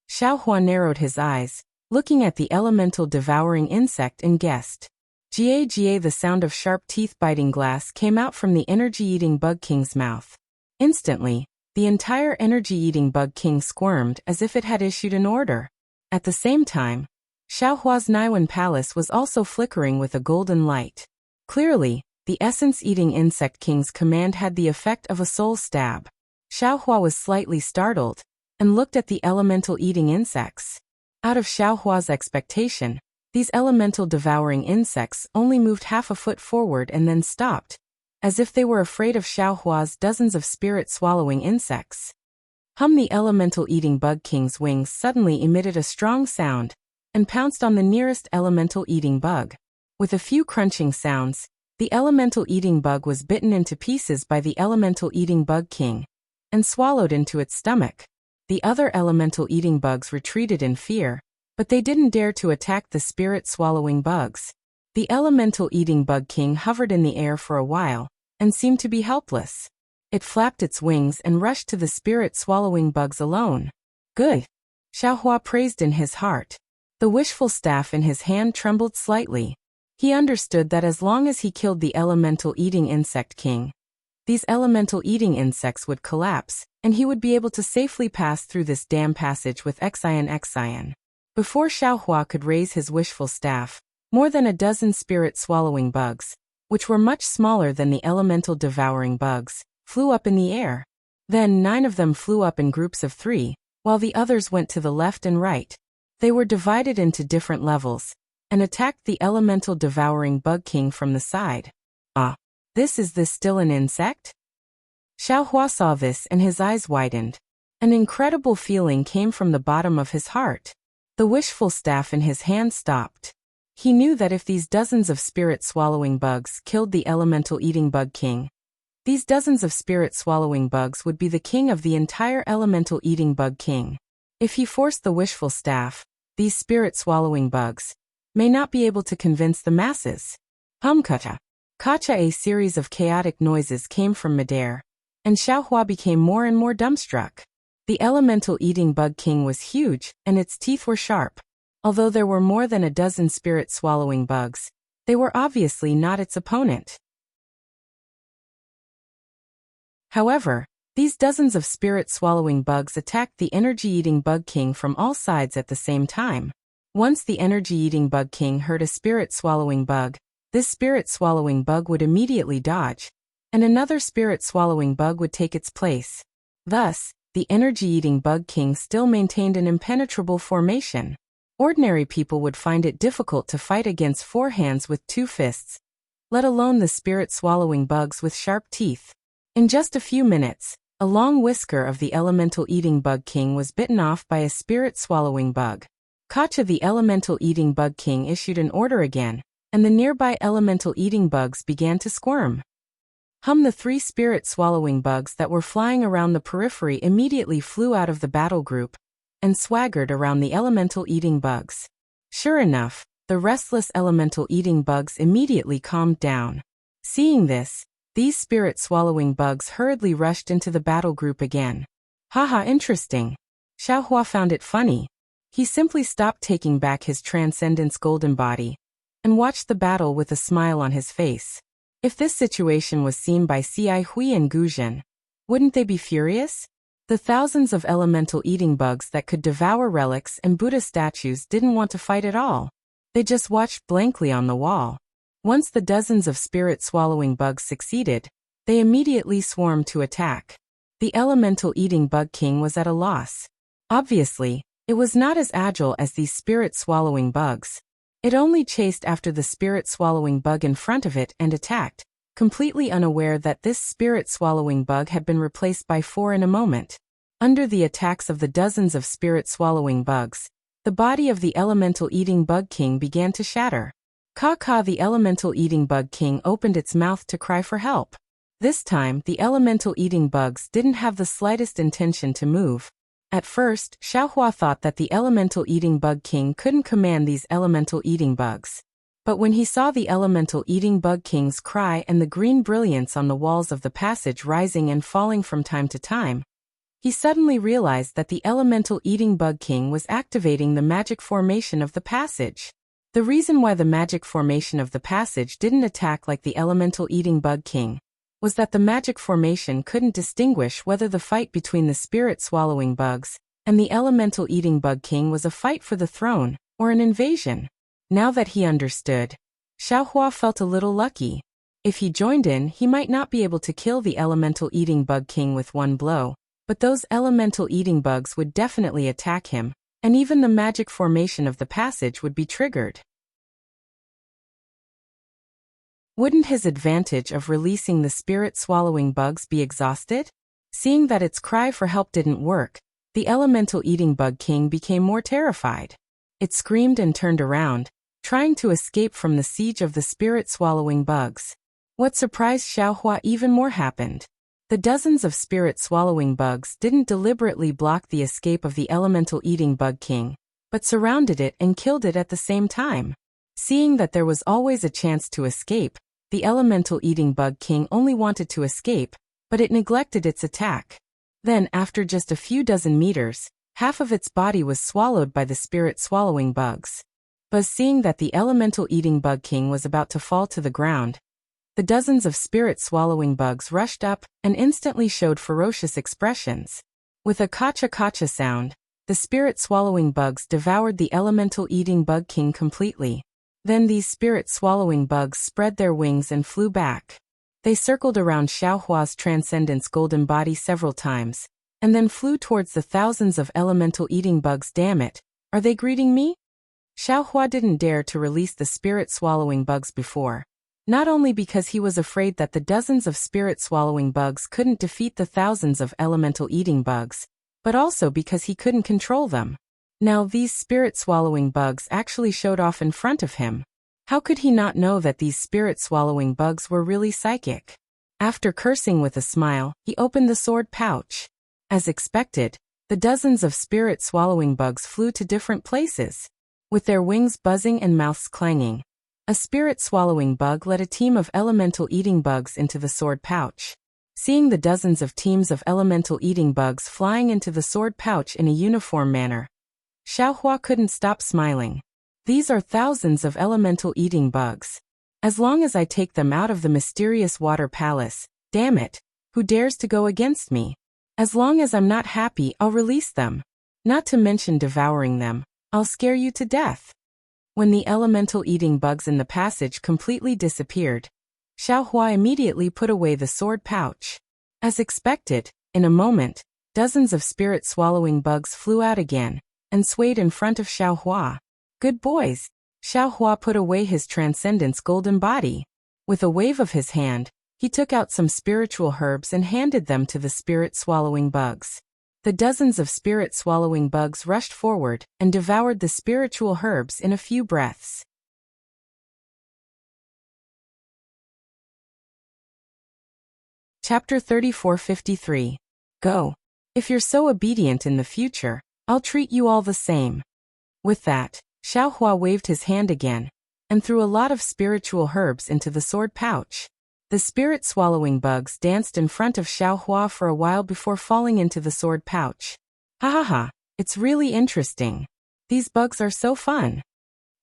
Xiaohua narrowed his eyes, looking at the elemental-devouring insect and guessed. Ga, the sound of sharp teeth biting glass came out from the energy-eating bug king's mouth. Instantly, the entire energy-eating bug king squirmed as if it had issued an order. At the same time, Xiaohua's Naiwan palace was also flickering with a golden light. Clearly, the essence-eating insect king's command had the effect of a soul stab. Xiaohua was slightly startled, and looked at the elemental-eating insects. Out of Xiaohua's expectation, these elemental-devouring insects only moved half a foot forward and then stopped, as if they were afraid of Xiaohua's dozens of spirit-swallowing insects. The elemental-eating bug king's wings suddenly emitted a strong sound, and pounced on the nearest elemental-eating bug. With a few crunching sounds, the elemental-eating bug was bitten into pieces by the elemental-eating bug king, and swallowed into its stomach. The other elemental-eating bugs retreated in fear, but they didn't dare to attack the spirit-swallowing bugs. The elemental-eating bug king hovered in the air for a while, and seemed to be helpless. It flapped its wings and rushed to the spirit-swallowing bugs alone. Good! Xiaohua praised in his heart. The wishful staff in his hand trembled slightly. He understood that as long as he killed the elemental-eating insect king, these elemental-eating insects would collapse, and he would be able to safely pass through this damn passage with Xin. Before Xiaohua could raise his wishful staff, more than a dozen spirit-swallowing bugs, which were much smaller than the elemental-devouring bugs, flew up in the air. Then 9 of them flew up in groups of 3, while the others went to the left and right. They were divided into different levels, and attacked the elemental-devouring bug king from the side. Is this still an insect? Xiaohua saw this and his eyes widened. An incredible feeling came from the bottom of his heart. The wishful staff in his hand stopped. He knew that if these dozens of spirit-swallowing bugs killed the elemental-eating bug king, these dozens of spirit-swallowing bugs would be the king of the entire elemental-eating bug king. If he forced the wishful staff, these spirit-swallowing bugs may not be able to convince the masses. Kacha, a series of chaotic noises came from midair, and Xiaohua became more and more dumbstruck. The elemental-eating bug king was huge, and its teeth were sharp. Although there were more than a dozen spirit-swallowing bugs, they were obviously not its opponent. However, these dozens of spirit-swallowing bugs attacked the energy-eating bug king from all sides at the same time. Once the energy-eating bug king heard a spirit-swallowing bug, this spirit-swallowing bug would immediately dodge, and another spirit-swallowing bug would take its place. Thus, the energy-eating bug king still maintained an impenetrable formation. Ordinary people would find it difficult to fight against 4 hands with 2 fists, let alone the spirit-swallowing bugs with sharp teeth. In just a few minutes, a long whisker of the elemental-eating bug king was bitten off by a spirit-swallowing bug. Kacha the elemental-eating bug king issued an order again, and the nearby elemental-eating bugs began to squirm. The 3 spirit-swallowing bugs that were flying around the periphery immediately flew out of the battle group and swaggered around the elemental-eating bugs. Sure enough, the restless elemental-eating bugs immediately calmed down. Seeing this, these spirit-swallowing bugs hurriedly rushed into the battle group again. Haha, interesting. Xiaohua found it funny. He simply stopped taking back his Transcendence golden body and watched the battle with a smile on his face. If this situation was seen by Ci Hui and Guzhen, wouldn't they be furious? The thousands of elemental-eating bugs that could devour relics and Buddha statues didn't want to fight at all. They just watched blankly on the wall. Once the dozens of spirit-swallowing bugs succeeded, they immediately swarmed to attack. The elemental-eating bug king was at a loss. Obviously, it was not as agile as these spirit-swallowing bugs. It only chased after the spirit-swallowing bug in front of it and attacked, completely unaware that this spirit-swallowing bug had been replaced by 4 in a moment. Under the attacks of the dozens of spirit-swallowing bugs, the body of the elemental-eating bug king began to shatter. Ka the elemental-eating bug king opened its mouth to cry for help. This time, the elemental-eating bugs didn't have the slightest intention to move. At first, Xiaohua thought that the elemental-eating bug king couldn't command these elemental-eating bugs. But when he saw the elemental-eating bug king's cry and the green brilliance on the walls of the passage rising and falling from time to time, he suddenly realized that the elemental-eating bug king was activating the magic formation of the passage. The reason why the magic formation of the passage didn't attack like the elemental-eating bug king was that the magic formation couldn't distinguish whether the fight between the spirit-swallowing bugs and the elemental-eating bug king was a fight for the throne or an invasion. Now that he understood, Xiaohua felt a little lucky. If he joined in, he might not be able to kill the elemental-eating bug king with one blow, but those elemental-eating bugs would definitely attack him, and even the magic formation of the passage would be triggered. Wouldn't his advantage of releasing the spirit-swallowing bugs be exhausted? Seeing that its cry for help didn't work, the elemental-eating bug king became more terrified. It screamed and turned around, trying to escape from the siege of the spirit-swallowing bugs. What surprised Xiaohua even more happened. The dozens of spirit-swallowing bugs didn't deliberately block the escape of the elemental-eating bug king, but surrounded it and killed it at the same time. Seeing that there was always a chance to escape, the elemental-eating bug king only wanted to escape, but it neglected its attack. Then, after just a few dozen meters, half of its body was swallowed by the spirit-swallowing bugs. But seeing that the elemental-eating bug king was about to fall to the ground, the dozens of spirit-swallowing bugs rushed up and instantly showed ferocious expressions. With a kacha-kacha sound, the spirit-swallowing bugs devoured the elemental-eating bug king completely. Then these spirit-swallowing bugs spread their wings and flew back. They circled around Xiaohua's Transcendence golden body several times, and then flew towards the thousands of elemental-eating bugs. Damn it, are they greeting me? Xiaohua didn't dare to release the spirit-swallowing bugs before. Not only because he was afraid that the dozens of spirit-swallowing bugs couldn't defeat the thousands of elemental-eating bugs, but also because he couldn't control them. Now these spirit-swallowing bugs actually showed off in front of him. How could he not know that these spirit-swallowing bugs were really psychic? After cursing with a smile, he opened the sword pouch. As expected, the dozens of spirit-swallowing bugs flew to different places. With their wings buzzing and mouths clanging, a spirit-swallowing bug led a team of elemental-eating bugs into the sword pouch. Seeing the dozens of teams of elemental-eating bugs flying into the sword pouch in a uniform manner, Xiaohua couldn't stop smiling. These are thousands of elemental-eating bugs. As long as I take them out of the mysterious water palace, damn it, who dares to go against me? As long as I'm not happy, I'll release them. Not to mention devouring them, I'll scare you to death. When the elemental-eating bugs in the passage completely disappeared, Xiaohua immediately put away the sword pouch. As expected, in a moment, dozens of spirit-swallowing bugs flew out again and swayed in front of Xiaohua. Good boys. Xiaohua put away his Transcendence golden body. With a wave of his hand, He took out some spiritual herbs and handed them to the spirit-swallowing bugs. The dozens of spirit-swallowing bugs rushed forward and devoured the spiritual herbs in a few breaths. Chapter 3453. Go. If you're so obedient in the future, I'll treat you all the same. With that, Xiaohua waved his hand again, and threw a lot of spiritual herbs into the sword pouch. The spirit-swallowing bugs danced in front of Xiaohua for a while before falling into the sword pouch. Ha ha ha, it's really interesting. These bugs are so fun.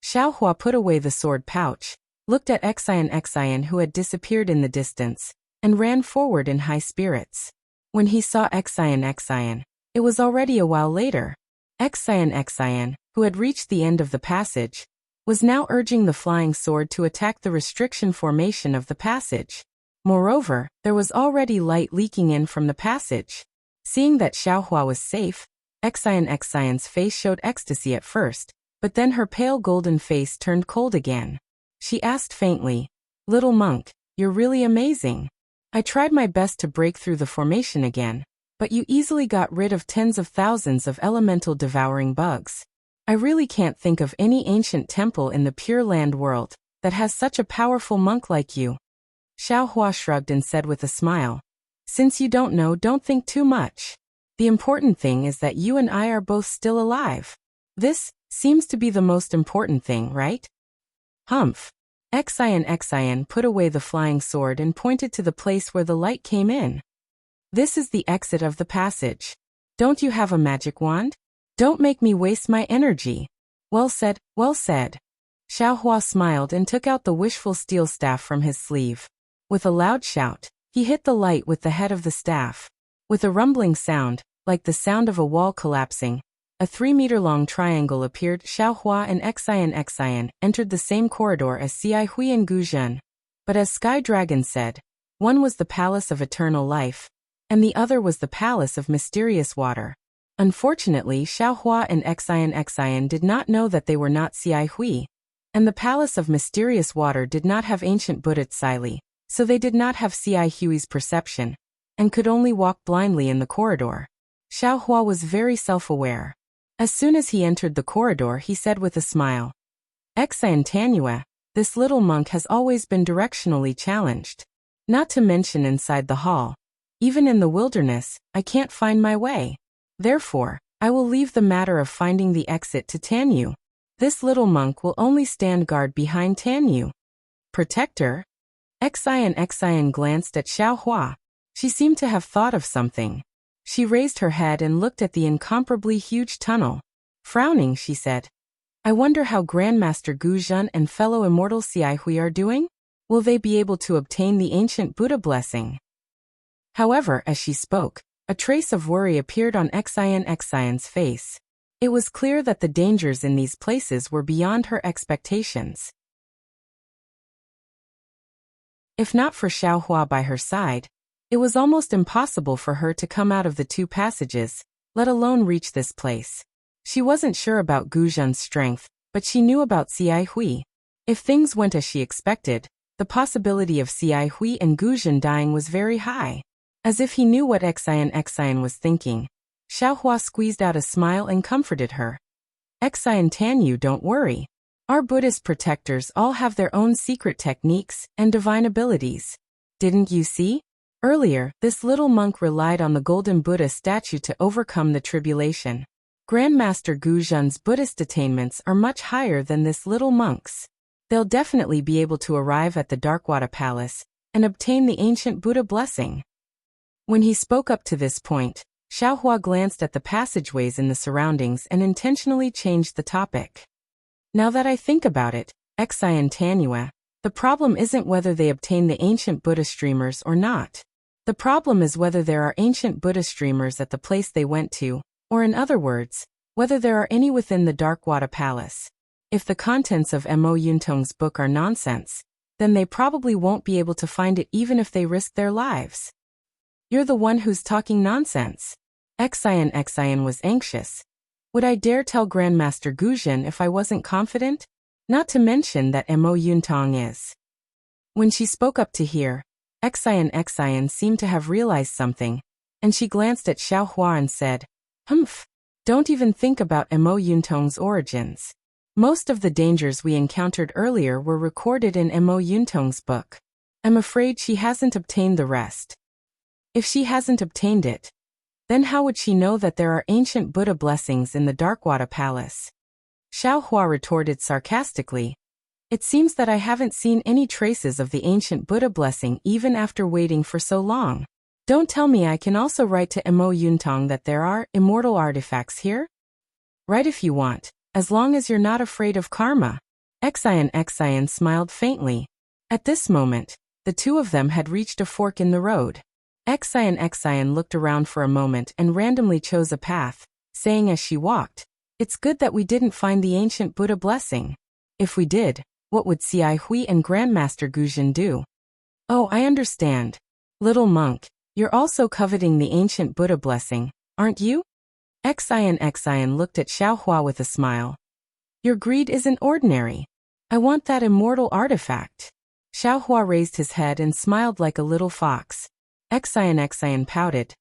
Xiaohua put away the sword pouch, looked at Xian who had disappeared in the distance, and ran forward in high spirits. When he saw Xian, it was already a while later. Xian, who had reached the end of the passage, was now urging the flying sword to attack the restriction formation of the passage. Moreover, there was already light leaking in from the passage. Seeing that Xiaohua was safe, Xian's face showed ecstasy at first, but then her pale golden face turned cold again. She asked faintly, "Little monk, you're really amazing. I tried my best to break through the formation again, but you easily got rid of tens of thousands of elemental devouring bugs. I really can't think of any ancient temple in the Pure Land world that has such a powerful monk like you." Xiaohua shrugged and said with a smile, "Since you don't know, don't think too much. The important thing is that you and I are both still alive. This seems to be the most important thing, right?" Humph. Xian put away the flying sword and pointed to the place where the light came in. "This is the exit of the passage. Don't you have a magic wand? Don't make me waste my energy." Well said, well said. Xiaohua smiled and took out the wishful steel staff from his sleeve. With a loud shout, he hit the light with the head of the staff. With a rumbling sound, like the sound of a wall collapsing, a 3-meter-long triangle appeared. Xiaohua and Xian entered the same corridor as Xiahui and Guzhen. But as Sky Dragon said, one was the Palace of Eternal Life, and the other was the Palace of Mysterious Water. Unfortunately, Xiaohua and Xian did not know that they were not Xiahui, and the Palace of Mysterious Water did not have ancient Buddha Tsili, so they did not have Xiahui's perception, and could only walk blindly in the corridor. Xiaohua was very self-aware. As soon as he entered the corridor, he said with a smile, "Xian, this little monk has always been directionally challenged. Not to mention inside the hall. Even in the wilderness, I can't find my way. Therefore, I will leave the matter of finding the exit to Tanyu. This little monk will only stand guard behind Tanyu." "Protector?" Xian glanced at Xiaohua. She seemed to have thought of something. She raised her head and looked at the incomparably huge tunnel. Frowning, she said, "I wonder how Grandmaster Guzhen and fellow immortal Xiahui are doing? Will they be able to obtain the ancient Buddha blessing?" However, as she spoke, a trace of worry appeared on Xian's face. It was clear that the dangers in these places were beyond her expectations. If not for Xiaohua by her side, it was almost impossible for her to come out of the 2 passages, let alone reach this place. She wasn't sure about Guzhen's strength, but she knew about Xiahui. If things went as she expected, the possibility of Xiahui and Guzhen dying was very high. As if he knew what Xian was thinking, Xiaohua squeezed out a smile and comforted her. "Xian, don't worry. Our Buddhist protectors all have their own secret techniques and divine abilities. Didn't you see? Earlier, this little monk relied on the golden Buddha statue to overcome the tribulation. Grandmaster Guzhen's Buddhist attainments are much higher than this little monk's. They'll definitely be able to arrive at the Darkwater Palace and obtain the ancient Buddha blessing." When he spoke up to this point, Xiaohua glanced at the passageways in the surroundings and intentionally changed the topic. "Now that I think about it, Xian, the problem isn't whether they obtain the ancient Buddha streamers or not. The problem is whether there are ancient Buddha streamers at the place they went to, or in other words, whether there are any within the Darkwater Palace. If the contents of Mo Yuntong's book are nonsense, then they probably won't be able to find it even if they risk their lives." "You're the one who's talking nonsense." Xian was anxious. "Would I dare tell Grandmaster Guzhen if I wasn't confident? Not to mention that Mo Yuntong is." When she spoke up to hear, Xian seemed to have realized something, and she glanced at Xiao Hua and said, "Humph. Don't even think about Mo Yuntong's origins. Most of the dangers we encountered earlier were recorded in Mo Yuntong's book. I'm afraid she hasn't obtained the rest." If she hasn't obtained it, then how would she know that there are ancient Buddha blessings in the Darkwada Palace? Xiao Hua retorted sarcastically, "It seems that I haven't seen any traces of the ancient Buddha blessing even after waiting for so long. Don't tell me I can also write to Mo Yuntong that there are immortal artifacts here? Write if you want, as long as you're not afraid of karma." Xian smiled faintly. At this moment, the two of them had reached a fork in the road. Xian looked around for a moment and randomly chose a path, saying as she walked, "It's good that we didn't find the ancient Buddha blessing. If we did, what would Cai Hui and Grandmaster Guzhen do?" "Oh, I understand. Little monk, you're also coveting the ancient Buddha blessing, aren't you?" Xian looked at Xiao Hua with a smile. "Your greed isn't ordinary. I want that immortal artifact." Xiao Hua raised his head and smiled like a little fox. Xian pouted.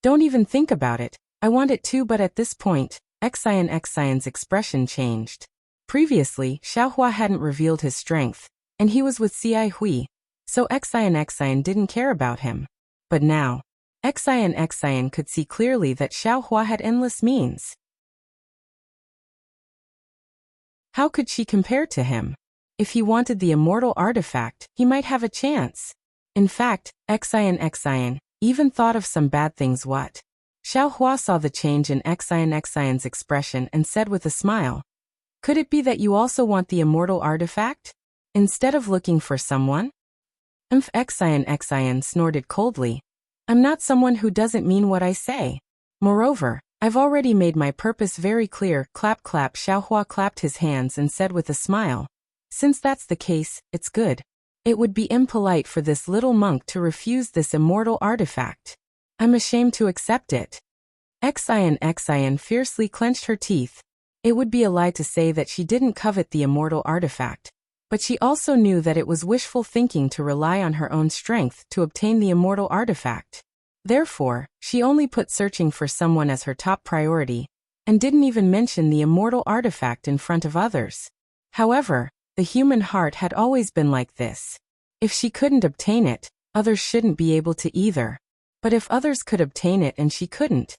"Don't even think about it. I want it too, but at this point, Xian's expression changed. Previously, Xiao Hua hadn't revealed his strength, and he was with Cai Hui, so Xian didn't care about him. But now, Xian could see clearly that Xiao Hua had endless means. How could she compare to him? If he wanted the immortal artifact, he might have a chance. In fact, Xian even thought of some bad things. What? Xiao Hua saw the change in Xian's expression and said with a smile, "Could it be that you also want the immortal artifact? Instead of looking for someone?" Xian snorted coldly. "I'm not someone who doesn't mean what I say. Moreover, I've already made my purpose very clear." Clap clap. Xiao Hua clapped his hands and said with a smile, "Since that's the case, it's good. It would be impolite for this little monk to refuse this immortal artifact. I'm ashamed to accept it." Xian fiercely clenched her teeth. It would be a lie to say that she didn't covet the immortal artifact, but she also knew that it was wishful thinking to rely on her own strength to obtain the immortal artifact. Therefore, she only put searching for someone as her top priority, and didn't even mention the immortal artifact in front of others. However, the human heart had always been like this. If she couldn't obtain it, others shouldn't be able to either. But if others could obtain it and she couldn't,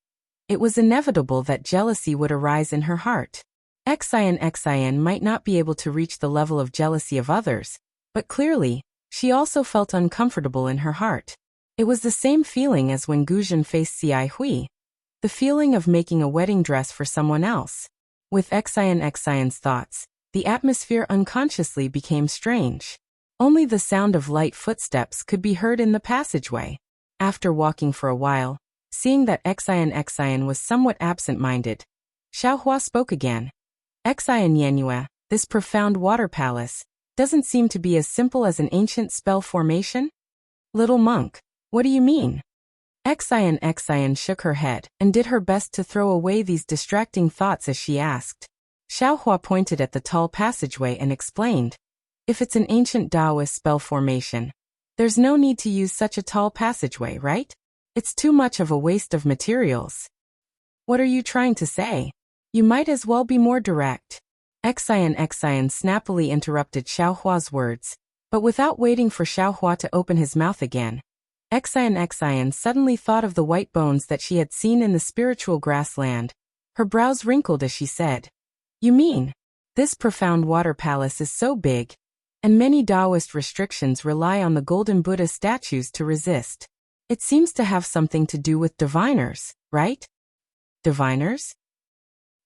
it was inevitable that jealousy would arise in her heart. Xian might not be able to reach the level of jealousy of others, but clearly, she also felt uncomfortable in her heart. It was the same feeling as when Guzhen faced Cai Hui. The feeling of making a wedding dress for someone else. With Xian's thoughts, the atmosphere unconsciously became strange. Only the sound of light footsteps could be heard in the passageway. After walking for a while, seeing that Xian was somewhat absent-minded, Xiao Hua spoke again. "Xian Yanhua, this profound water palace doesn't seem to be as simple as an ancient spell formation?" "Little monk, what do you mean?" Xian shook her head and did her best to throw away these distracting thoughts as she asked. Xiao Hua pointed at the tall passageway and explained, "If it's an ancient Taoist spell formation, there's no need to use such a tall passageway, right? It's too much of a waste of materials." "What are you trying to say? You might as well be more direct." Xian snappily interrupted Xiao Hua's words, but without waiting for Xiao Hua to open his mouth again. Xian suddenly thought of the white bones that she had seen in the spiritual grassland. Her brows wrinkled as she said, "You mean, this profound water palace is so big, and many Taoist restrictions rely on the golden Buddha statues to resist. It seems to have something to do with diviners, right?" "Diviners?"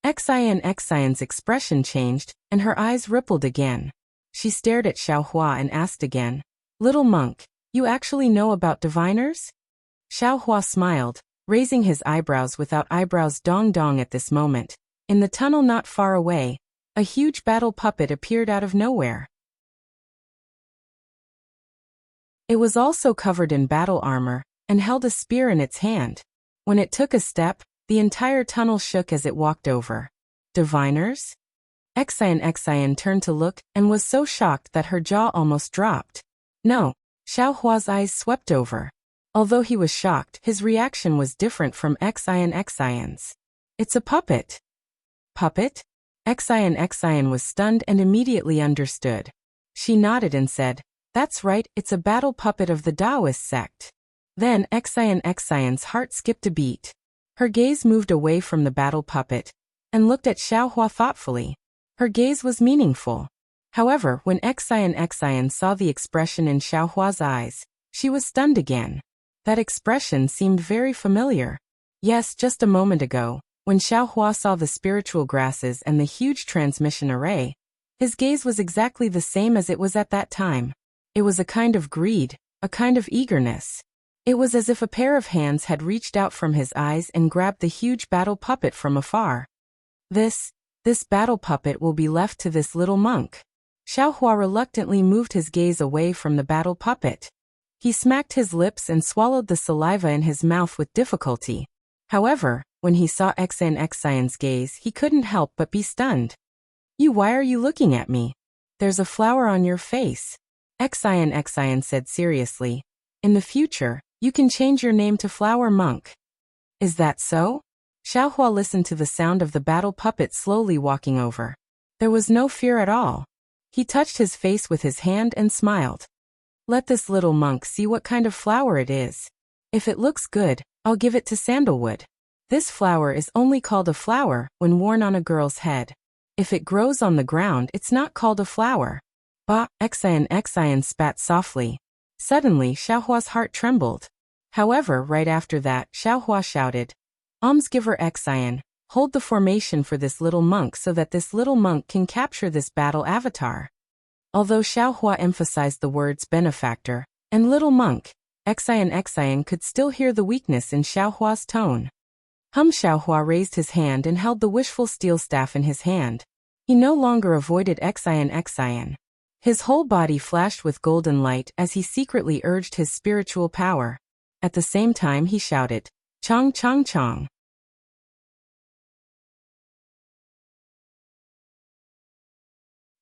Xian's expression changed, and her eyes rippled again. She stared at Xiao Hua and asked again, "Little monk, you actually know about diviners?" Xiao Hua smiled, raising his eyebrows without eyebrows. Dong at this moment. In the tunnel not far away, a huge battle puppet appeared out of nowhere. It was also covered in battle armor, and held a spear in its hand. When it took a step, the entire tunnel shook as it walked over. "Diviners?" Xian turned to look, and was so shocked that her jaw almost dropped. "No, Xiao Hua's eyes swept over. Although he was shocked, his reaction was different from Xian's. It's a puppet. Puppet? Xian was stunned and immediately understood. She nodded and said, "That's right, it's a battle puppet of the Taoist sect." Then Xian's heart skipped a beat. Her gaze moved away from the battle puppet and looked at Xiao Hua thoughtfully. Her gaze was meaningful. However, when Xian saw the expression in Xiao Hua's eyes, she was stunned again. That expression seemed very familiar. Yes, just a moment ago, when Xiao Hua saw the spiritual grasses and the huge transmission array, his gaze was exactly the same as it was at that time. It was a kind of greed, a kind of eagerness. It was as if a pair of hands had reached out from his eyes and grabbed the huge battle puppet from afar. This battle puppet will be left to this little monk. Xiao Hua reluctantly moved his gaze away from the battle puppet. He smacked his lips and swallowed the saliva in his mouth with difficulty. However, when he saw Xian's gaze, he couldn't help but be stunned. Why are you looking at me? There's a flower on your face. Xian said seriously. In the future, you can change your name to Flower Monk. Is that so? Xiao Hua listened to the sound of the battle puppet slowly walking over. There was no fear at all. He touched his face with his hand and smiled. Let this little monk see what kind of flower it is. If it looks good, I'll give it to Sandalwood. This flower is only called a flower when worn on a girl's head. If it grows on the ground, it's not called a flower. Bah! Xian spat softly. Suddenly, Xiao Hua's heart trembled. However, right after that, Xiao Hua shouted, Almsgiver Xian, hold the formation for this little monk so that this little monk can capture this battle avatar. Although Xiao Hua emphasized the words benefactor and little monk, Xian could still hear the weakness in Xiao Hua's tone. Xiao Hua raised his hand and held the wishful steel staff in his hand. He no longer avoided Xian. His whole body flashed with golden light as he secretly urged his spiritual power. At the same time he shouted, Chong Chong Chong.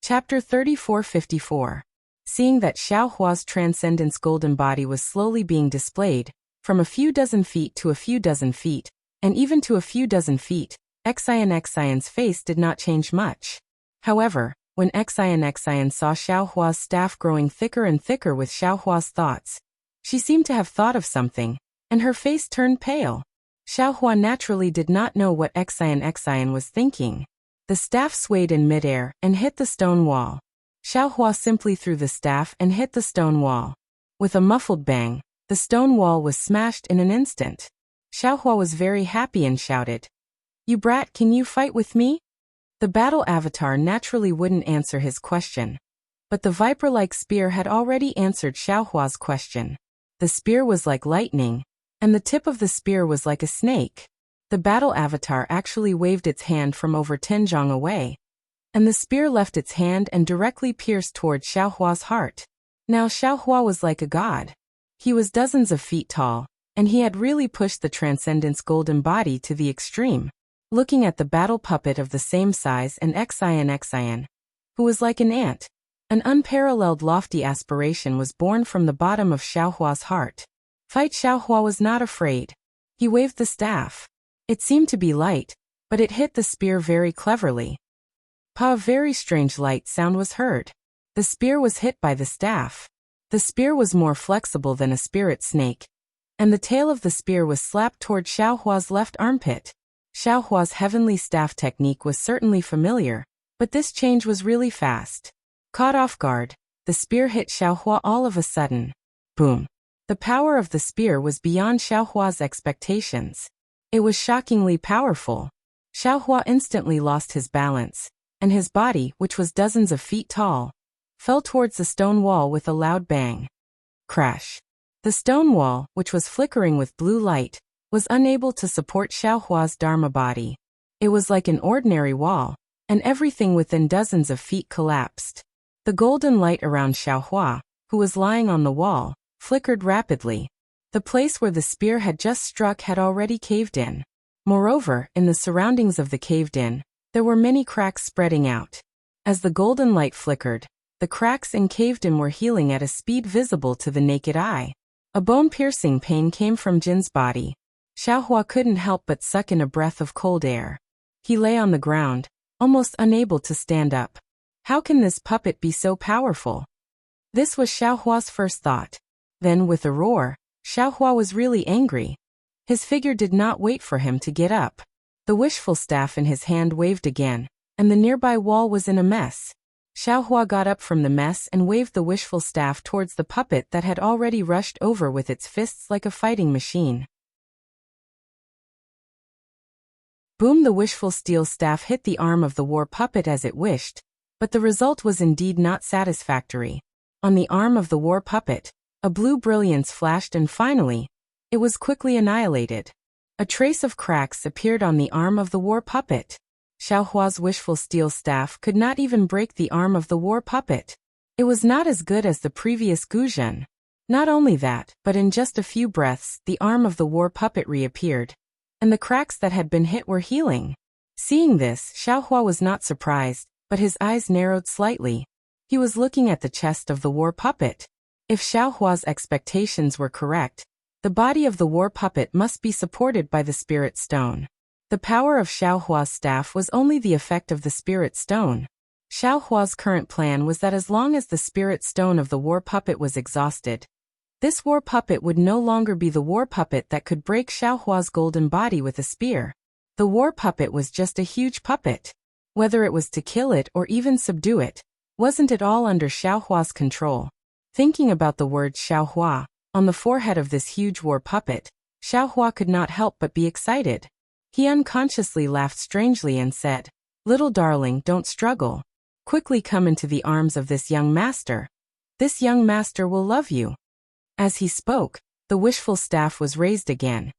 Chapter 3454. Seeing that Xiao Hua's transcendence golden body was slowly being displayed, from a few dozen feet to a few dozen feet, and even to a few dozen feet, Xian's face did not change much. However, when Xian saw Xiao Hua's staff growing thicker and thicker with Xiao Hua's thoughts, she seemed to have thought of something, and her face turned pale. Xiao Hua naturally did not know what Xian was thinking. The staff swayed in midair and hit the stone wall. Xiao Hua simply threw the staff and hit the stone wall. With a muffled bang, the stone wall was smashed in an instant. Xiao Hua was very happy and shouted, You brat, can you fight with me? The battle avatar naturally wouldn't answer his question. But the viper-like spear had already answered Xiao Hua's question. The spear was like lightning, and the tip of the spear was like a snake. The battle avatar actually waved its hand from over 10 zhang away, and the spear left its hand and directly pierced toward Xiao Hua's heart. Now Xiao Hua was like a god. He was dozens of feet tall, and he had really pushed the transcendence golden body to the extreme. Looking at the battle puppet of the same size and Xian, who was like an ant, an unparalleled lofty aspiration was born from the bottom of Xiao Hua's heart. Fight Xiao Hua was not afraid. He waved the staff. It seemed to be light, but it hit the spear very cleverly. A very strange light sound was heard. The spear was hit by the staff. The spear was more flexible than a spirit snake, and the tail of the spear was slapped toward Xiao Hua's left armpit. Xiao Hua's heavenly staff technique was certainly familiar, but this change was really fast. Caught off guard, the spear hit Xiao Hua all of a sudden. Boom! The power of the spear was beyond Xiao Hua's expectations. It was shockingly powerful. Xiao Hua instantly lost his balance, and his body, which was dozens of feet tall, fell towards the stone wall with a loud bang. Crash! The stone wall, which was flickering with blue light, was unable to support Xiao Hua's Dharma body. It was like an ordinary wall, and everything within dozens of feet collapsed. The golden light around Xiao Hua, who was lying on the wall, flickered rapidly. The place where the spear had just struck had already caved in. Moreover, in the surroundings of the caved in, there were many cracks spreading out. As the golden light flickered, The cracks encaved in were healing at a speed visible to the naked eye. A bone-piercing pain came from Jin's body. Xiaohua couldn't help but suck in a breath of cold air. He lay on the ground, almost unable to stand up. How can this puppet be so powerful? This was Xiaohua's first thought. Then, with a roar, Xiaohua was really angry. His figure did not wait for him to get up. The wishful staff in his hand waved again, and the nearby wall was in a mess. Xiaohua got up from the mess and waved the wishful staff towards the puppet that had already rushed over with its fists like a fighting machine. Boom! The wishful steel staff hit the arm of the war puppet as it wished, but the result was indeed not satisfactory. On the arm of the war puppet, a blue brilliance flashed and finally, it was quickly annihilated. A trace of cracks appeared on the arm of the war puppet. Xiaohua's wishful steel staff could not even break the arm of the war puppet. It was not as good as the previous Guzhen. Not only that, but in just a few breaths, the arm of the war puppet reappeared, and the cracks that had been hit were healing. Seeing this, Xiaohua was not surprised, but his eyes narrowed slightly. He was looking at the chest of the war puppet. If Xiaohua's expectations were correct, the body of the war puppet must be supported by the spirit stone. The power of Xiaohua's staff was only the effect of the spirit stone. Xiaohua's current plan was that as long as the spirit stone of the war puppet was exhausted, this war puppet would no longer be the war puppet that could break Xiaohua's golden body with a spear. The war puppet was just a huge puppet. Whether it was to kill it or even subdue it, wasn't at all under Xiaohua's control. Thinking about the word Xiaohua on the forehead of this huge war puppet, Xiaohua could not help but be excited. He unconsciously laughed strangely and said, "Little darling, don't struggle. Quickly come into the arms of this young master. This young master will love you." As he spoke, the wishful staff was raised again.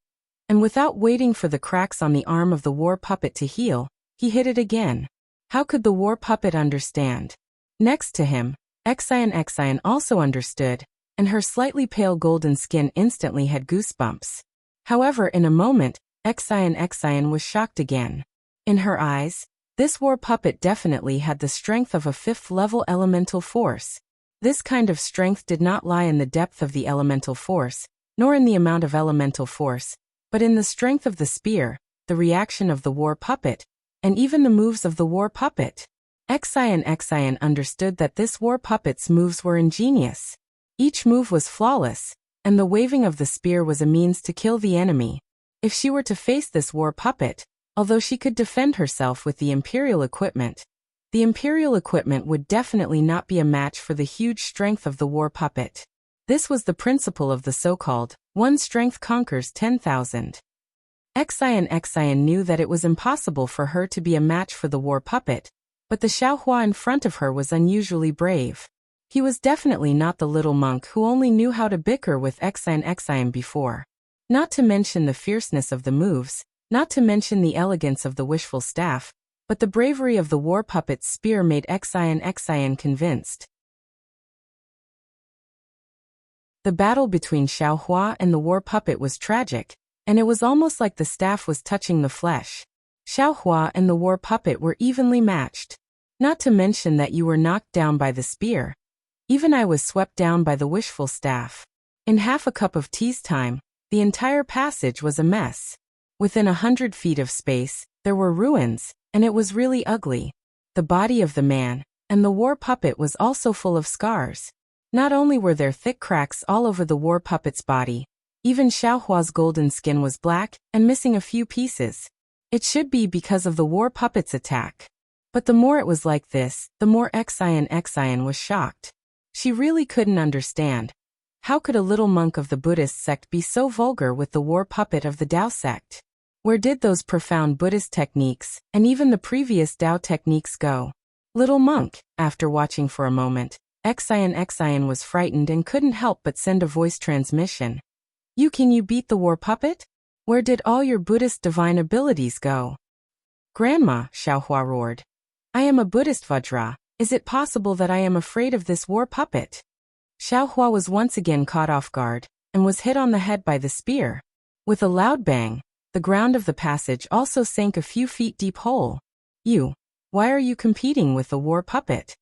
And without waiting for the cracks on the arm of the war puppet to heal, he hit it again. How could the war puppet understand? Next to him, Xian also understood, and her slightly pale golden skin instantly had goosebumps. However, in a moment, Xian was shocked again. In her eyes, this war puppet definitely had the strength of a 5th-level elemental force. This kind of strength did not lie in the depth of the elemental force, nor in the amount of elemental force, but in the strength of the spear, the reaction of the war puppet, and even the moves of the war puppet. Xian understood that this war puppet's moves were ingenious. Each move was flawless, and the waving of the spear was a means to kill the enemy. If she were to face this war puppet, although she could defend herself with the Imperial equipment would definitely not be a match for the huge strength of the war puppet. This was the principle of the so-called, one strength conquers 10,000. Xian knew that it was impossible for her to be a match for the war puppet, but the Xiaohua in front of her was unusually brave. He was definitely not the little monk who only knew how to bicker with Xian before. Not to mention the fierceness of the moves, not to mention the elegance of the wishful staff, but the bravery of the war puppet's spear made Xian convinced. The battle between Xiaohua and the war puppet was tragic, and it was almost like the staff was touching the flesh. Xiaohua and the war puppet were evenly matched. Not to mention that you were knocked down by the spear. Even I was swept down by the wishful staff. In half a cup of tea's time, the entire passage was a mess. Within 100 feet of space, there were ruins, and it was really ugly. The body of the man, and the war puppet was also full of scars. Not only were there thick cracks all over the war puppet's body, even Xiaohua's golden skin was black and missing a few pieces. It should be because of the war puppet's attack. But the more it was like this, the more Xian was shocked. She really couldn't understand. How could a little monk of the Buddhist sect be so vulgar with the war puppet of the Tao sect? Where did those profound Buddhist techniques, and even the previous Tao techniques go? Little monk, after watching for a moment, Xian was frightened and couldn't help but send a voice transmission. Can you beat the war puppet? Where did all your Buddhist divine abilities go? Grandma, Xiaohua roared. I am a Buddhist Vajra. Is it possible that I am afraid of this war puppet? Xiaohua was once again caught off guard, and was hit on the head by the spear. With a loud bang, the ground of the passage also sank a few feet deep hole. Why are you competing with the war puppet?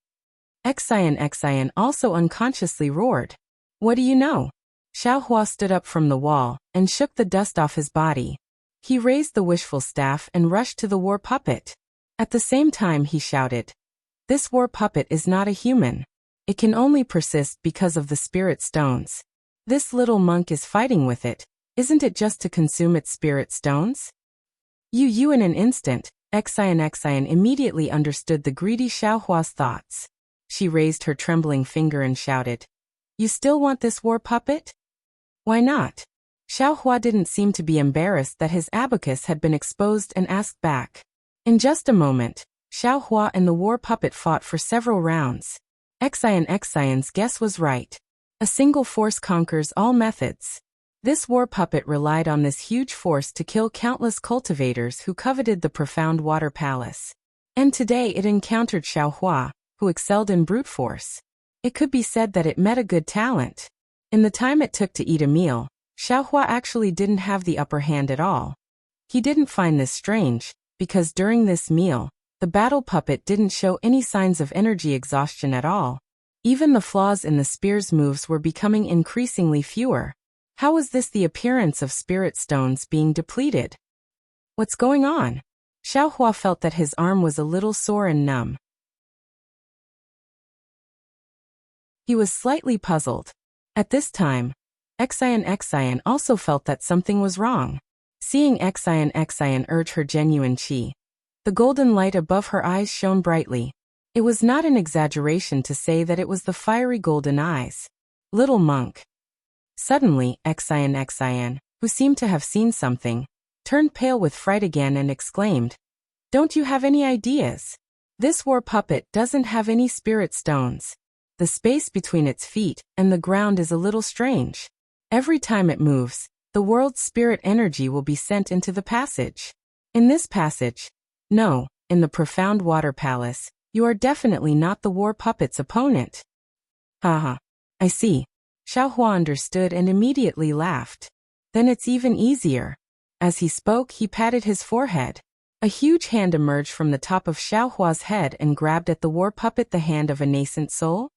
Xian also unconsciously roared. What do you know? Xiaohua stood up from the wall and shook the dust off his body. He raised the wishful staff and rushed to the war puppet. At the same time he shouted, "This war puppet is not a human. It can only persist because of the spirit stones. This little monk is fighting with it. Isn't it just to consume its spirit stones?" You in an instant, Xian immediately understood the greedy Xiaohua's thoughts. She raised her trembling finger and shouted, "You still want this war puppet?" "Why not?" Xiaohua didn't seem to be embarrassed that his abacus had been exposed and asked back. In just a moment, Xiaohua and the war puppet fought for several rounds. Xian's guess was right. A single force conquers all methods. This war puppet relied on this huge force to kill countless cultivators who coveted the profound water palace. And today it encountered Xiaohua, who excelled in brute force. It could be said that it met a good talent. In the time it took to eat a meal, Xiaohua actually didn't have the upper hand at all. He didn't find this strange, because during this meal, the battle puppet didn't show any signs of energy exhaustion at all. Even the flaws in the spear's moves were becoming increasingly fewer. How was this the appearance of spirit stones being depleted? What's going on? Xiaohua felt that his arm was a little sore and numb. He was slightly puzzled. At this time, Xian also felt that something was wrong. Seeing Xian urge her genuine qi, the golden light above her eyes shone brightly. It was not an exaggeration to say that it was the fiery golden eyes. Little monk. Suddenly, Xian, who seemed to have seen something, turned pale with fright again and exclaimed, "Don't you have any ideas? This war puppet doesn't have any spirit stones. The space between its feet and the ground is a little strange. Every time it moves, the world's spirit energy will be sent into the passage. In this passage, no, in the profound water palace, you are definitely not the war puppet's opponent." Haha. I see. Xiaohua understood and immediately laughed. Then it's even easier. As he spoke, he patted his forehead. A huge hand emerged from the top of Xiaohua's head and grabbed at the war puppet, the hand of a nascent soul.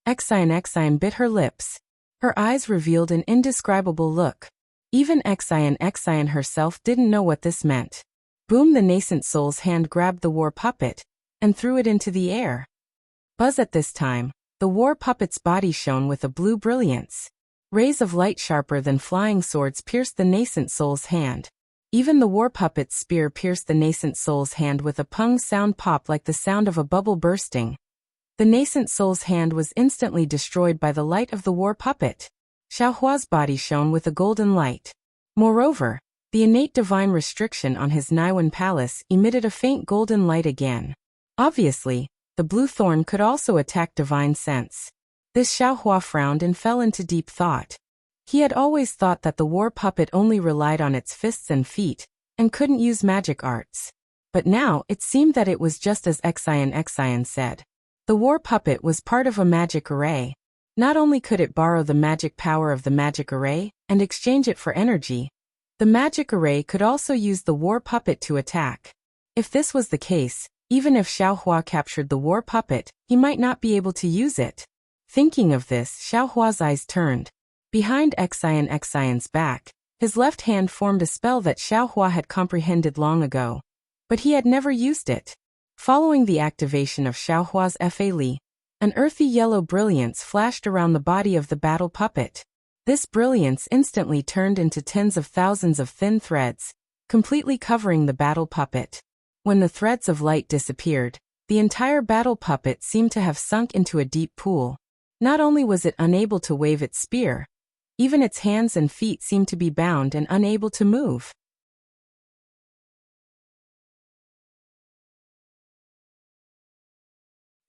Xian bit her lips. Her eyes revealed an indescribable look. Even Xian herself didn't know what this meant. Boom! The nascent soul's hand grabbed the war puppet and threw it into the air. Buzz! At this time, the war puppet's body shone with a blue brilliance. Rays of light sharper than flying swords pierced the nascent soul's hand. Even the war puppet's spear pierced the nascent soul's hand with a pung sound pop like the sound of a bubble bursting. The nascent soul's hand was instantly destroyed by the light of the war puppet. Xiaohua's body shone with a golden light. Moreover, the innate divine restriction on his Naiwan palace emitted a faint golden light again. Obviously, the blue thorn could also attack divine sense. This Xiaohua frowned and fell into deep thought. He had always thought that the war puppet only relied on its fists and feet, and couldn't use magic arts. But now it seemed that it was just as Xian said. The war puppet was part of a magic array. Not only could it borrow the magic power of the magic array and exchange it for energy, the magic array could also use the war puppet to attack. If this was the case, even if Xiaohua captured the war puppet, he might not be able to use it. Thinking of this, Xiaohua's eyes turned. Behind Xian's back, his left hand formed a spell that Xiaohua had comprehended long ago. But he had never used it. Following the activation of Xiaohua's Fa Li, an earthy yellow brilliance flashed around the body of the battle puppet. This brilliance instantly turned into tens of thousands of thin threads, completely covering the battle puppet. When the threads of light disappeared, the entire battle puppet seemed to have sunk into a deep pool. Not only was it unable to wave its spear, even its hands and feet seemed to be bound and unable to move.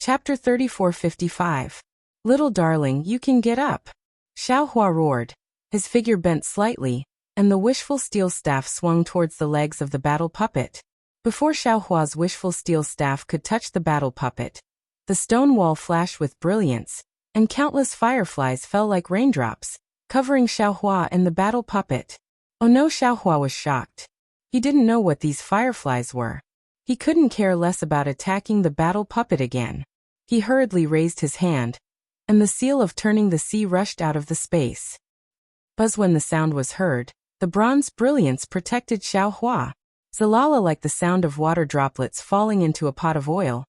Chapter 34:55. Little darling, you can get up. Xiaohua roared. His figure bent slightly, and the wishful steel staff swung towards the legs of the battle puppet. Before Xiaohua's wishful steel staff could touch the battle puppet, the stone wall flashed with brilliance, and countless fireflies fell like raindrops, covering Xiaohua and the battle puppet. Oh no! Xiaohua was shocked. He didn't know what these fireflies were. He couldn't care less about attacking the battle puppet again. He hurriedly raised his hand, and the seal of turning the sea rushed out of the space. Buzz when the sound was heard, the bronze brilliance protected Xiaohua. Zalala like the sound of water droplets falling into a pot of oil.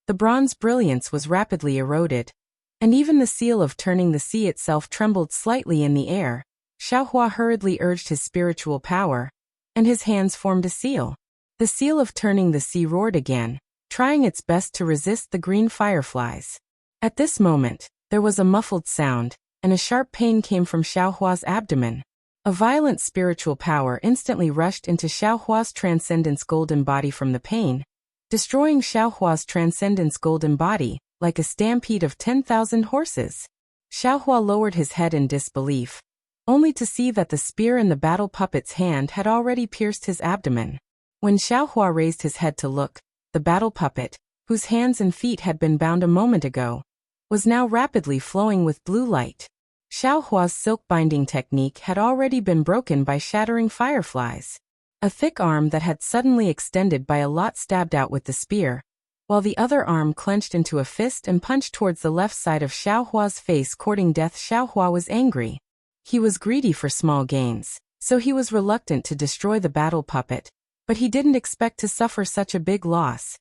The bronze brilliance was rapidly eroded, and even the seal of turning the sea itself trembled slightly in the air. Xiaohua hurriedly urged his spiritual power, and his hands formed a seal. The seal of turning the sea roared again, trying its best to resist the green fireflies. At this moment, there was a muffled sound, and a sharp pain came from Xiaohua's abdomen. A violent spiritual power instantly rushed into Xiaohua's transcendence golden body from the pain, destroying Xiaohua's transcendence golden body, like a stampede of 10,000 horses. Xiaohua lowered his head in disbelief, only to see that the spear in the battle puppet's hand had already pierced his abdomen. When Xiaohua raised his head to look, the battle puppet, whose hands and feet had been bound a moment ago, was now rapidly flowing with blue light. Xiaohua's silk binding technique had already been broken by shattering fireflies. A thick arm that had suddenly extended by a lot stabbed out with the spear, while the other arm clenched into a fist and punched towards the left side of Xiaohua's face, courting death. Xiaohua was angry. He was greedy for small gains, so he was reluctant to destroy the battle puppet, but he didn't expect to suffer such a big loss.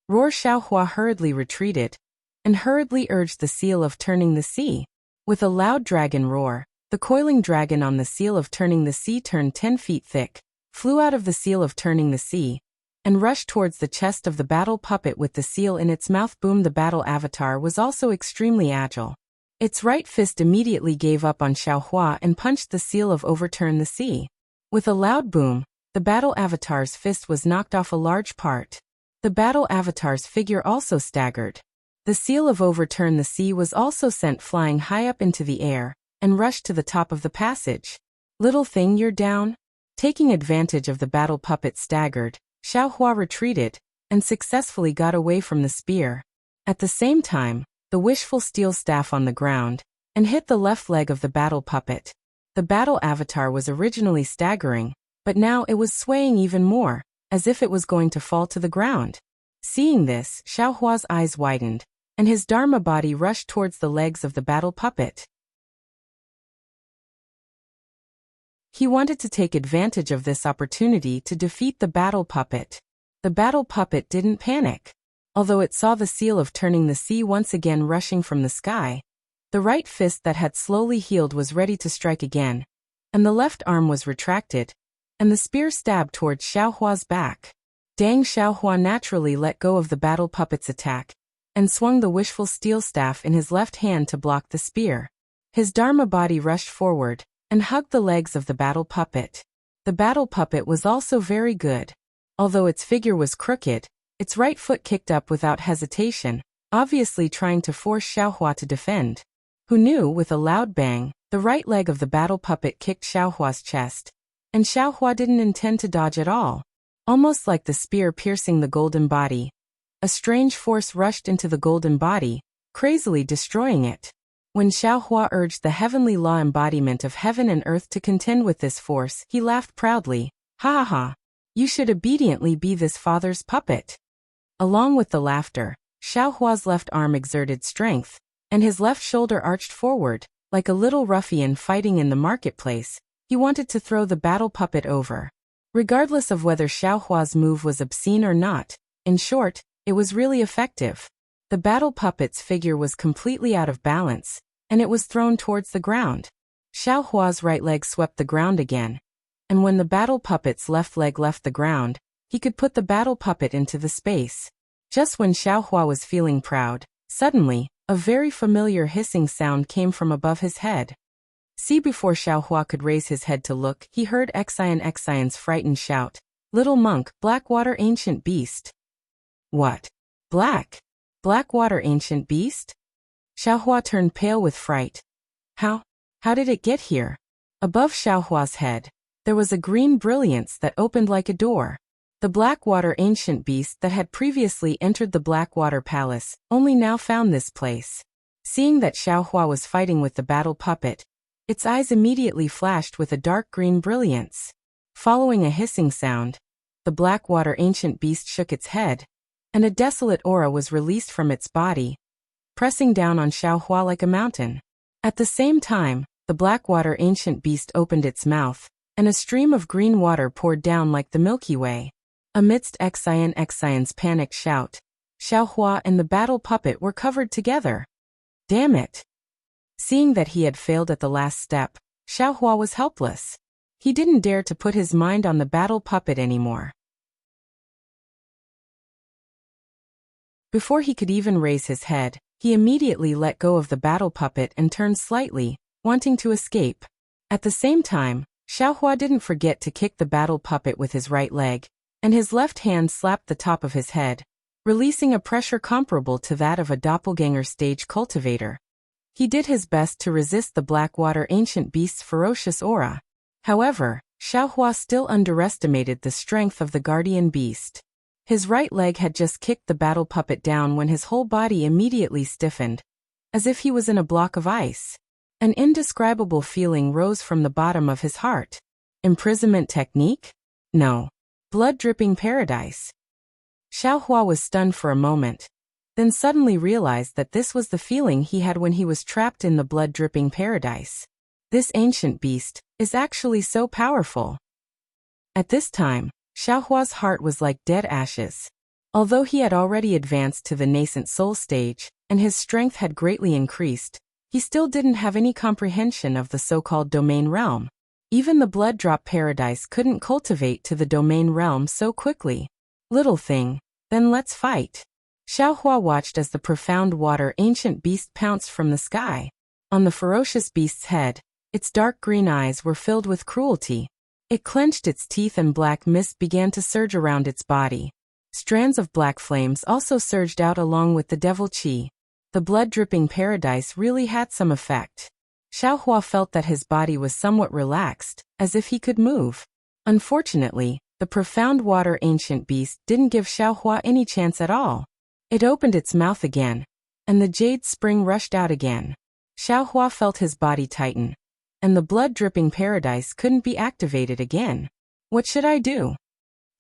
Roar! Xiaohua hurriedly retreated, and hurriedly urged the seal of turning the sea. With a loud dragon roar, the coiling dragon on the seal of turning the sea turned 10 feet thick, flew out of the seal of turning the sea, and rushed towards the chest of the battle puppet with the seal in its mouth. Boom! The battle avatar was also extremely agile. Its right fist immediately gave up on Xiaohua and punched the seal of overturn the sea. With a loud boom, the battle avatar's fist was knocked off a large part. The battle avatar's figure also staggered. The seal of overturn the sea was also sent flying high up into the air, and rushed to the top of the passage. Little thing, you're down? Taking advantage of the battle puppet staggered, Xiaohua retreated, and successfully got away from the spear. At the same time, the wishful steel staff on the ground, and hit the left leg of the battle puppet. The battle avatar was originally staggering, but now it was swaying even more, as if it was going to fall to the ground. Seeing this, Xiaohua's eyes widened, and his Dharma body rushed towards the legs of the battle puppet. He wanted to take advantage of this opportunity to defeat the battle puppet. The battle puppet didn't panic. Although it saw the seal of turning the sea once again rushing from the sky, the right fist that had slowly healed was ready to strike again, and the left arm was retracted, and the spear stabbed towards Xiaohua's back. Dang! Xiaohua naturally let go of the battle puppet's attack, and swung the wishful steel staff in his left hand to block the spear. His Dharma body rushed forward, and hugged the legs of the battle puppet. The battle puppet was also very good. Although its figure was crooked, its right foot kicked up without hesitation, obviously trying to force Xiaohua to defend. Who knew? With a loud bang, the right leg of the battle puppet kicked Xiaohua's chest, and Xiaohua didn't intend to dodge at all. Almost like the spear piercing the golden body, a strange force rushed into the golden body, crazily destroying it. When Xiaohua urged the heavenly law embodiment of heaven and earth to contend with this force, he laughed proudly. Ha ha ha! You should obediently be this father's puppet. Along with the laughter, Xiaohua's left arm exerted strength, and his left shoulder arched forward, like a little ruffian fighting in the marketplace. He wanted to throw the battle puppet over. Regardless of whether Xiaohua's move was obscene or not, in short, it was really effective. The battle puppet's figure was completely out of balance, and it was thrown towards the ground. Xiaohua's right leg swept the ground again, and when the battle puppet's left leg left the ground, he could put the battle puppet into the space. Just when Xiaohua was feeling proud, suddenly, a very familiar hissing sound came from above his head. See, before Xiaohua could raise his head to look, he heard Xion's frightened shout, "Little monk, Blackwater ancient beast." What? Blackwater ancient beast? Xiaohua turned pale with fright. How did it get here? Above Xiaohua's head, there was a green brilliance that opened like a door. The Blackwater ancient beast that had previously entered the Blackwater Palace only now found this place. Seeing that Xiaohua was fighting with the battle puppet, its eyes immediately flashed with a dark green brilliance. Following a hissing sound, the Blackwater ancient beast shook its head, and a desolate aura was released from its body, pressing down on Xiaohua like a mountain. At the same time, the Blackwater ancient beast opened its mouth, and a stream of green water poured down like the Milky Way. Amidst Xian's panicked shout, Xiaohua and the battle puppet were covered together. Damn it! Seeing that he had failed at the last step, Xiaohua was helpless. He didn't dare to put his mind on the battle puppet anymore. Before he could even raise his head, he immediately let go of the battle puppet and turned slightly, wanting to escape. At the same time, Xiaohua didn't forget to kick the battle puppet with his right leg, and his left hand slapped the top of his head, releasing a pressure comparable to that of a doppelganger stage cultivator. He did his best to resist the Blackwater ancient beast's ferocious aura. However, Xiaohua still underestimated the strength of the guardian beast. His right leg had just kicked the battle puppet down when his whole body immediately stiffened, as if he was in a block of ice. An indescribable feeling rose from the bottom of his heart. Imprisonment technique? No. Blood-dripping paradise. Xiaohua was stunned for a moment, then suddenly realized that this was the feeling he had when he was trapped in the blood-dripping paradise. This ancient beast is actually so powerful. At this time, Xiaohua's heart was like dead ashes. Although he had already advanced to the nascent soul stage, and his strength had greatly increased, he still didn't have any comprehension of the so-called domain realm. Even the blood drop paradise couldn't cultivate to the domain realm so quickly. Little thing, then let's fight. Xiaohua watched as the profound water ancient beast pounced from the sky. On the ferocious beast's head, its dark green eyes were filled with cruelty. It clenched its teeth and black mist began to surge around its body. Strands of black flames also surged out along with the devil chi. The blood-dripping paradise really had some effect. Xiaohua felt that his body was somewhat relaxed, as if he could move. Unfortunately, the profound water ancient beast didn't give Xiaohua any chance at all. It opened its mouth again, and the jade spring rushed out again. Xiaohua felt his body tighten, and the blood-dripping paradise couldn't be activated again. What should I do?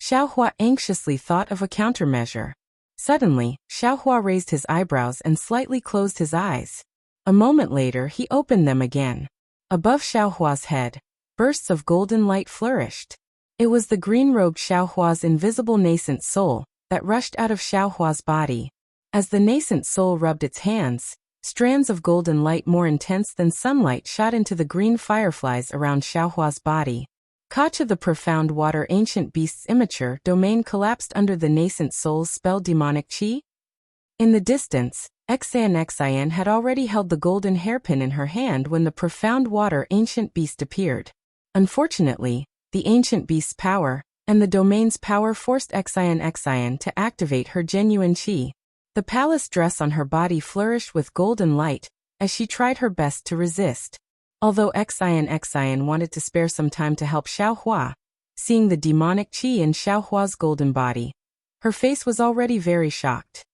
Xiaohua anxiously thought of a countermeasure. Suddenly, Xiaohua raised his eyebrows and slightly closed his eyes. A moment later he opened them again. Above Xiaohua's head, bursts of golden light flourished. It was the green-robed Xiaohua's invisible nascent soul that rushed out of Xiaohua's body. As the nascent soul rubbed its hands, strands of golden light more intense than sunlight shot into the green fireflies around Xiaohua's body. Koch of the profound water ancient beast's immature domain collapsed under the nascent soul's spell demonic chi. In the distance, Xian had already held the golden hairpin in her hand when the profound water ancient beast appeared. Unfortunately, the ancient beast's power and the domain's power forced Xian to activate her genuine chi. The palace dress on her body flourished with golden light as she tried her best to resist. Although Xian wanted to spare some time to help Xiaohua, seeing the demonic chi in Xiaohua's golden body, her face was already very shocked.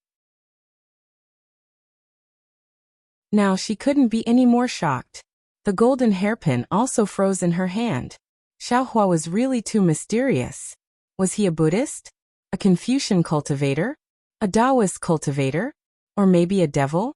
Now she couldn't be any more shocked. The golden hairpin also froze in her hand. Xiaohua was really too mysterious. Was he a Buddhist? A Confucian cultivator? A Taoist cultivator? Or maybe a devil?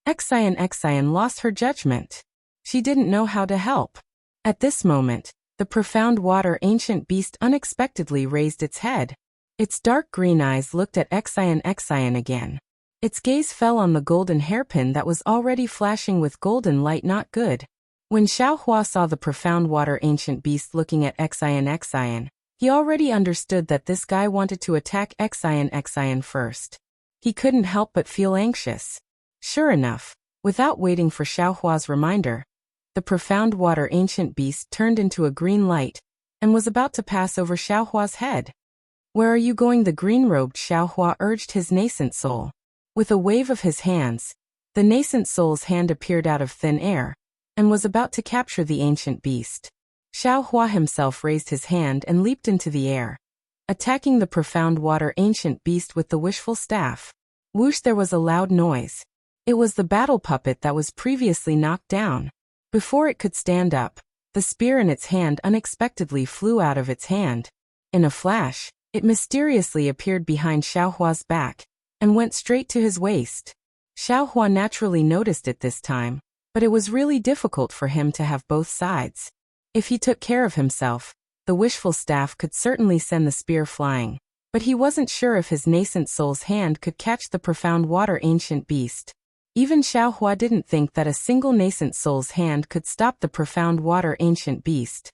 Xian lost her judgment. She didn't know how to help. At this moment, the profound water ancient beast unexpectedly raised its head. Its dark green eyes looked at Xian again. Its gaze fell on the golden hairpin that was already flashing with golden light. Not good. When Xiaohua saw the profound water ancient beast looking at Xian, he already understood that this guy wanted to attack Xian first. He couldn't help but feel anxious. Sure enough, without waiting for Xiaohua's reminder, the profound water ancient beast turned into a green light and was about to pass over Xiaohua's head. Where are you going? The green-robed Xiaohua urged his nascent soul. With a wave of his hands, the nascent soul's hand appeared out of thin air and was about to capture the ancient beast. Xiaohua himself raised his hand and leaped into the air, attacking the profound water ancient beast with the wishful staff. Whoosh! There was a loud noise. It was the battle puppet that was previously knocked down. Before it could stand up, the spear in its hand unexpectedly flew out of its hand. In a flash, it mysteriously appeared behind Xiaohua's back and went straight to his waist. Xiaohua naturally noticed it this time, but it was really difficult for him to have both sides. If he took care of himself, the wishful staff could certainly send the spear flying, but he wasn't sure if his nascent soul's hand could catch the profound water ancient beast. Even Xiaohua didn't think that a single nascent soul's hand could stop the profound water ancient beast.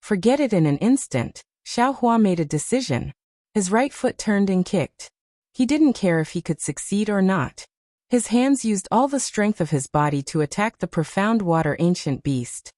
Forget it. In an instant, Xiaohua made a decision. His right foot turned and kicked. He didn't care if he could succeed or not. His hands used all the strength of his body to attack the profound water ancient beast.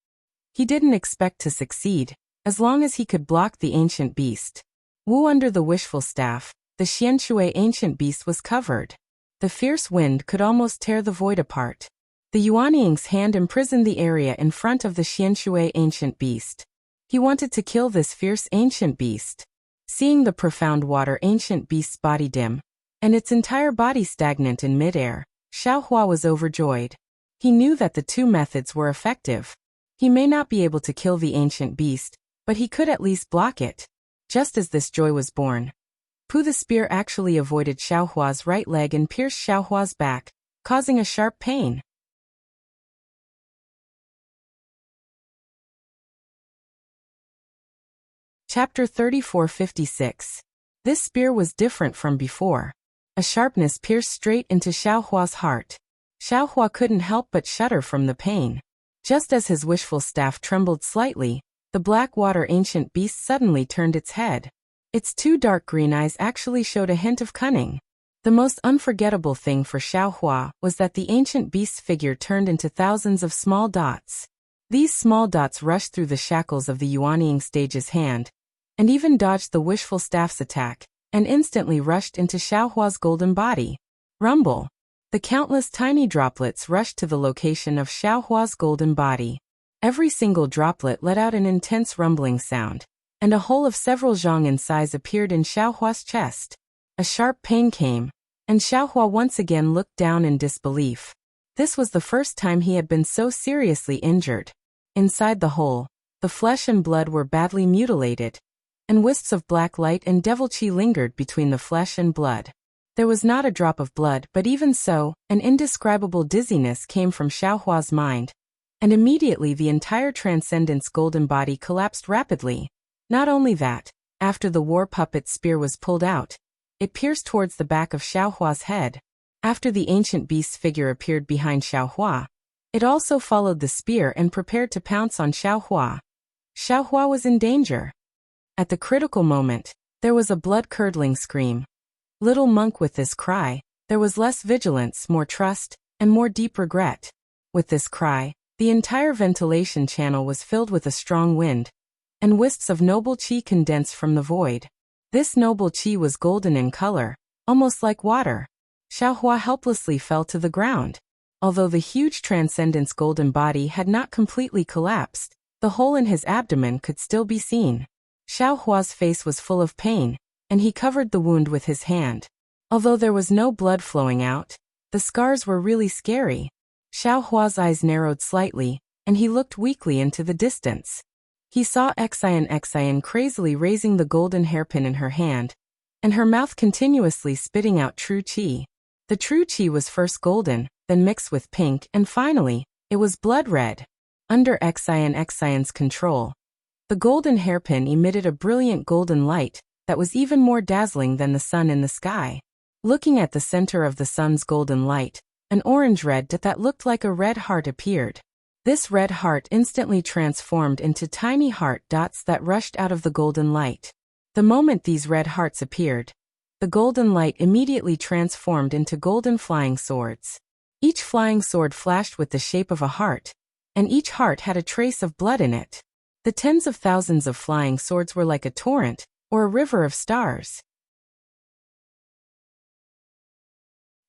He didn't expect to succeed, as long as he could block the ancient beast. Under the wishful staff, the Xianshui ancient beast was covered. The fierce wind could almost tear the void apart. The Yuanying's hand imprisoned the area in front of the Xianshui ancient beast. He wanted to kill this fierce ancient beast. Seeing the profound water ancient beast's body dim, and its entire body stagnant in midair, Xiaohua was overjoyed. He knew that the two methods were effective. He may not be able to kill the ancient beast, but he could at least block it. Just as this joy was born, the spear actually avoided Xiaohua's right leg and pierced Xiaohua's back, causing a sharp pain. Chapter 3456. This spear was different from before. A sharpness pierced straight into Xiaohua's heart. Xiaohua couldn't help but shudder from the pain. Just as his wishful staff trembled slightly, the black water ancient beast suddenly turned its head. Its two dark green eyes actually showed a hint of cunning. The most unforgettable thing for Xiaohua was that the ancient beast's figure turned into thousands of small dots. These small dots rushed through the shackles of the Yuanying stage's hand, and even dodged the wishful staff's attack, and instantly rushed into Xiaohua's golden body. Rumble! The countless tiny droplets rushed to the location of Xiaohua's golden body. Every single droplet let out an intense rumbling sound, and a hole of several zhang in size appeared in Xiaohua's chest. A sharp pain came, and Xiaohua once again looked down in disbelief. This was the first time he had been so seriously injured. Inside the hole, the flesh and blood were badly mutilated, and wisps of black light and devil chi lingered between the flesh and blood. There was not a drop of blood, but even so, an indescribable dizziness came from Xiaohua's mind, and immediately the entire Transcendence golden body collapsed rapidly. Not only that, after the war puppet's spear was pulled out, it pierced towards the back of Xiaohua's head. After the ancient beast's figure appeared behind Xiaohua, it also followed the spear and prepared to pounce on Xiaohua. Xiaohua was in danger. At the critical moment, there was a blood-curdling scream. Little monk, with this cry, there was less vigilance, more trust, and more deep regret. With this cry, the entire ventilation channel was filled with a strong wind, and wisps of noble chi condensed from the void. This noble chi was golden in color, almost like water. Xiaohua helplessly fell to the ground. Although the huge Transcendence golden body had not completely collapsed, the hole in his abdomen could still be seen. Xiaohua's face was full of pain, and he covered the wound with his hand. Although there was no blood flowing out, the scars were really scary. Xiaohua's eyes narrowed slightly, and he looked weakly into the distance. He saw Xian crazily raising the golden hairpin in her hand, and her mouth continuously spitting out true chi. The true chi was first golden, then mixed with pink, and finally, it was blood red. Under Xian's control, the golden hairpin emitted a brilliant golden light that was even more dazzling than the sun in the sky. Looking at the center of the sun's golden light, an orange red dot that looked like a red heart appeared. This red heart instantly transformed into tiny heart dots that rushed out of the golden light. The moment these red hearts appeared, the golden light immediately transformed into golden flying swords. Each flying sword flashed with the shape of a heart, and each heart had a trace of blood in it. The tens of thousands of flying swords were like a torrent, or a river of stars.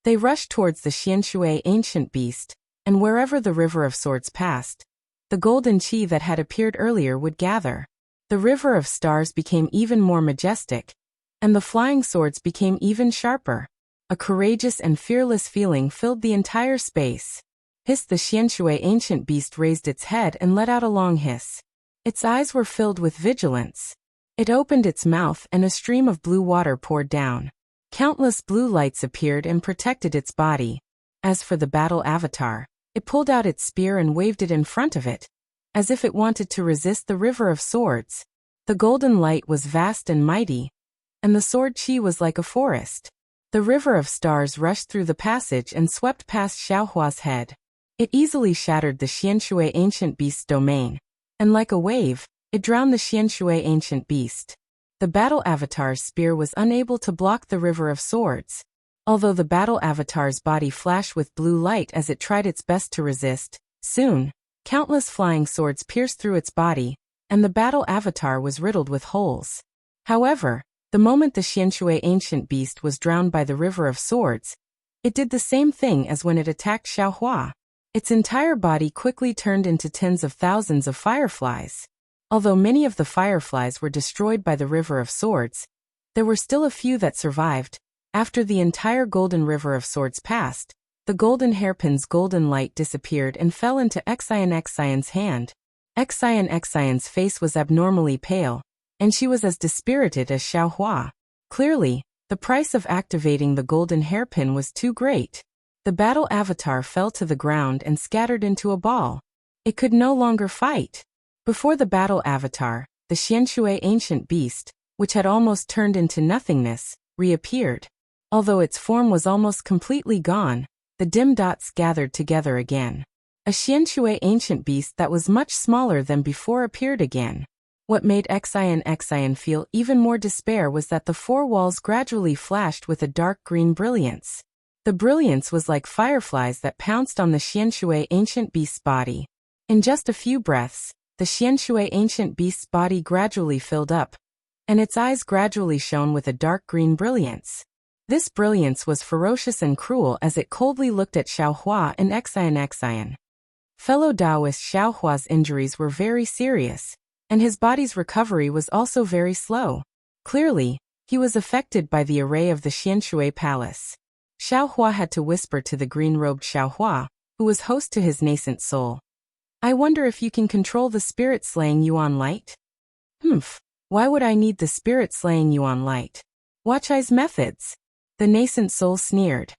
They rushed towards the Xianshui ancient beast, and wherever the river of swords passed, the golden chi that had appeared earlier would gather. The river of stars became even more majestic, and the flying swords became even sharper. A courageous and fearless feeling filled the entire space. Hiss! The Xianshui ancient beast raised its head and let out a long hiss. Its eyes were filled with vigilance. It opened its mouth and a stream of blue water poured down. Countless blue lights appeared and protected its body. As for the battle avatar, it pulled out its spear and waved it in front of it, as if it wanted to resist the river of swords. The golden light was vast and mighty, and the sword chi was like a forest. The river of stars rushed through the passage and swept past Xiaohua's head. It easily shattered the Xianshui ancient beast's domain, and like a wave, it drowned the Xianshui ancient beast. The battle avatar's spear was unable to block the river of swords. Although the battle avatar's body flashed with blue light as it tried its best to resist, soon, countless flying swords pierced through its body, and the battle avatar was riddled with holes. However, the moment the Xianshui ancient beast was drowned by the river of swords, it did the same thing as when it attacked Xiaohua. Its entire body quickly turned into tens of thousands of fireflies. Although many of the fireflies were destroyed by the river of swords, there were still a few that survived. After the entire golden river of swords passed, the golden hairpin's golden light disappeared and fell into Xian's hand. Xian's face was abnormally pale, and she was as dispirited as Xiaohua. Clearly, the price of activating the golden hairpin was too great. The battle avatar fell to the ground and scattered into a ball. It could no longer fight. Before the battle avatar, the Xianshui ancient beast, which had almost turned into nothingness, reappeared. Although its form was almost completely gone, the dim dots gathered together again. A Xianshui ancient beast that was much smaller than before appeared again. What made Xian feel even more despair was that the four walls gradually flashed with a dark green brilliance. The brilliance was like fireflies that pounced on the Xianshui ancient beast's body. In just a few breaths, the Xianshui ancient beast's body gradually filled up, and its eyes gradually shone with a dark green brilliance. This brilliance was ferocious and cruel as it coldly looked at Xiaohua and Xian. Fellow Taoist Xiaohua's injuries were very serious, and his body's recovery was also very slow. Clearly, he was affected by the array of the Xianshui palace. Xiaohua had to whisper to the green-robed Xiaohua, who was host to his nascent soul. I wonder if you can control the spirit-slaying Yuan light? Why would I need the spirit-slaying Yuan light? Watch I's methods. The nascent soul sneered.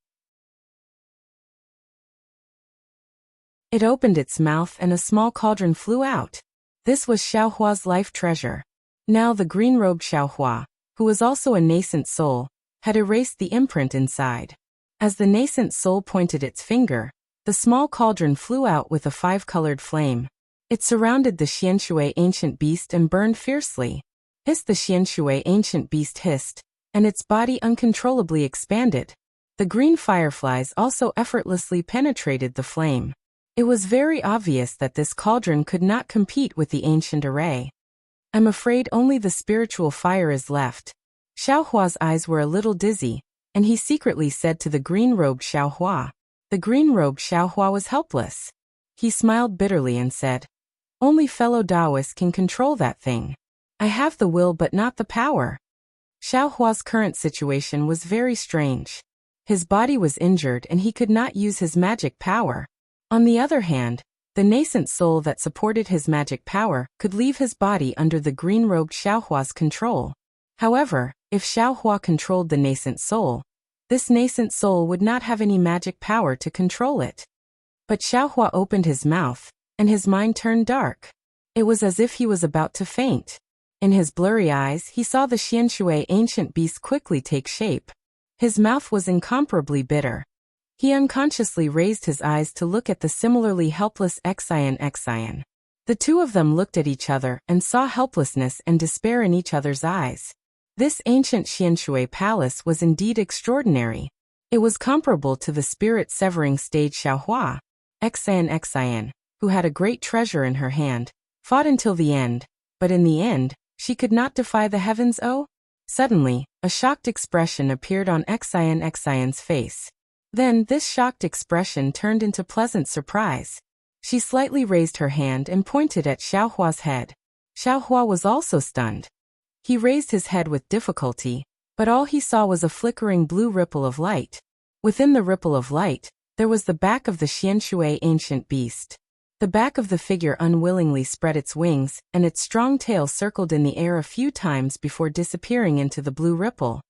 It opened its mouth and a small cauldron flew out. This was Xiaohua's life treasure. Now the green-robed Xiaohua, who was also a nascent soul, had erased the imprint inside. As the nascent soul pointed its finger, the small cauldron flew out with a five-colored flame. It surrounded the Xianshui ancient beast and burned fiercely. Hissed the Xianshui ancient beast hissed, and its body uncontrollably expanded. The green fireflies also effortlessly penetrated the flame. It was very obvious that this cauldron could not compete with the ancient array. I'm afraid only the spiritual fire is left. Xiaohua's eyes were a little dizzy, and he secretly said to the green-robed Xiaohua. The green-robed Xiaohua was helpless. He smiled bitterly and said, only fellow Taoists can control that thing. I have the will but not the power. Xiaohua's current situation was very strange. His body was injured and he could not use his magic power. On the other hand, the nascent soul that supported his magic power could leave his body under the green-robed Xiaohua's control. However, if Xiaohua controlled the nascent soul, this nascent soul would not have any magic power to control it. But Xiaohua opened his mouth, and his mind turned dark. It was as if he was about to faint. In his blurry eyes he saw the Xianshui ancient beast quickly take shape. His mouth was incomparably bitter. He unconsciously raised his eyes to look at the similarly helpless Xian. The two of them looked at each other and saw helplessness and despair in each other's eyes. This ancient Xianshui palace was indeed extraordinary. It was comparable to the spirit-severing stage Xiaohua. Xian, who had a great treasure in her hand, fought until the end, but in the end, she could not defy the heavens. Suddenly, a shocked expression appeared on Xian's face. Then this shocked expression turned into pleasant surprise. She slightly raised her hand and pointed at Xiaohua's head. Xiaohua was also stunned. He raised his head with difficulty, but all he saw was a flickering blue ripple of light. Within the ripple of light, there was the back of the Xianshui ancient beast. The back of the figure unwillingly spread its wings, and its strong tail circled in the air a few times before disappearing into the blue ripple.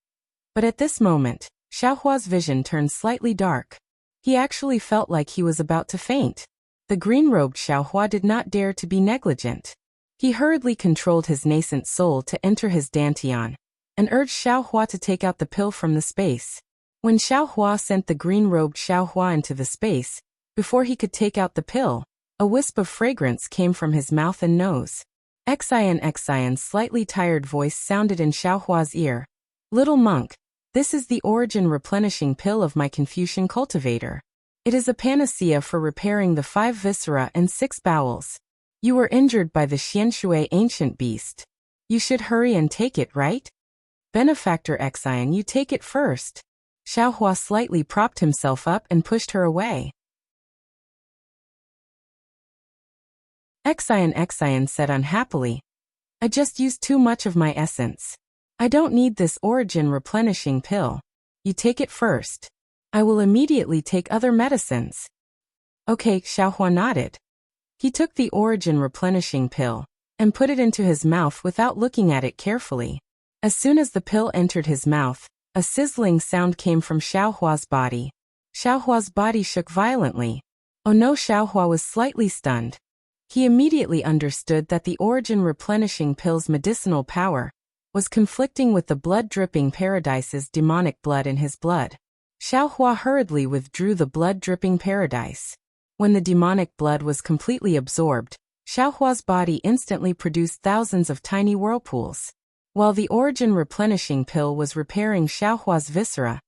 But at this moment, Xiaohua's vision turned slightly dark. He actually felt like he was about to faint. The green-robed Xiaohua did not dare to be negligent. He hurriedly controlled his nascent soul to enter his dantian, and urged Xiaohua to take out the pill from the space. When Xiaohua sent the green-robed Xiaohua into the space, before he could take out the pill, a wisp of fragrance came from his mouth and nose. Xian's slightly tired voice sounded in Xiaohua's ear. Little monk, this is the origin replenishing pill of my Confucian cultivator. It is a panacea for repairing the 5 viscera and 6 bowels. You were injured by the Xianshui ancient beast. You should hurry and take it, right? Benefactor Xian, you take it first. Xiaohua slightly propped himself up and pushed her away. Xian said unhappily. I just used too much of my essence. I don't need this origin replenishing pill. You take it first. I will immediately take other medicines. Okay, Xiaohua nodded. He took the origin replenishing pill and put it into his mouth without looking at it carefully. As soon as the pill entered his mouth, a sizzling sound came from Xiaohua's body. Xiaohua's body shook violently. Oh no, Xiaohua was slightly stunned. He immediately understood that the origin replenishing pill's medicinal power was conflicting with the blood-dripping paradise's demonic blood in his blood. Xiaohua hurriedly withdrew the blood-dripping paradise. When the demonic blood was completely absorbed, Xiaohua's body instantly produced thousands of tiny whirlpools. While the origin replenishing pill was repairing Xiaohua's viscera,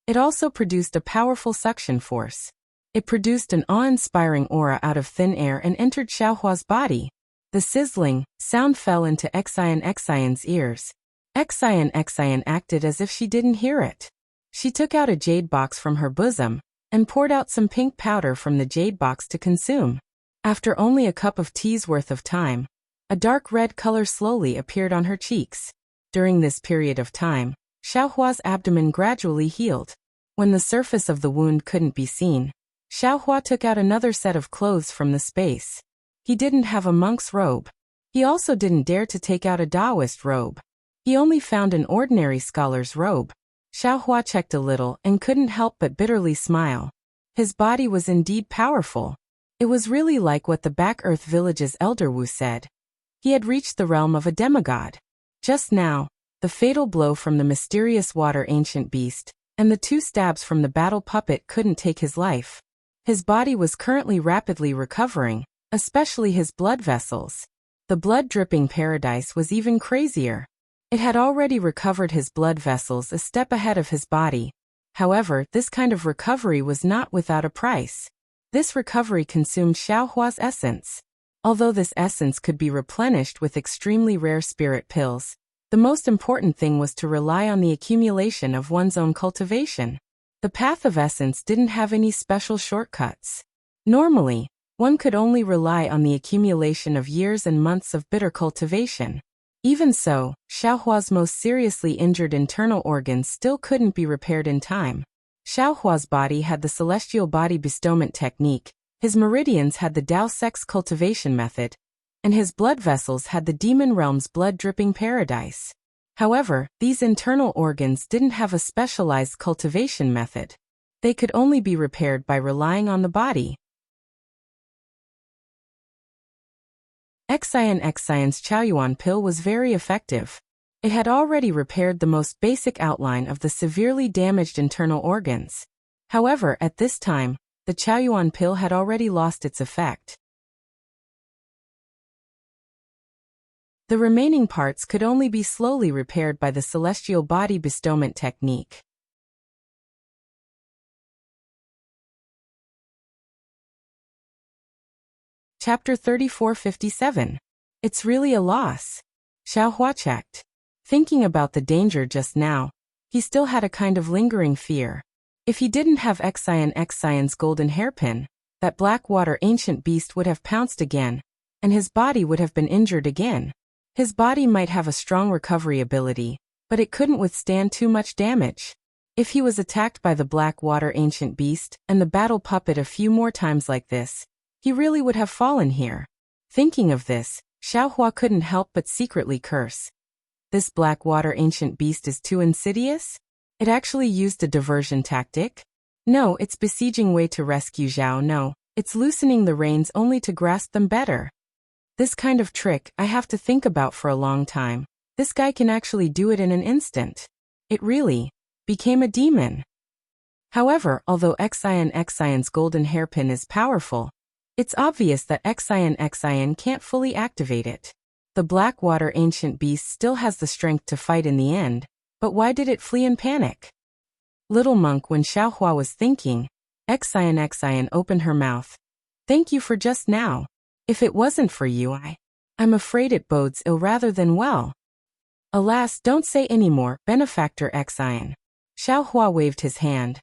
it also produced a powerful suction force. It produced an awe-inspiring aura out of thin air and entered Xiaohua's body. The sizzling sound fell into Xian's ears. Xian acted as if she didn't hear it. She took out a jade box from her bosom and poured out some pink powder from the jade box to consume. After only a cup of tea's worth of time, a dark red color slowly appeared on her cheeks. During this period of time, Xiaohua's abdomen gradually healed. When the surface of the wound couldn't be seen, Xiaohua took out another set of clothes from the space. He didn't have a monk's robe. He also didn't dare to take out a Taoist robe. He only found an ordinary scholar's robe. Xiaohua checked a little and couldn't help but bitterly smile. His body was indeed powerful. It was really like what the Back-Earth Village's elder Wu said. He had reached the realm of a demigod. Just now, the fatal blow from the mysterious water ancient beast and the 2 stabs from the battle puppet couldn't take his life. His body was currently rapidly recovering, especially his blood vessels. The blood-dripping paradise was even crazier. It had already recovered his blood vessels a step ahead of his body. However, this kind of recovery was not without a price. This recovery consumed Xiaohua's essence. Although this essence could be replenished with extremely rare spirit pills, the most important thing was to rely on the accumulation of one's own cultivation. The path of essence didn't have any special shortcuts. Normally, one could only rely on the accumulation of years and months of bitter cultivation. Even so, Xiaohua's most seriously injured internal organs still couldn't be repaired in time. Xiaohua's body had the celestial body bestowment technique, his meridians had the Dao sex cultivation method, and his blood vessels had the demon realm's blood-dripping paradise. However, these internal organs didn't have a specialized cultivation method. They could only be repaired by relying on the body. Xian's Chaoyuan pill was very effective. It had already repaired the most basic outline of the severely damaged internal organs. However, at this time, the Chaoyuan pill had already lost its effect. The remaining parts could only be slowly repaired by the celestial body bestowment technique. Chapter 3457. It's really a loss. Xiaohua checked. Thinking about the danger just now, he still had a kind of lingering fear. If he didn't have Xian's golden hairpin, that Blackwater ancient beast would have pounced again, and his body would have been injured again. His body might have a strong recovery ability, but it couldn't withstand too much damage. If he was attacked by the Blackwater ancient beast and the battle puppet a few more times like this, he really would have fallen here. Thinking of this, Xiaohua couldn't help but secretly curse. This Blackwater ancient beast is too insidious? It actually used a diversion tactic? No, it's besieging Wei to rescue Zhao. No, it's loosening the reins only to grasp them better. This kind of trick I have to think about for a long time. This guy can actually do it in an instant. It really became a demon. However, although Xion's golden hairpin is powerful, it's obvious that Xion can't fully activate it. The Blackwater ancient beast still has the strength to fight in the end, but why did it flee in panic? Little monk, when Xiaohua was thinking, Xion opened her mouth. Thank you for just now. If it wasn't for you, I'm afraid it bodes ill rather than well. Alas, don't say any more, Benefactor Xion. Xiaohua waved his hand.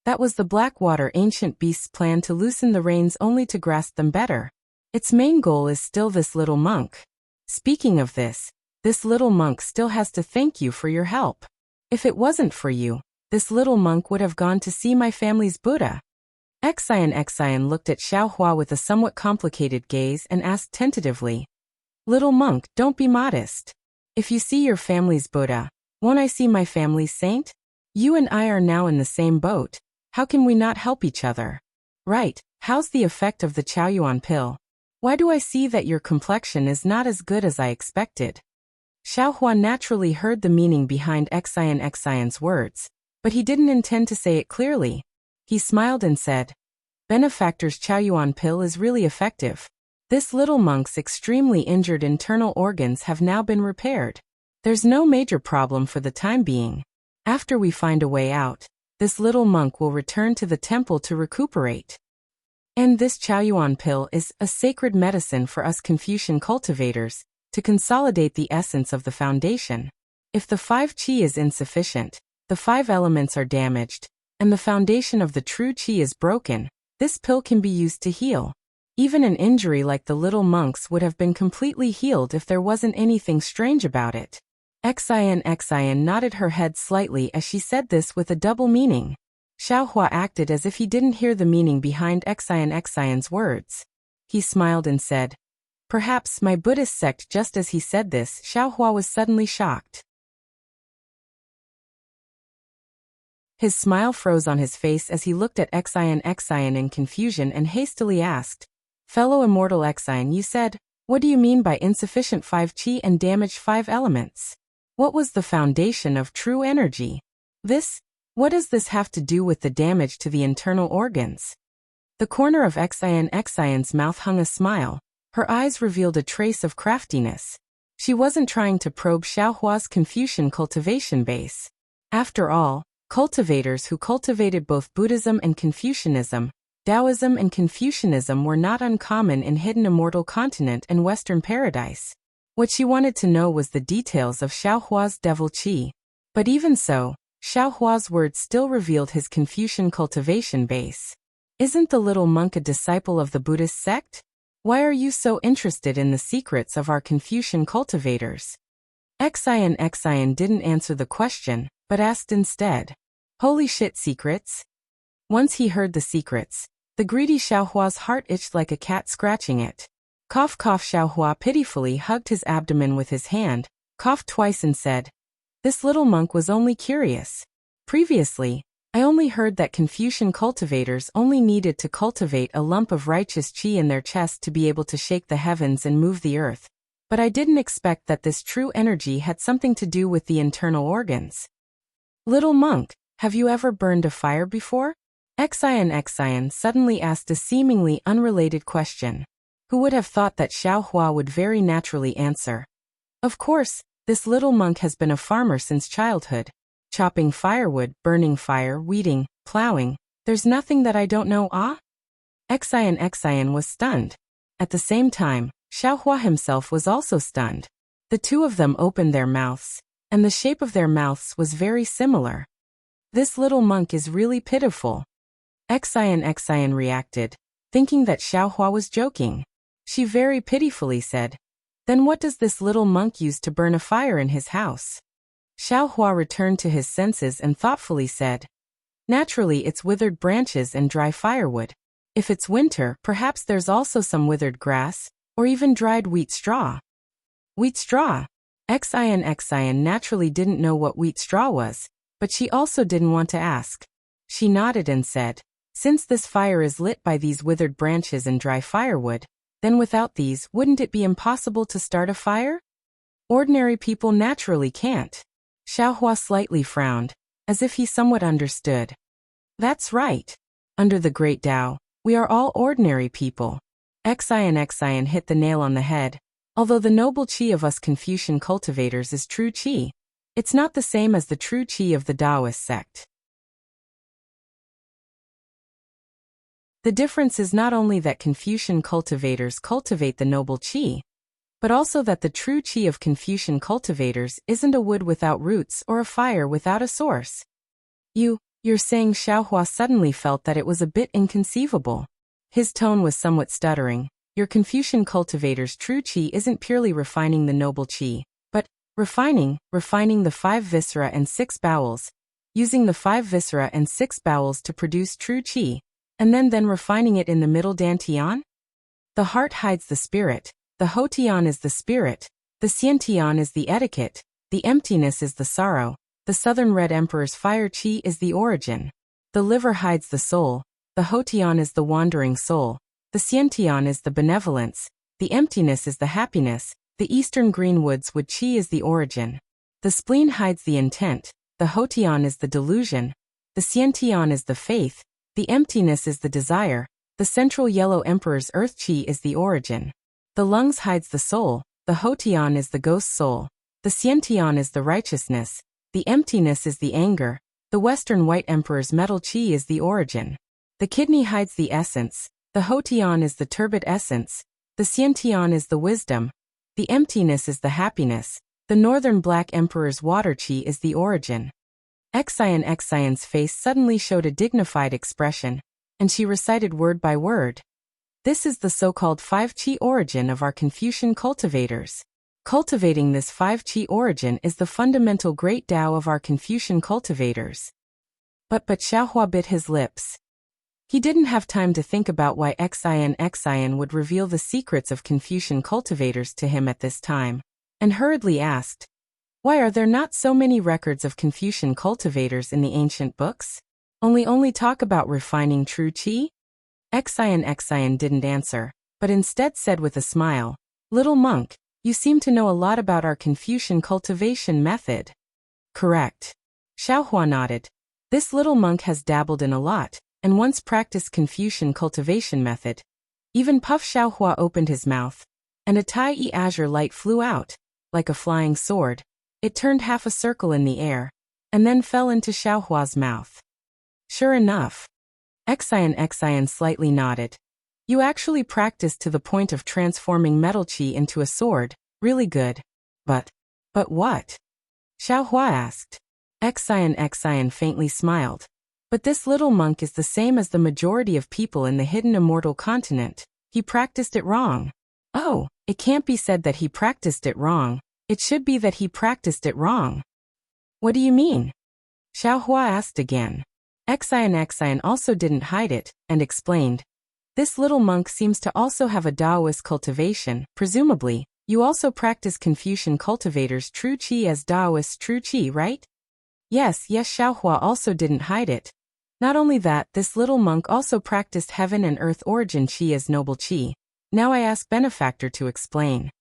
That was the Blackwater ancient beast's plan, to loosen the reins only to grasp them better. Its main goal is still this little monk. Speaking of this little monk still has to thank you for your help. If it wasn't for you, this little monk would have gone to see my family's Buddha. Xion looked at Xiaohua with a somewhat complicated gaze and asked tentatively, Little monk, don't be modest. If you see your family's Buddha, won't I see my family's saint? You and I are now in the same boat. How can we not help each other? Right, how's the effect of the Chaoyuan pill? Why do I see that your complexion is not as good as I expected? Xiaohua naturally heard the meaning behind Xion's words, but he didn't intend to say it clearly. He smiled and said, Benefactor's Chaoyuan pill is really effective. This little monk's extremely injured internal organs have now been repaired. There's no major problem for the time being. After we find a way out, this little monk will return to the temple to recuperate. And this Chaoyuan pill is a sacred medicine for us Confucian cultivators, to consolidate the essence of the foundation. If the 5 qi is insufficient, the 5 elements are damaged, and the foundation of the true qi is broken, this pill can be used to heal. Even an injury like the little monk's would have been completely healed if there wasn't anything strange about it. Xion nodded her head slightly as she said this with a double meaning. Xiaohua acted as if he didn't hear the meaning behind Xion's words. He smiled and said, Perhaps my Buddhist sect. Just as he said this, Xiaohua was suddenly shocked. His smile froze on his face as he looked at Xion in confusion and hastily asked, Fellow immortal Xion, you said, what do you mean by insufficient 5 qi and damaged 5 elements? What was the foundation of true energy? What does this have to do with the damage to the internal organs? The corner of Xion's mouth hung a smile. Her eyes revealed a trace of craftiness. She wasn't trying to probe Xiaohua's Confucian cultivation base. After all, cultivators who cultivated both Buddhism and Confucianism, Taoism and Confucianism were not uncommon in hidden immortal continent and Western paradise. What she wanted to know was the details of Xiaohua's devil qi. But even so, Xiaohua's words still revealed his Confucian cultivation base. Isn't the little monk a disciple of the Buddhist sect? Why are you so interested in the secrets of our Confucian cultivators? Xion didn't answer the question, but asked instead, Holy shit, secrets? Once he heard the secrets, the greedy Xiaohua's heart itched like a cat scratching it. Cough cough. Xiaohua pitifully hugged his abdomen with his hand, coughed twice and said, This little monk was only curious. Previously, I only heard that Confucian cultivators only needed to cultivate a lump of righteous qi in their chest to be able to shake the heavens and move the earth, but I didn't expect that this true energy had something to do with the internal organs. Little monk, have you ever burned a fire before? Xion suddenly asked a seemingly unrelated question. Who would have thought that Xiaohua would very naturally answer? Of course, this little monk has been a farmer since childhood. Chopping firewood, burning fire, weeding, plowing. There's nothing that I don't know, ah? Xion was stunned. At the same time, Xiaohua himself was also stunned. The two of them opened their mouths, and the shape of their mouths was very similar. This little monk is really pitiful. Xion reacted, thinking that Xiaohua was joking. She very pitifully said, Then what does this little monk use to burn a fire in his house? Xiaohua returned to his senses and thoughtfully said, Naturally, it's withered branches and dry firewood. If it's winter, perhaps there's also some withered grass, or even dried wheat straw. Wheat straw? Xion naturally didn't know what wheat straw was, but she also didn't want to ask. She nodded and said, since this fire is lit by these withered branches and dry firewood, then without these, wouldn't it be impossible to start a fire? Ordinary people naturally can't. Xiaohua slightly frowned, as if he somewhat understood. That's right. Under the Great Tao, we are all ordinary people. Xian hit the nail on the head. Although the noble qi of us Confucian cultivators is true qi, it's not the same as the true qi of the Taoist sect. The difference is not only that Confucian cultivators cultivate the noble qi, but also that the true qi of Confucian cultivators isn't a wood without roots or a fire without a source. You're saying Xiaohua suddenly felt that it was a bit inconceivable. His tone was somewhat stuttering. Your Confucian cultivator's true qi isn't purely refining the noble qi, but refining the 5 viscera and 6 bowels, using the 5 viscera and 6 bowels to produce true qi, and then refining it in the middle dantian? The heart hides the spirit, the hotian is the spirit, the xiantian is the etiquette, the emptiness is the sorrow, the southern red emperor's fire qi is the origin. The liver hides the soul, the hotian is the wandering soul, the xiantian is the benevolence, the emptiness is the happiness, the eastern greenwoods wood qi is the origin. The spleen hides the intent, the hotian is the delusion, the xiantian is the faith, the emptiness is the desire, the central yellow emperor's earth qi is the origin. The lungs hides the soul, the hotian is the ghost soul, the xiantian is the righteousness, the emptiness is the anger, the western white emperor's metal qi is the origin. The kidney hides the essence, the hotian is the turbid essence, the xiantian is the wisdom, the emptiness is the happiness, the northern black emperor's water qi is the origin. Xian's face suddenly showed a dignified expression, and she recited word by word. This is the so-called 5 qi origin of our Confucian cultivators. Cultivating this 5 qi origin is the fundamental great Tao of our Confucian cultivators. But Xiaohua bit his lips. He didn't have time to think about why Xian would reveal the secrets of Confucian cultivators to him at this time, and hurriedly asked, why are there not so many records of Confucian cultivators in the ancient books? Only talk about refining true qi? Xian didn't answer, but instead said with a smile, little monk, you seem to know a lot about our Confucian cultivation method. Correct. Xiaohua nodded. This little monk has dabbled in a lot, and once practiced Confucian cultivation method. Even Puff Xiaohua opened his mouth, and a Tai-yi azure light flew out, like a flying sword. It turned half a circle in the air, and then fell into Xiaohua's mouth. Sure enough. Xian slightly nodded. You actually practiced to the point of transforming metal qi into a sword, really good. But what? Xiaohua asked. Xian faintly smiled. But this little monk is the same as the majority of people in the hidden immortal continent. He practiced it wrong. Oh, it can't be said that he practiced it wrong. It should be that he practiced it wrong. What do you mean? Xiaohua asked again. Xian also didn't hide it, and explained. This little monk seems to also have a Taoist cultivation. Presumably, you also practice Confucian cultivators' true qi as Taoists' true qi, right? Yes, Xiaohua also didn't hide it. Not only that, this little monk also practiced heaven and earth origin qi as noble qi. Now I ask Benefactor to explain.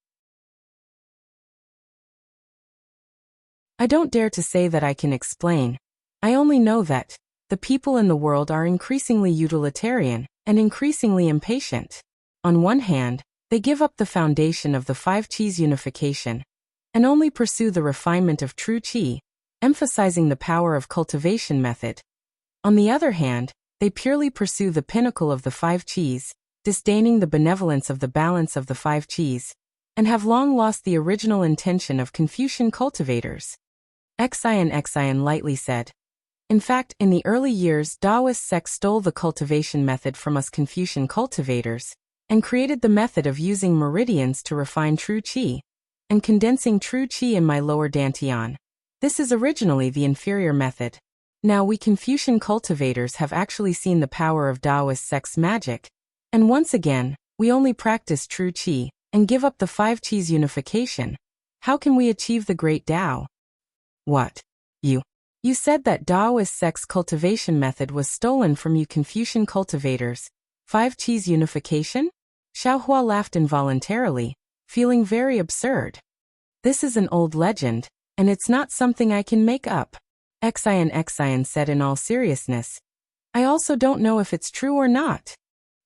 I don't dare to say that I can explain. I only know that the people in the world are increasingly utilitarian and increasingly impatient. On one hand, they give up the foundation of the 5 qis unification and only pursue the refinement of true qi, emphasizing the power of cultivation method. On the other hand, they purely pursue the pinnacle of the 5 qis, disdaining the benevolence of the balance of the 5 qis, and have long lost the original intention of Confucian cultivators. Xian lightly said. In fact, in the early years, Taoist sects stole the cultivation method from us Confucian cultivators, and created the method of using meridians to refine true qi, and condensing true qi in my lower dantian. This is originally the inferior method. Now we Confucian cultivators have actually seen the power of Taoist sects' magic, and once again, we only practice true qi, and give up the 5 qis unification. How can we achieve the great Tao? What? You said that Daoist sex cultivation method was stolen from you Confucian cultivators. 5 cheese unification? Xiaohua laughed involuntarily, feeling very absurd. This is an old legend, and it's not something I can make up. Xian said in all seriousness. I also don't know if it's true or not.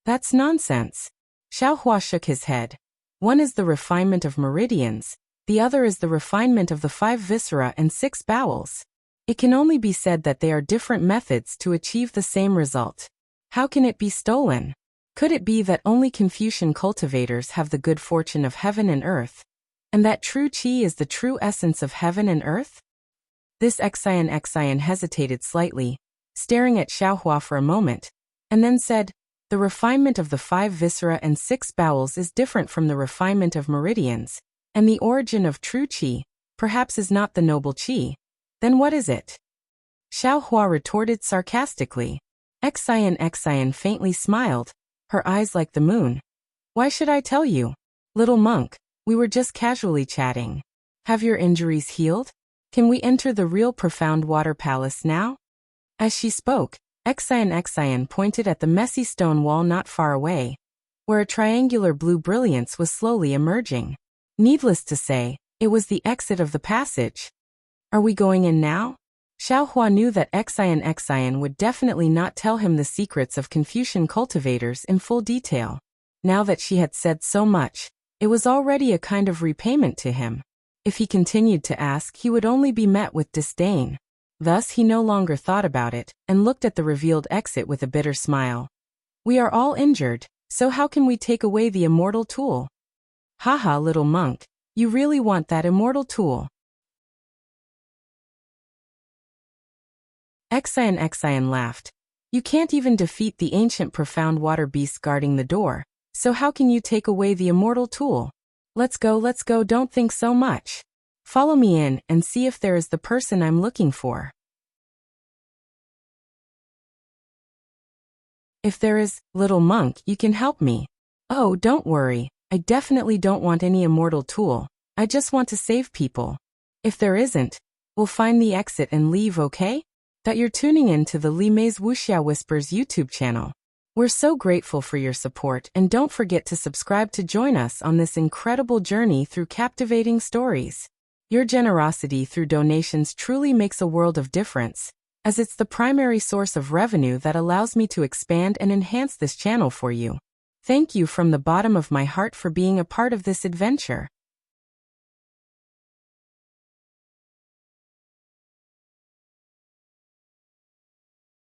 That's nonsense. Xiaohua shook his head. One is the refinement of meridians, the other is the refinement of the 5 viscera and 6 bowels. It can only be said that they are different methods to achieve the same result. How can it be stolen? Could it be that only Confucian cultivators have the good fortune of heaven and earth, and that true qi is the true essence of heaven and earth? This Xian hesitated slightly, staring at Xiaohua for a moment, and then said, the refinement of the 5 viscera and 6 bowels is different from the refinement of meridians, and the origin of true qi, perhaps is not the noble qi. Then what is it? Xiaohua retorted sarcastically. Xian faintly smiled, her eyes like the moon. Why should I tell you? Little monk, we were just casually chatting. Have your injuries healed? Can we enter the real profound water palace now? As she spoke, Xian pointed at the messy stone wall not far away, where a triangular blue brilliance was slowly emerging. Needless to say, it was the exit of the passage. Are we going in now? Xiaohua knew that Xian would definitely not tell him the secrets of Confucian cultivators in full detail. Now that she had said so much, it was already a kind of repayment to him. If he continued to ask, he would only be met with disdain. Thus he no longer thought about it, and looked at the revealed exit with a bitter smile. We are all injured, so how can we take away the immortal tool? Haha, little monk, you really want that immortal tool? Xian laughed. You can't even defeat the ancient profound water beast guarding the door, so how can you take away the immortal tool? Let's go, don't think so much. Follow me in and see if there is the person I'm looking for. If there is, little monk, you can help me. Oh, don't worry, I definitely don't want any immortal tool, I just want to save people. If there isn't, we'll find the exit and leave, okay? That you're tuning in to the Li Mei's Wuxia Whispers YouTube channel. We're so grateful for your support, and don't forget to subscribe to join us on this incredible journey through captivating stories. Your generosity through donations truly makes a world of difference, as it's the primary source of revenue that allows me to expand and enhance this channel for you. Thank you from the bottom of my heart for being a part of this adventure.